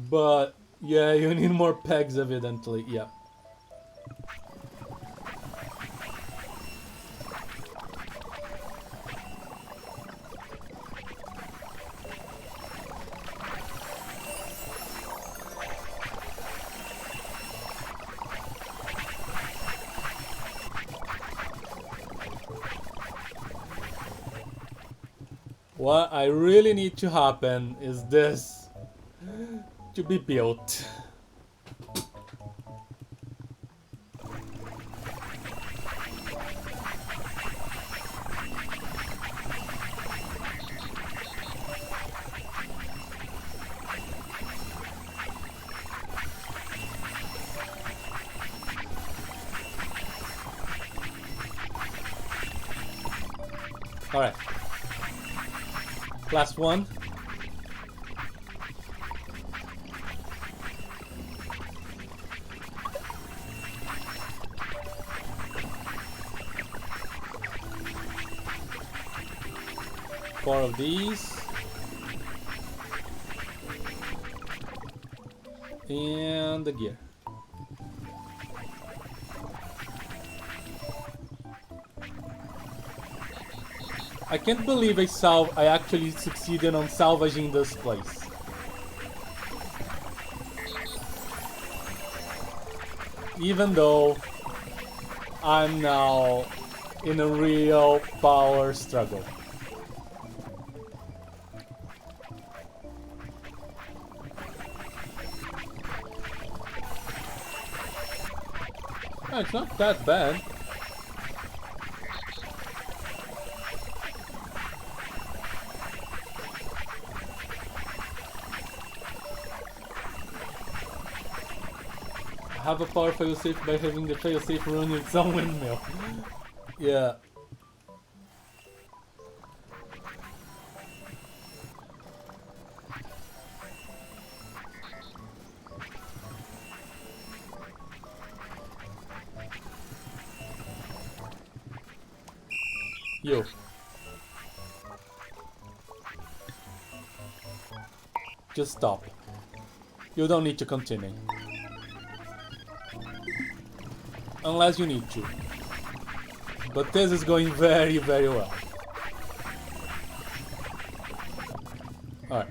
But yeah, you need more pegs evidently, yeah. What I really need to happen is this to be built. Alright. Last one. Four of these. And the gear. I can't believe I actually succeeded on salvaging this place. Even though I'm now in a real power struggle. Oh, it's not that bad. Have a power failsafe by having the failsafe run its own windmill. Yeah. You. Just stop. You don't need to continue. Unless you need to. But this is going very, very well. Alright.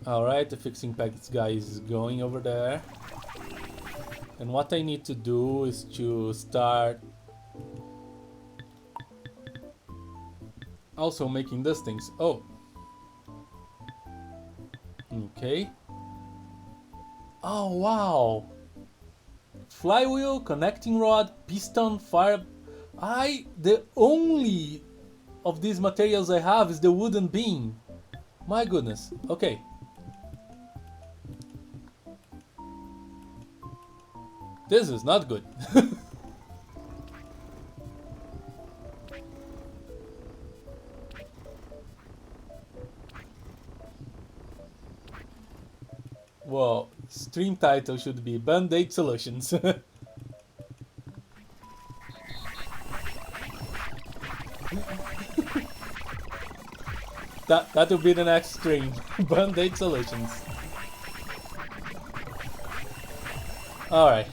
Alright, the fixing packets guy is going over there. And what I need to do is to start also making these things. Oh. Okay. Oh, wow. Flywheel, connecting rod, piston, fire. The only of these materials I have is the wooden beam. My goodness. Okay. This is not good. Well, stream title should be Band-Aid Solutions. That will be the next stream. Band-Aid Solutions. Alright.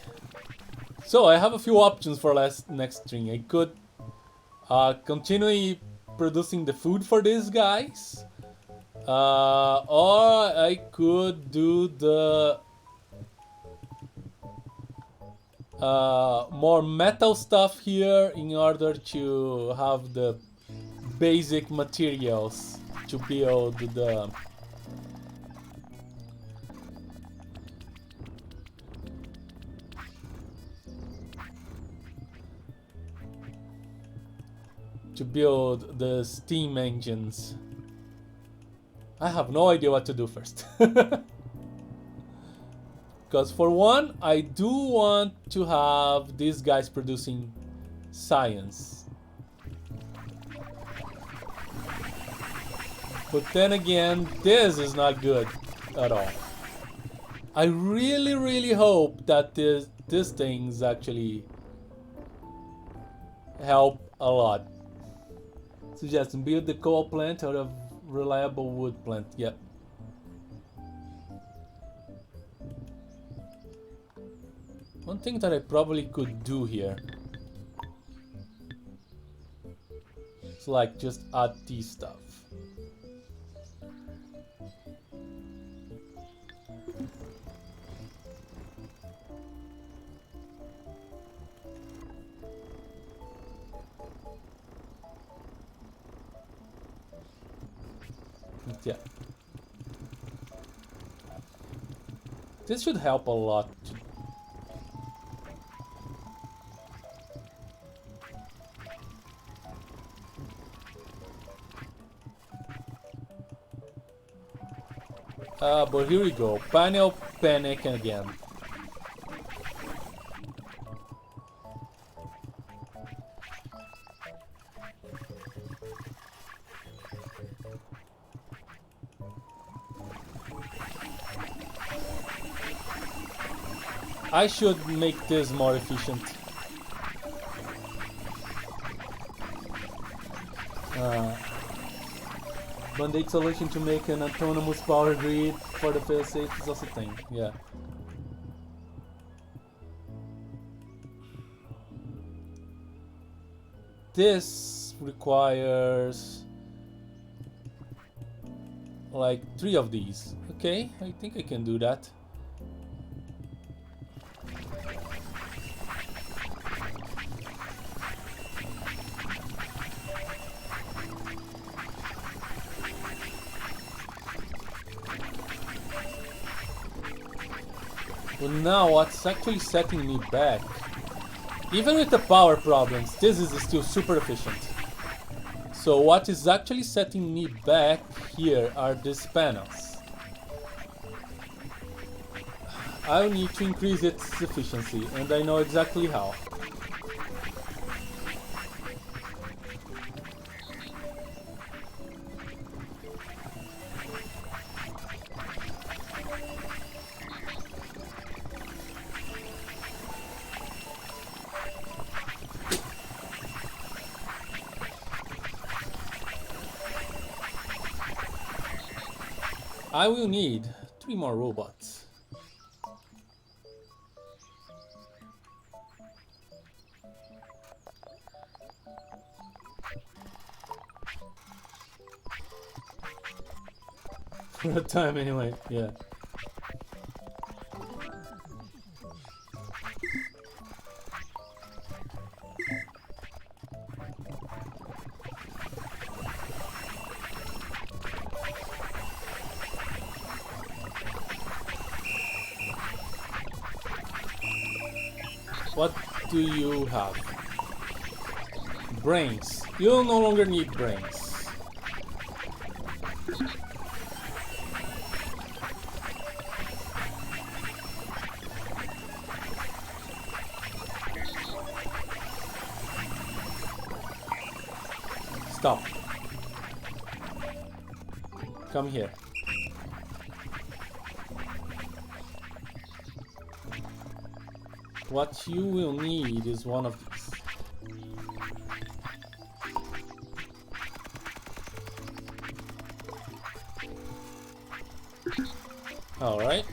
So I have a few options for next stream. I could continue producing the food for these guys. Or I could do the more metal stuff here in order to have the basic materials to build the steam engines. I have no idea what to do first. Because for one, I do want to have these guys producing science. But then again, this is not good at all. I really hope that these things actually help a lot. Suggestion: build the coal plant out of reliable wood plant. Yep. One thing that I probably could do here is like just add this stuff. Yeah. This should help a lot. But here we go. Panel panic again. I should make this more efficient. Band-Aid solution to make an autonomous power grid for the failsafe is also a thing, yeah. This requires like 3 of these. Okay, I think I can do that. But now what's actually setting me back, even with the power problems, this is still super efficient. So what is actually setting me back here are these panels. I need to increase its efficiency, and I know exactly how. I will need 3 more robots. For a time anyway, yeah. What do you have? Brains. You no longer need brains. Stop. What you will need is one of these. Alright.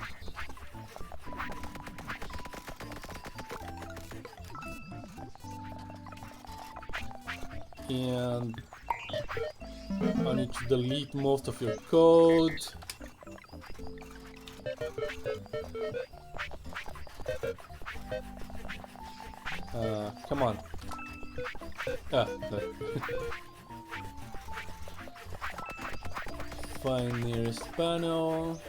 And I need to delete most of your code. Come on. No. Find nearest panel.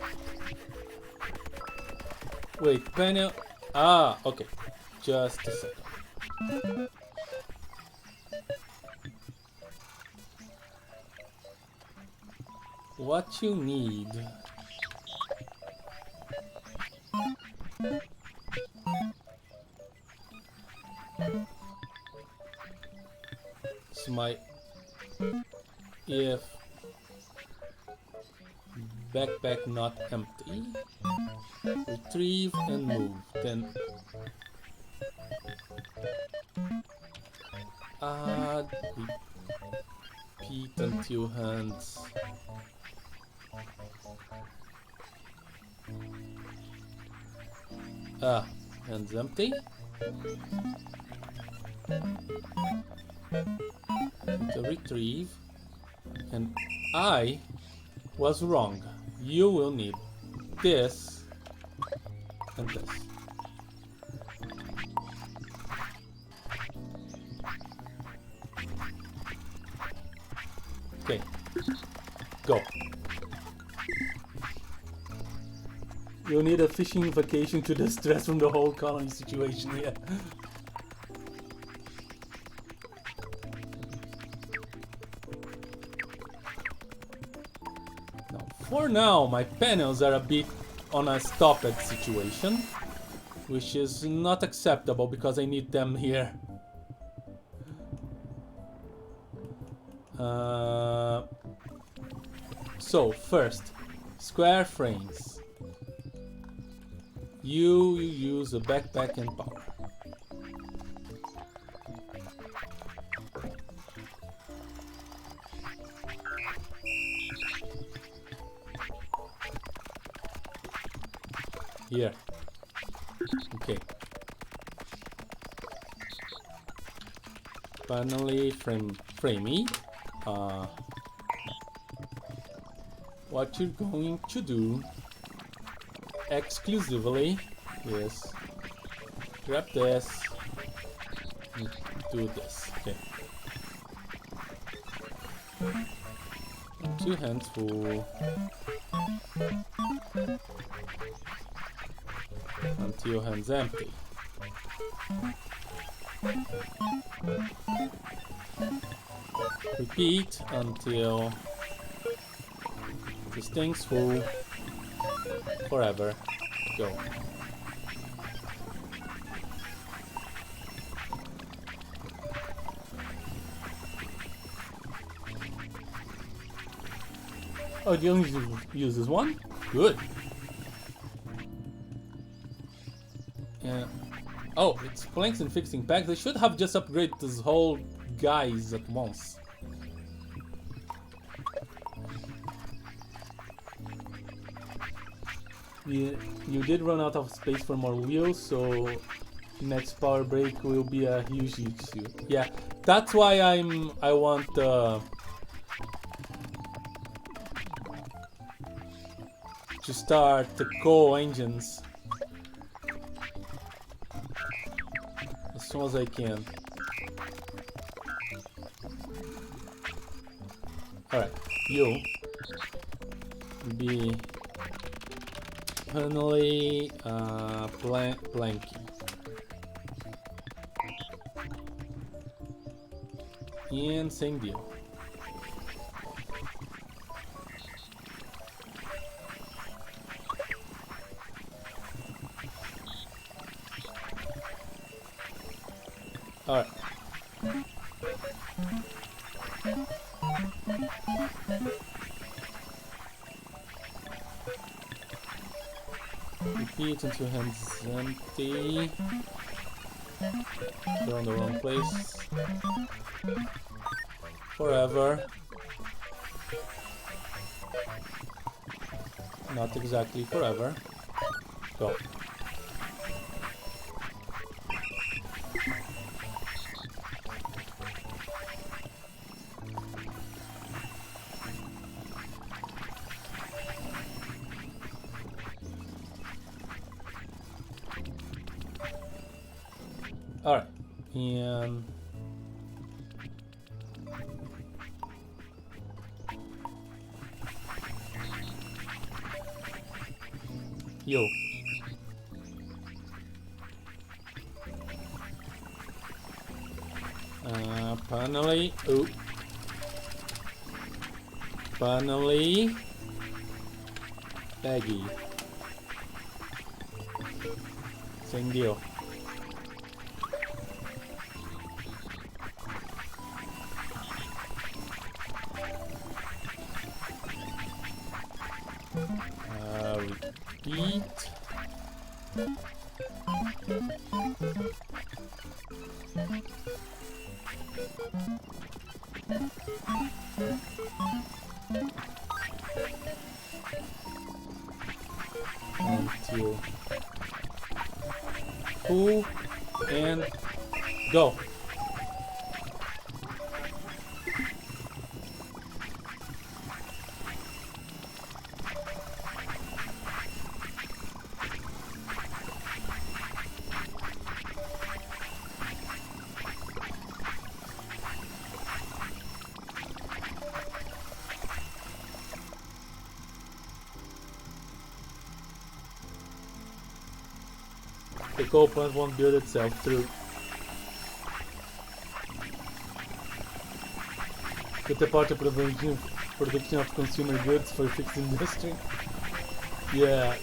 Wait, panel. Ah, okay. Just a second. What you need is my if backpack not empty, retrieve and move, then add repeat until hands hands empty. To retrieve, and I was wrong. You will need this and this. Okay, go. You'll need a fishing vacation to distress from the whole colony situation here. For now, my panels are a bit on a stopped situation, which is not acceptable because I need them here. So, first, square frames. You use a backpack and power. Here. Okay. Finally, framey. What you're going to do exclusively is grab this and do this. Okay. 2 hands full. Until hands empty. Repeat until this thing's full. Forever. Go. Oh, you only use this one? Good. Yeah. Oh, it's planks and fixing packs. They should have just upgraded this whole guys at once. Yeah, you did run out of space for more wheels, so next power break will be a huge issue. Yeah, that's why I want to start the co-engines as soon as I can. Alright, you be finally planking. And same deal. Alright. Repeat until hands empty. They're on the wrong place. Forever. Not exactly forever. Go. Alright, and yo. Finally, oh. Finally, laggy. Same deal. Repeat. Until pull and go. The coal plant won't build itself through. Cut apart the production of consumer goods for fixed industry. Yeah.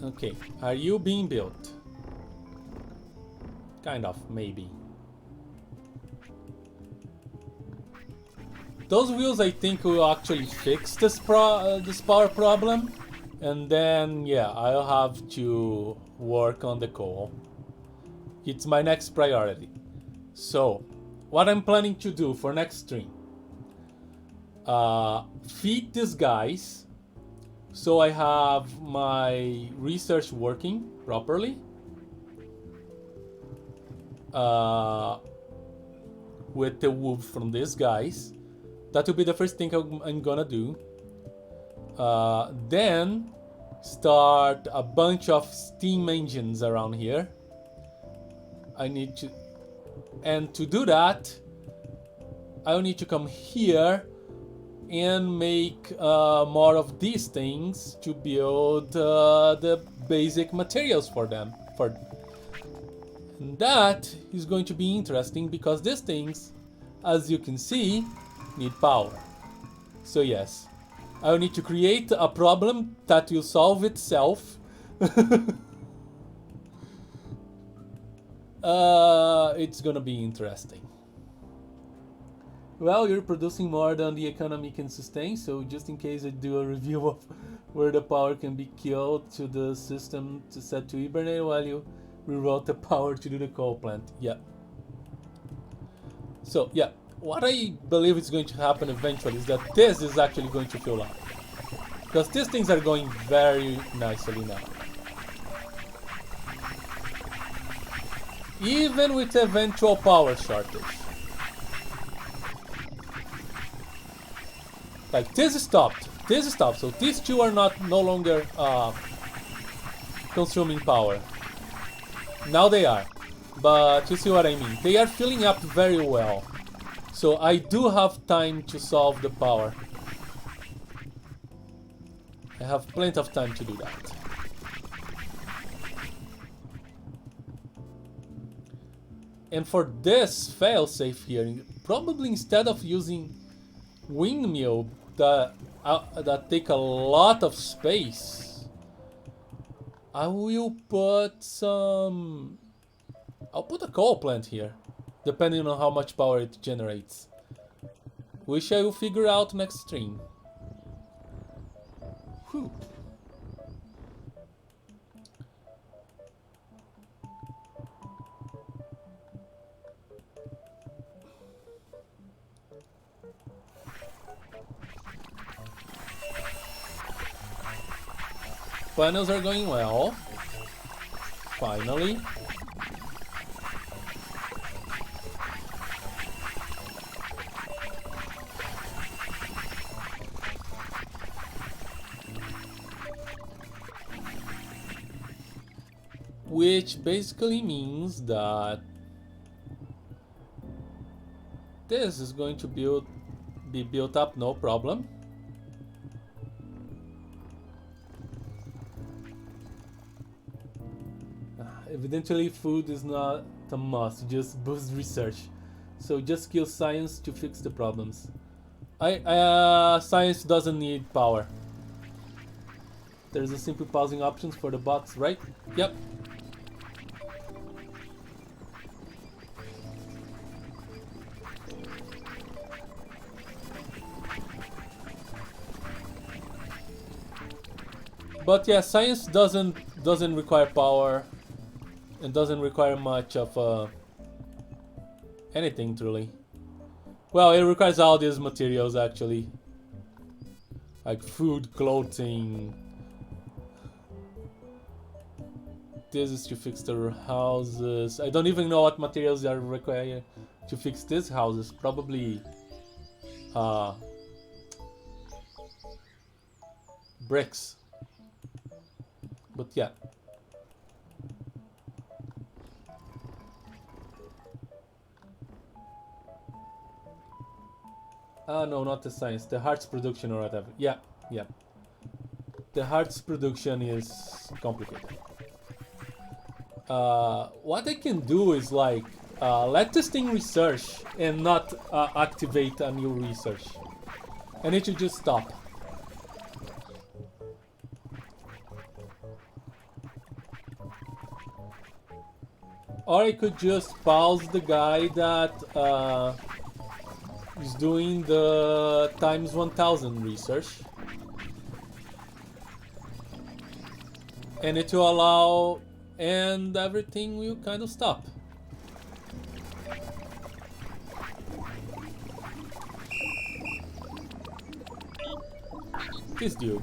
Okay, are you being built? Kind of, maybe. Those wheels I think will actually fix this power problem. And then, yeah, I'll have to work on the coal. It's my next priority. So, what I'm planning to do for next stream. Feed these guys. So I have my research working properly. With the wool from these guys. That will be the first thing I'm gonna do. Then start a bunch of steam engines around here. I need to... And to do that, I'll need to come here and make more of these things to build the basic materials for them. And that is going to be interesting because these things, as you can see, need power. So yes, I will need to create a problem that will solve itself. It's gonna be interesting. Well, you're producing more than the economy can sustain, so just in case I do a review of where the power can be killed to the system to set to hibernate while you reroute the power to do the coal plant. Yeah. So, yeah, what I believe is going to happen eventually is that this is actually going to fill up. Because these things are going very nicely now. Even with eventual power shortage. Like this stopped, so these two are no longer consuming power. Now they are, but you see what I mean. They are filling up very well, so I do have time to solve the power. I have plenty of time to do that. And for this failsafe here, probably instead of using windmill that take a lot of space, I will put some... I'll put a coal plant here, depending on how much power it generates. Which I will figure out next stream. Whew. Panels are going well. Finally. Which basically means that this is going to be built up, no problem. Evidently food is not a must, just boost research. So just kill science to fix the problems. Science doesn't need power. There's a simple pausing options for the bots, right? Yep. But yeah, science doesn't require power. It doesn't require much of anything truly. Well, it requires all these materials actually, like food, clothing. This is to fix their houses. I don't even know what materials are required to fix these houses. Probably bricks. But yeah. No, not the science. The heart's production or whatever. Yeah, yeah. The heart's production is complicated. What I can do is like let this thing research and not activate a new research. And it should just stop. Or I could just pause the guy that is doing the times 1000 research. And it will allow, and everything will kind of stop. This dude.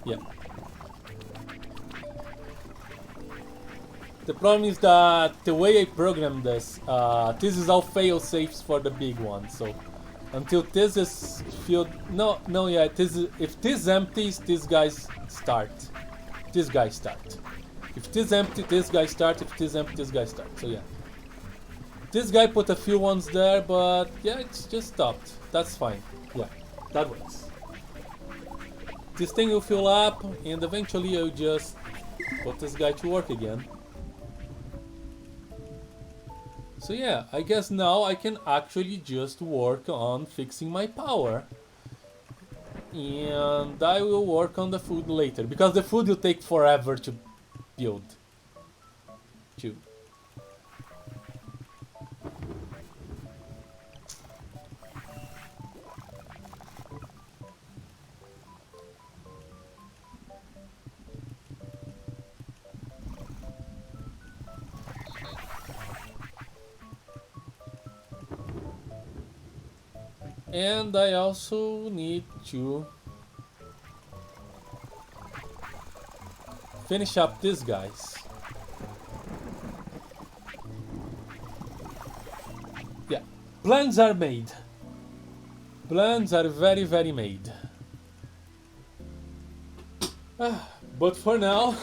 Yeah. The problem is that the way I programmed this, this is all fail safes for the big one. So until this is filled, yeah. If this empties, these guys start. This guy start. If this empty, this guy start. If this empty, this guy start. So yeah. This guy put a few ones there, but yeah, it's just stopped. That's fine. Yeah, that works. This thing will fill up, and eventually I'll just put this guy to work again. So yeah, I guess now I can actually just work on fixing my power. And I will work on the food later, because the food will take forever to build. Too. And I also need to finish up these guys. Yeah, plans are made. Plans are very, very made. But for now,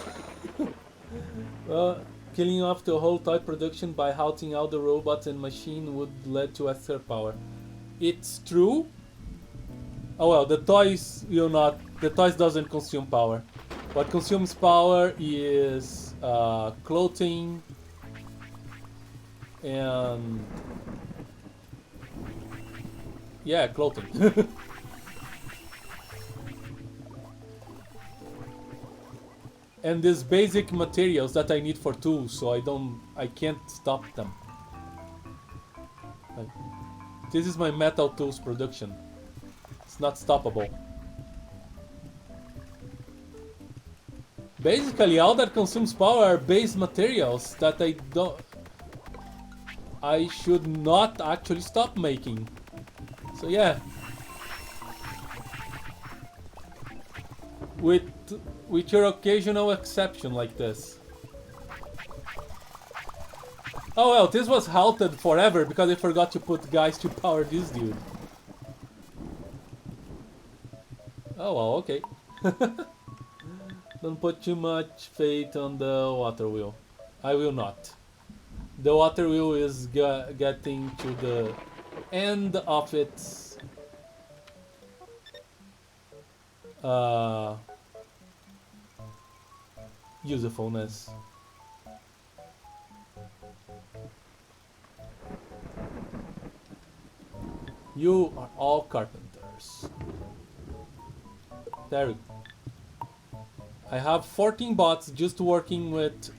Killing off the whole toy production by halting out the robots and machine would lead to extra power. It's true. Oh well, the toys will not. The toys doesn't consume power. What consumes power is clothing and yeah, clothing. And these basic materials that I need for tools, so I can't stop them. Like, this is my metal tools production. It's not stoppable. Basically, all that consumes power are base materials that I should not actually stop making. So yeah. With your occasional exception like this. Oh well, this was halted forever because I forgot to put guys to power this dude. Oh well, okay. Don't put too much faith on the water wheel. I will not. The water wheel is getting to the end of its usefulness. You are all carpenters. There we go. I have 14 bots just working with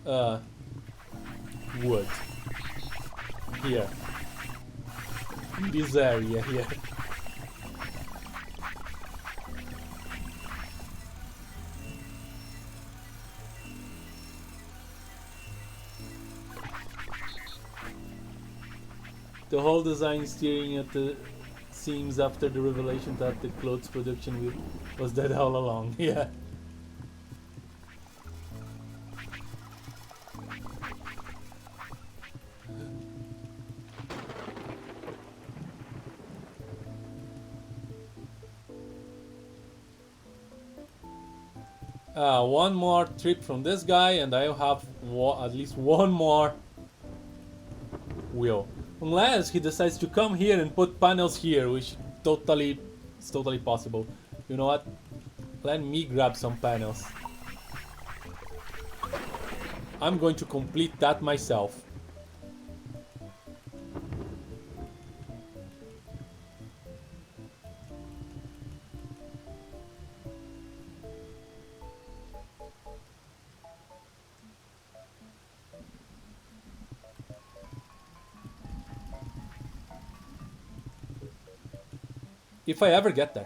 wood. Here. In this area here. The whole design steering at the seams after the revelation that the clothes production was dead all along. Yeah. One more trip from this guy and I'll have at least one more wheel. Unless he decides to come here and put panels here, which is totally possible. You know what? Let me grab some panels. I'm going to complete that myself. If I ever get there.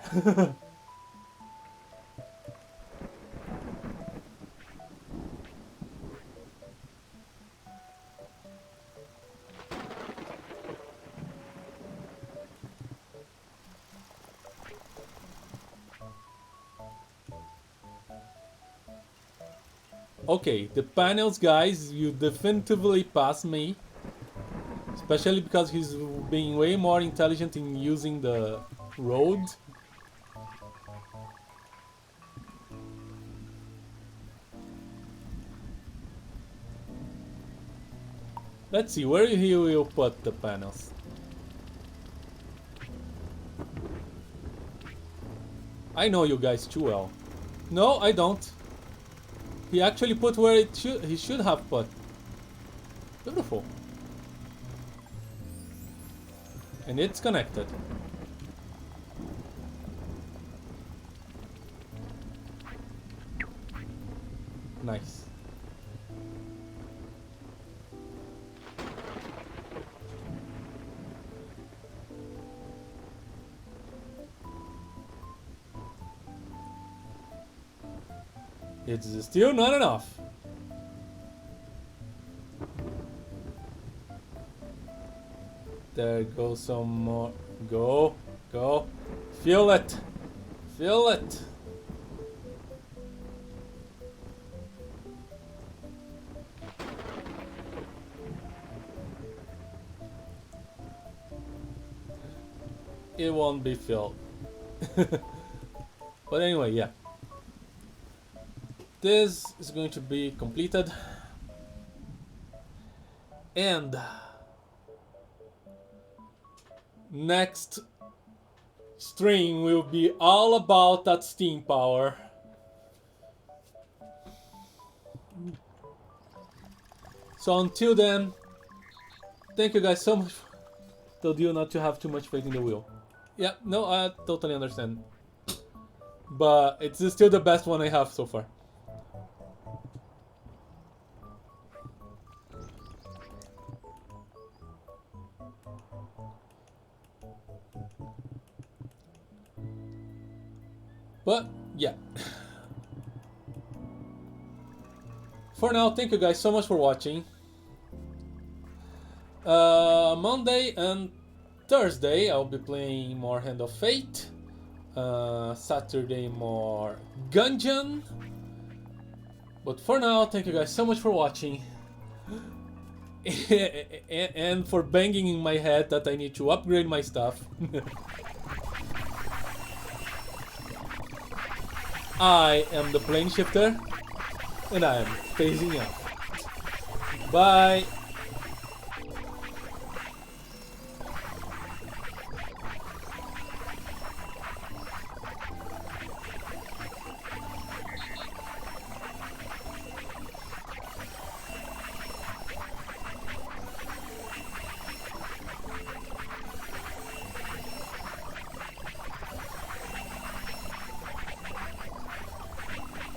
Okay, the panels guys, you definitively pass me. Especially because he's being way more intelligent in using the road. Let's see, where he will put the panels. I know you guys too well. No, I don't. He actually put where he should have put. Beautiful. And it's connected. Nice. It's still not enough. There goes some more. Go. Feel it. Feel it. It won't be filled. But anyway, yeah. This is going to be completed. And next stream will be all about that steam power. So until then, thank you guys so much. Told you not to have too much faith in the wheel. Yeah, no, I totally understand. But it's still the best one I have so far. But yeah. For now, thank you guys so much for watching. Monday and Thursday I'll be playing more Hand of Fate. Saturday more Gungeon. But for now, thank you guys so much for watching. And for banging in my head that I need to upgrade my stuff. I am the plane shifter, and I am phasing out. Bye!